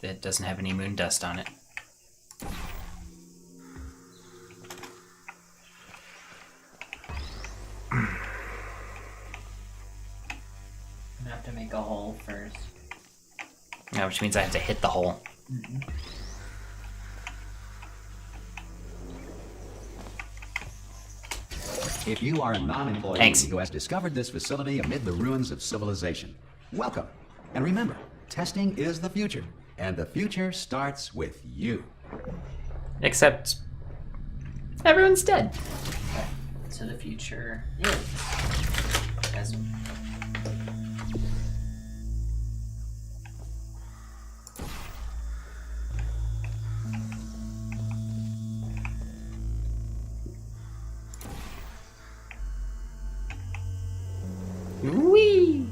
It doesn't have any moon dust on it. I'm gonna have to make a hole first. Yeah, which means I have to hit the hole. If you are a non-employee Thanks. who has discovered this facility amid the ruins of civilization, welcome. And remember, testing is the future, and the future starts with you. Except everyone's dead. So the future is. As Whee!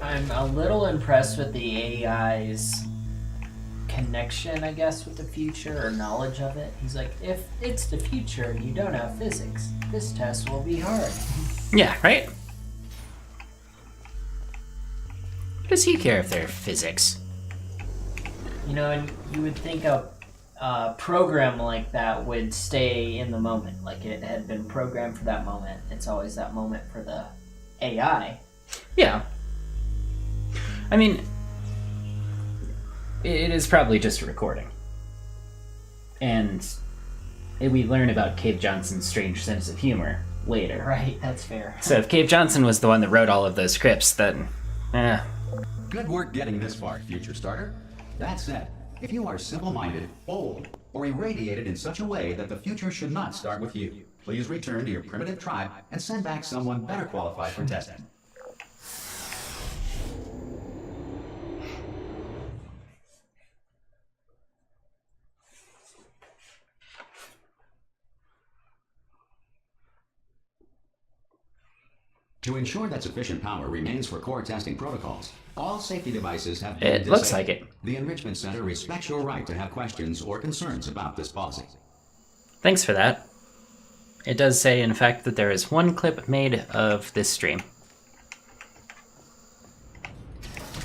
I'm a little impressed with the AI's connection, I guess, with the future or knowledge of it. He's like, if it's the future and you don't have physics, this test will be hard. Yeah, right? Does he care if they're physics? You know, and you would think a program like that would stay in the moment. Like it had been programmed for that moment. It's always that moment for the AI. Yeah. I mean, it is probably just a recording. And we learn about Cave Johnson's strange sense of humor later. Right, that's fair. So if Cave Johnson was the one that wrote all of those scripts, then, Good work getting this far, future starter. That said, if you are simple-minded, old, or irradiated in such a way that the future should not start with you, please return to your primitive tribe and send back someone better qualified for testing. To ensure that sufficient power remains for core testing protocols, all safety devices have been It looks disabled. like it. The Enrichment Center respects your right to have questions or concerns about this policy. thanks for that. It does say, in fact, that there is one clip made of this stream.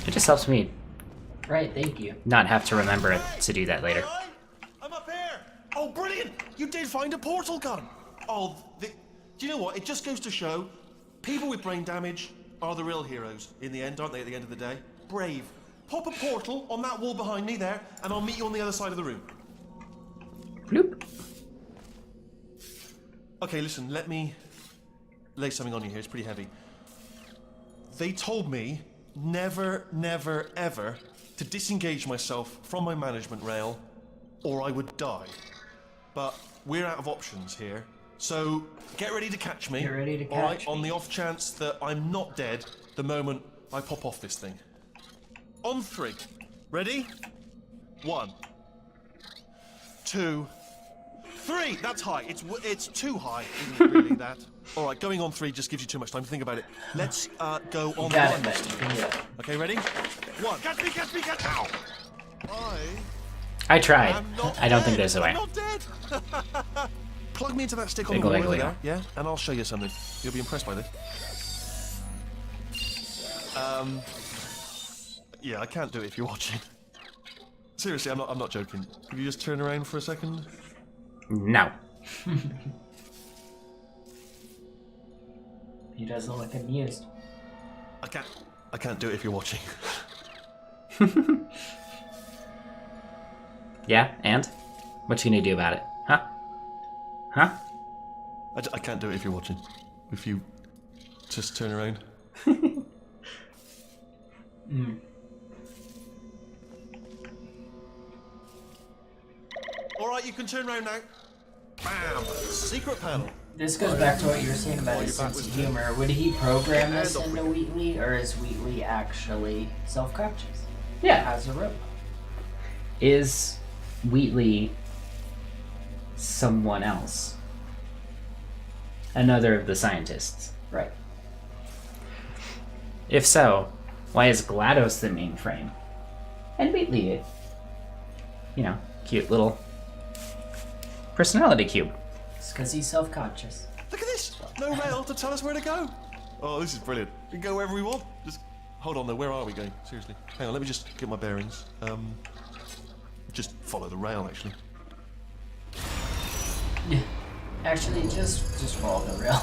It just helps me Right, thank you. not have to remember to do that later. Hi, I'm up here. Oh, brilliant! You did find a portal gun. Oh, do you know what? It just goes to show, people with brain damage are the real heroes in the end, aren't they? At the end of the day, brave. Pop a portal on that wall behind me there, and I'll meet you on the other side of the room. Bloop. Okay, listen. Let me lay something on you here. It's pretty heavy. They told me never, never, ever to disengage myself from my management rail, or I would die. But we're out of options here, so get ready to catch me. Get ready to catch all right, me. on the off chance that I'm not dead the moment I pop off this thing. On 3. Ready? 1, 2, 3. That's high. It's too high, isn't it? Really that. All right, going on 3 just gives you too much time to think about it. Let's go on Got 1. it, mate. You can do it. Okay, ready? 1. Catch me! Catch me! Catch me! Ow! I tried. I'm not I don't think dead. there's a way. I'm not dead. Plug me into that stick on Wiggle, the wall over wiggle, there, yeah? And I'll show you something. You'll be impressed by this. Yeah, I can't do it if you're watching. Seriously, I'm not joking. Could you just turn around for a second? No. He doesn't look amused. I can't do it if you're watching. Yeah, and? What you gonna do about it? Huh? Huh? I can't do it if you're watching. If you just turn around. All right, you can turn around now. Bam! Secret panel. This goes back to what you were saying about his sense of humor. Would he program this into Wheatley, or is Wheatley actually self-conscious? Yeah. As a robot. Is Wheatley someone else? Another of the scientists? Right. If so, why is GLaDOS the mainframe? And Wheatley, cute little personality cube. It's because he's self-conscious. Look at this! No rail to tell us where to go. Oh, this is brilliant. We can go wherever we want. Just hold on though. Where are we going? Seriously. Hang on. Let me just get my bearings. Just follow the rail, actually. Actually, just follow the rail.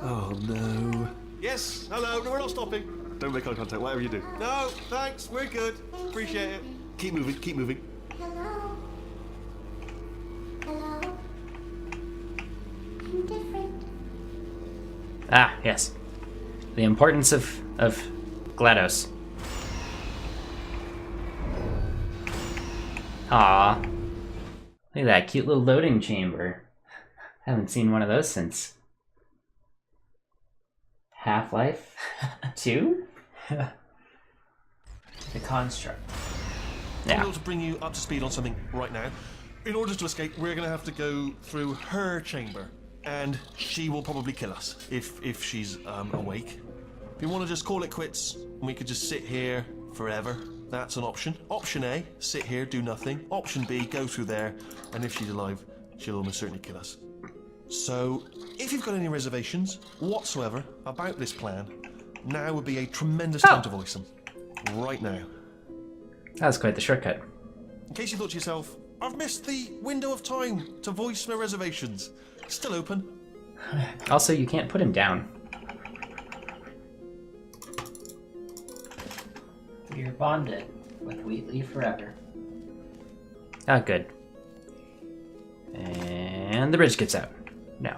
Oh no. Yes. Hello. No, we're not stopping. Don't make eye contact. Whatever you do. No. Thanks. We're good. Appreciate it. Keep moving. Keep moving. Hello? Hello? I'm different. Ah, yes. The importance of GLaDOS. Aw. Look at that cute little loading chamber. Haven't seen one of those since Half-Life 2? The construct. I'm Yeah. able to bring you up to speed on something right now. In order to escape, we're going to have to go through her chamber, and she will probably kill us if she's awake. If you want to just call it quits, and we could just sit here forever, that's an option. Option A, sit here, do nothing. Option B, go through there, and if she's alive, she'll almost certainly kill us. So, if you've got any reservations whatsoever about this plan, now would be a tremendous time to voice them. Right now. That was quite the shortcut. In case you thought to yourself, I've missed the window of time to voice my reservations. Still open. Also, you can't put him down. You're bonded with Wheatley forever. Ah, good. And the bridge gets out. No.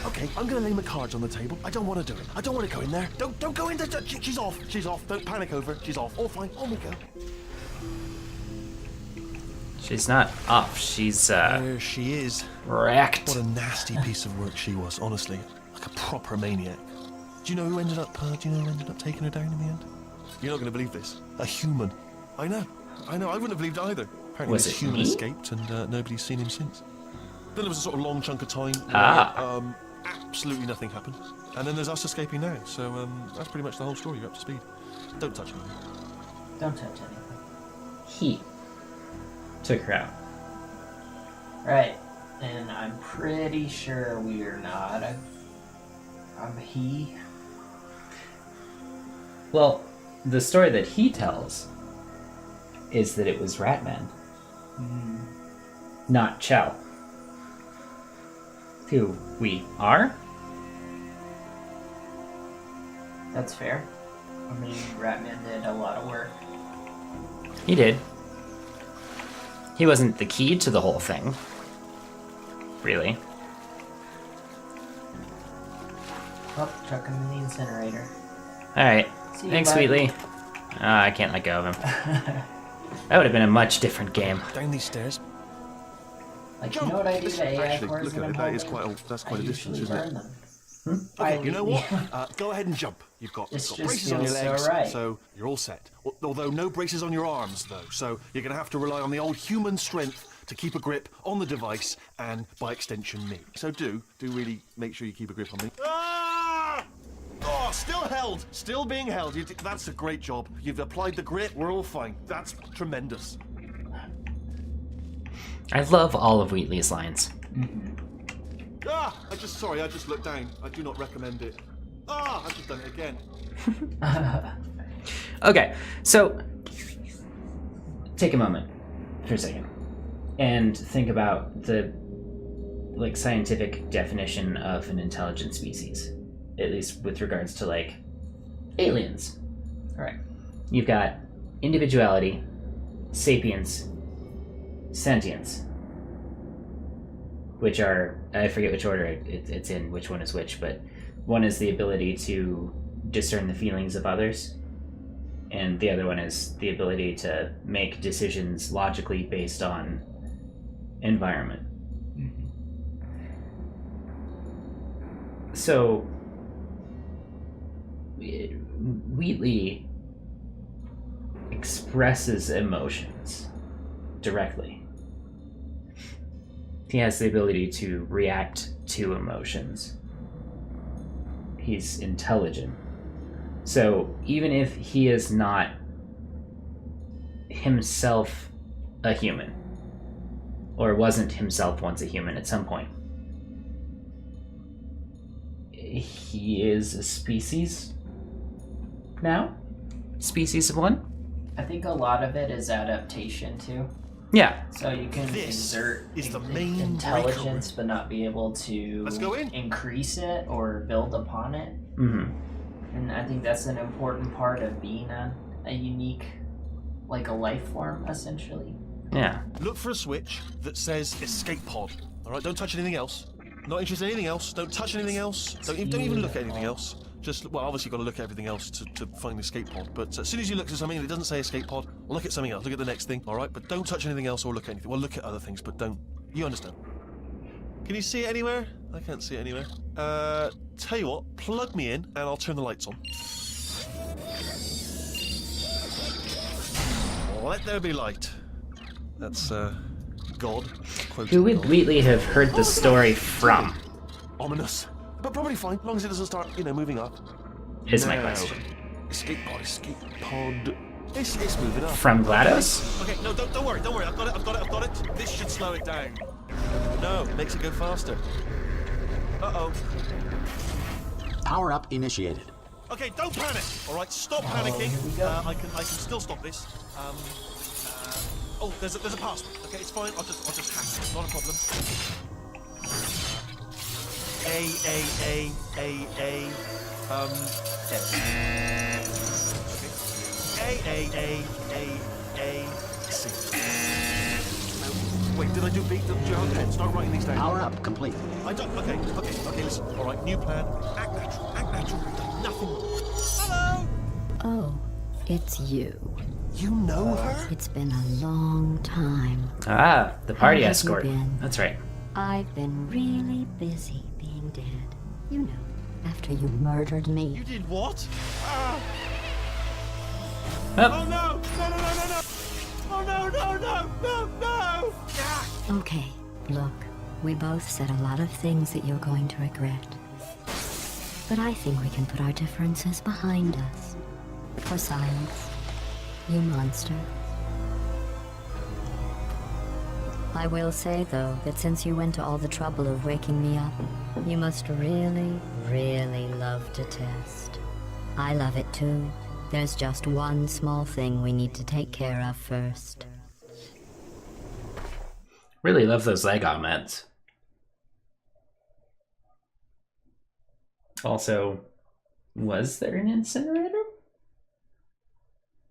Okay, I'm gonna lay my cards on the table. I don't want to do it. I don't want to go in there. Don't go in there. She's off. She's off. Don't panic over. She's off. All fine. On we go. She's not off. She's, There she is. wrecked. What a nasty piece of work she was, honestly. Like a proper maniac. Do you know who ended up taking her down in the end? You're not going to believe this. A human. I know. I wouldn't have believed it either. Apparently Was this it human me? escaped and nobody's seen him since. Then there was a sort of long chunk of time where absolutely nothing happened. And then there's us escaping now. So that's pretty much the whole story. You're up to speed. Don't touch anything. Don't touch anything. He took her out. Right. And I'm pretty sure we are not a he. Well, the story that he tells is that it was Ratman, not Chell, who we are. That's fair. I mean, Ratman did a lot of work. He did. He wasn't the key to the whole thing, really. Oh, chuck him in the incinerator. Alright, See you, thanks, bud. Wheatley. I can't let go of him. That would have been a much different game. Down these stairs. Like, you know what I do to AI Actually, cores look when at I'm it. That is hoping? that's I quite a distance, usually isn't it? burn them. Okay, you know what? Go ahead and jump. You've got This just braces on your feels so legs, right. so you're all set. Although no braces on your arms, though. So you're going to have to rely on the old human strength to keep a grip on the device and, by extension, me. So do really make sure you keep a grip on me. Ah! Oh, still held. Still being held. That's a great job. You've applied the grip. We're all fine. That's tremendous. I love all of Wheatley's lines. Ah! I just looked down. I do not recommend it. Ah! I've just done it again. Okay, so take a moment for a second and think about the scientific definition of an intelligent species, at least with regards to aliens. All right. You've got individuality, sapience, sentience, which are, I forget which order it's in, which one is which, but one is the ability to discern the feelings of others, and the other one is the ability to make decisions logically based on environment. So, Wheatley expresses emotions directly. He has the ability to react to emotions. He's intelligent. So even if he is not himself a human, or wasn't himself once a human at some point, he is a species now? Species of one? I think a lot of it is adaptation too. Yeah. So you can This exert is the main intelligence, but not be able to Let's go in. increase it or build upon it. Mm-hmm. And I think that's an important part of being a unique, a life form, essentially. Yeah. Look for a switch that says escape pod. All right, don't touch anything else. Not interested in anything else. Don't touch anything else. Don't even look at anything else. Just, well, obviously you've got to look at everything else to find the escape pod. But as soon as you look at something and it doesn't say escape pod, well, look at something else. Look at the next thing, all right? But don't touch anything else or look at anything. Well, look at other things, but don't. You understand? Can you see it anywhere? I can't see it anywhere. Tell you what, plug me in and I'll turn the lights on. Let there be light. That's, God. Who would Wheatley have heard the story from? Ominous. But probably fine, as long as it doesn't start, moving up. Is my Now, question. Escape pod. It's moving up. From GLaDOS? Okay, no, don't worry. I've got it. This should slow it down. No, it makes it go faster. Uh-oh. Power up initiated. Okay, don't panic. All right, stop panicking. Here we go. I can still stop this. Oh, there's a password. Okay, it's fine. I'll just hack it. Not a problem. A. C. Wait, did I do B? Did you have a pen? Start writing these down. Power up complete. I don't. Okay, listen. All right, new plan. Act natural. We've done nothing wrong. Hello. Oh, it's you. You know her? It's been a long time. Ah, the party How have you escort. been? That's right. I've been really busy being dead. You know, after you murdered me. You did what? Ah. Oh. Oh no! No! Oh no! Ah. Okay, look, we both said a lot of things that you're going to regret. But I think we can put our differences behind us. For science, you monster. I will say, though, that since you went to all the trouble of waking me up, you must really, really love to test. I love it too. There's just one small thing we need to take care of first. Really love those leg augments. Also, was there an incinerator?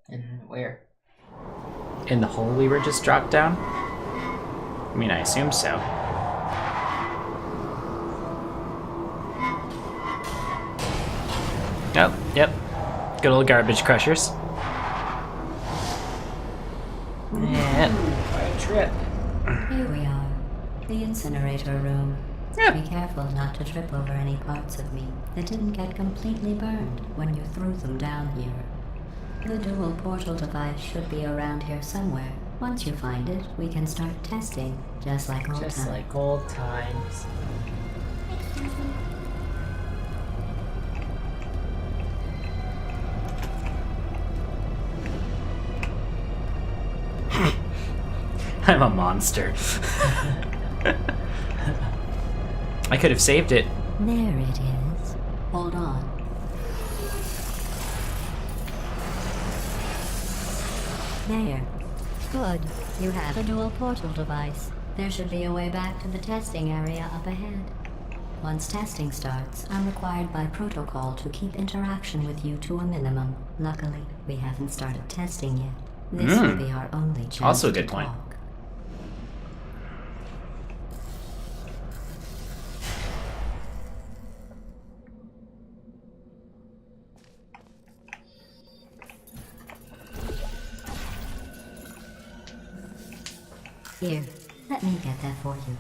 And where? In the hole we were just dropped down? I mean, I assume so. Oh, yep. Good old garbage crushers. Yeah. What a trip. Here we are, the incinerator room. Yeah. Be careful not to trip over any parts of me that didn't get completely burned when you threw them down here. The dual portal device should be around here somewhere. Once you find it, we can start testing, just like old Just times. like old times. I'm a monster. I could have saved it. There it is. Hold on. There. Good. You have a dual portal device. There should be a way back to the testing area up ahead. Once testing starts, I'm required by protocol to keep interaction with you to a minimum. Luckily, we haven't started testing yet. This will be our only chance Also a to good point. talk. Here, let me get that for you.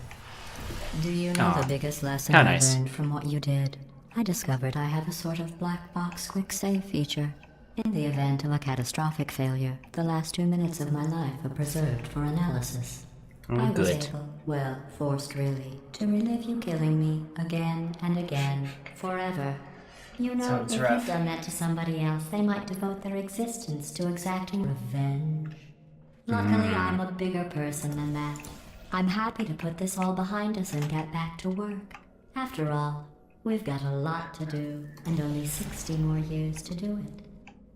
Do you know Aw, the biggest lesson how I nice. learned from what you did? I discovered I have a sort of black box quick save feature. In the event of a catastrophic failure, the last 2 minutes of my life are preserved for analysis. I was Good. able, well, forced really, to relive you killing me again and again, forever. You know, Sounds if rough. you've done that to somebody else, they might devote their existence to exacting revenge. Luckily, I'm a bigger person than that. I'm happy to put this all behind us and get back to work. After all, we've got a lot to do, and only 60 more years to do it.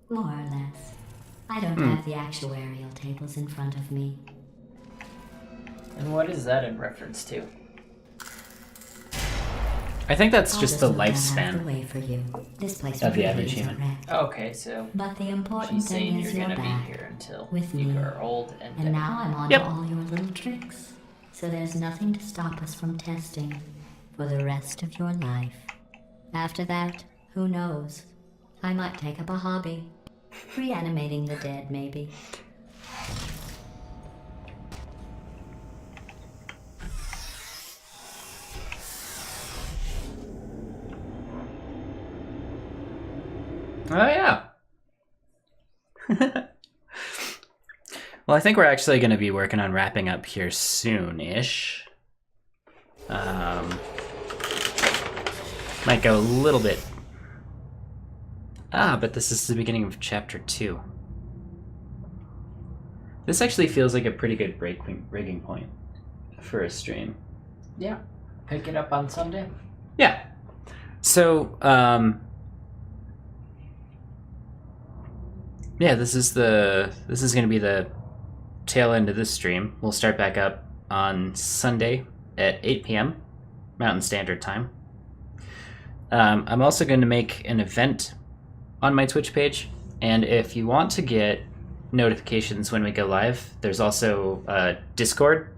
More or less. I don't have the actuarial tables in front of me. And what is that in reference to? I think that's I'll just the move that out of the lifespan. way for you. This place of the really average is a human. wreck. Okay, so But the important she's saying thing you're is you're gonna back. be here until with you me. are old and And dead. now I'm on Yep. to all your little tricks. So there's nothing to stop us from testing for the rest of your life. After that, who knows? I might take up a hobby. Reanimating the dead, maybe. Oh, yeah. Well, I think we're actually going to be working on wrapping up here soon-ish. Might go a little bit... but this is the beginning of chapter 2. This actually feels like a pretty good breaking point for a stream. Yeah. Pick it up on Sunday. Yeah. So, yeah, this is going to be the tail end of this stream. We'll start back up on Sunday at 8 p.m. Mountain Standard Time. I'm also going to make an event on my Twitch page, and if you want to get notifications when we go live, there's also a Discord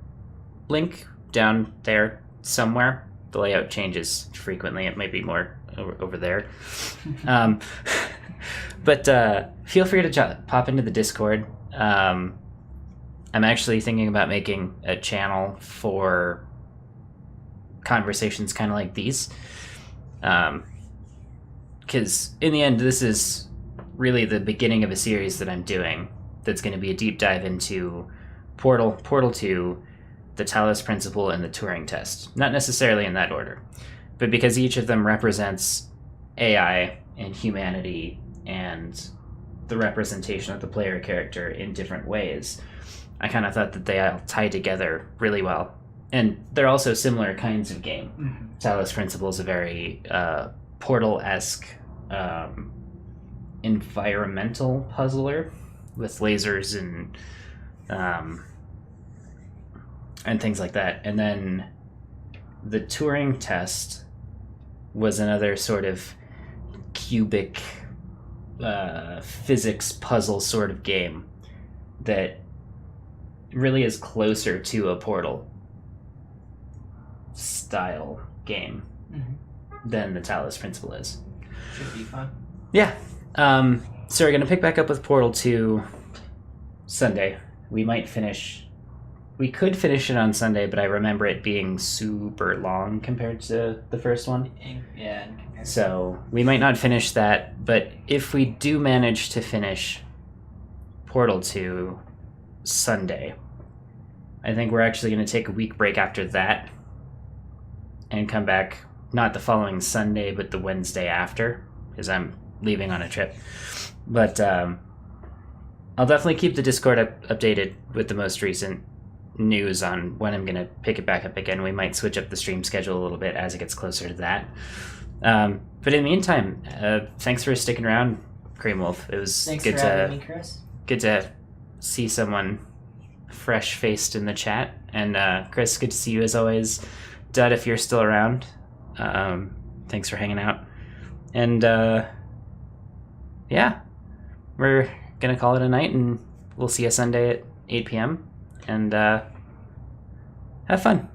link down there somewhere. The layout changes frequently. It might be more over there. But feel free to pop into the Discord. I'm actually thinking about making a channel for conversations kind of like these. Because in the end, this is really the beginning of a series that I'm doing that's going to be a deep dive into Portal 2, the Talos Principle, and the Turing Test. Not necessarily in that order, but because each of them represents AI and humanity and the representation of the player character in different ways, I kind of thought that they all tie together really well. And they're also similar kinds of game. Talos Principle is a very Portal-esque environmental puzzler with lasers and things like that. And then the Turing test was another sort of cubic physics puzzle sort of game that really is closer to a Portal style game than the Talos Principle is. Should be fun. Yeah. So we're going to pick back up with Portal 2 Sunday. We could finish it on Sunday, but I remember it being super long compared to the first one. Yeah. So we might not finish that, but if we do manage to finish Portal 2 Sunday, I think we're actually going to take a week break after that and come back not the following Sunday, but the Wednesday after, because I'm leaving on a trip. But I'll definitely keep the Discord updated with the most recent news on when I'm going to pick it back up again. We might switch up the stream schedule a little bit as it gets closer to that. But in the meantime, thanks for sticking around, Cream Wolf. It was Thanks good for having me, Chris. good to see someone fresh-faced in the chat. And Chris, good to see you as always. Dud, if you're still around, thanks for hanging out. And yeah, we're going to call it a night, and we'll see you Sunday at 8 p.m. And have fun.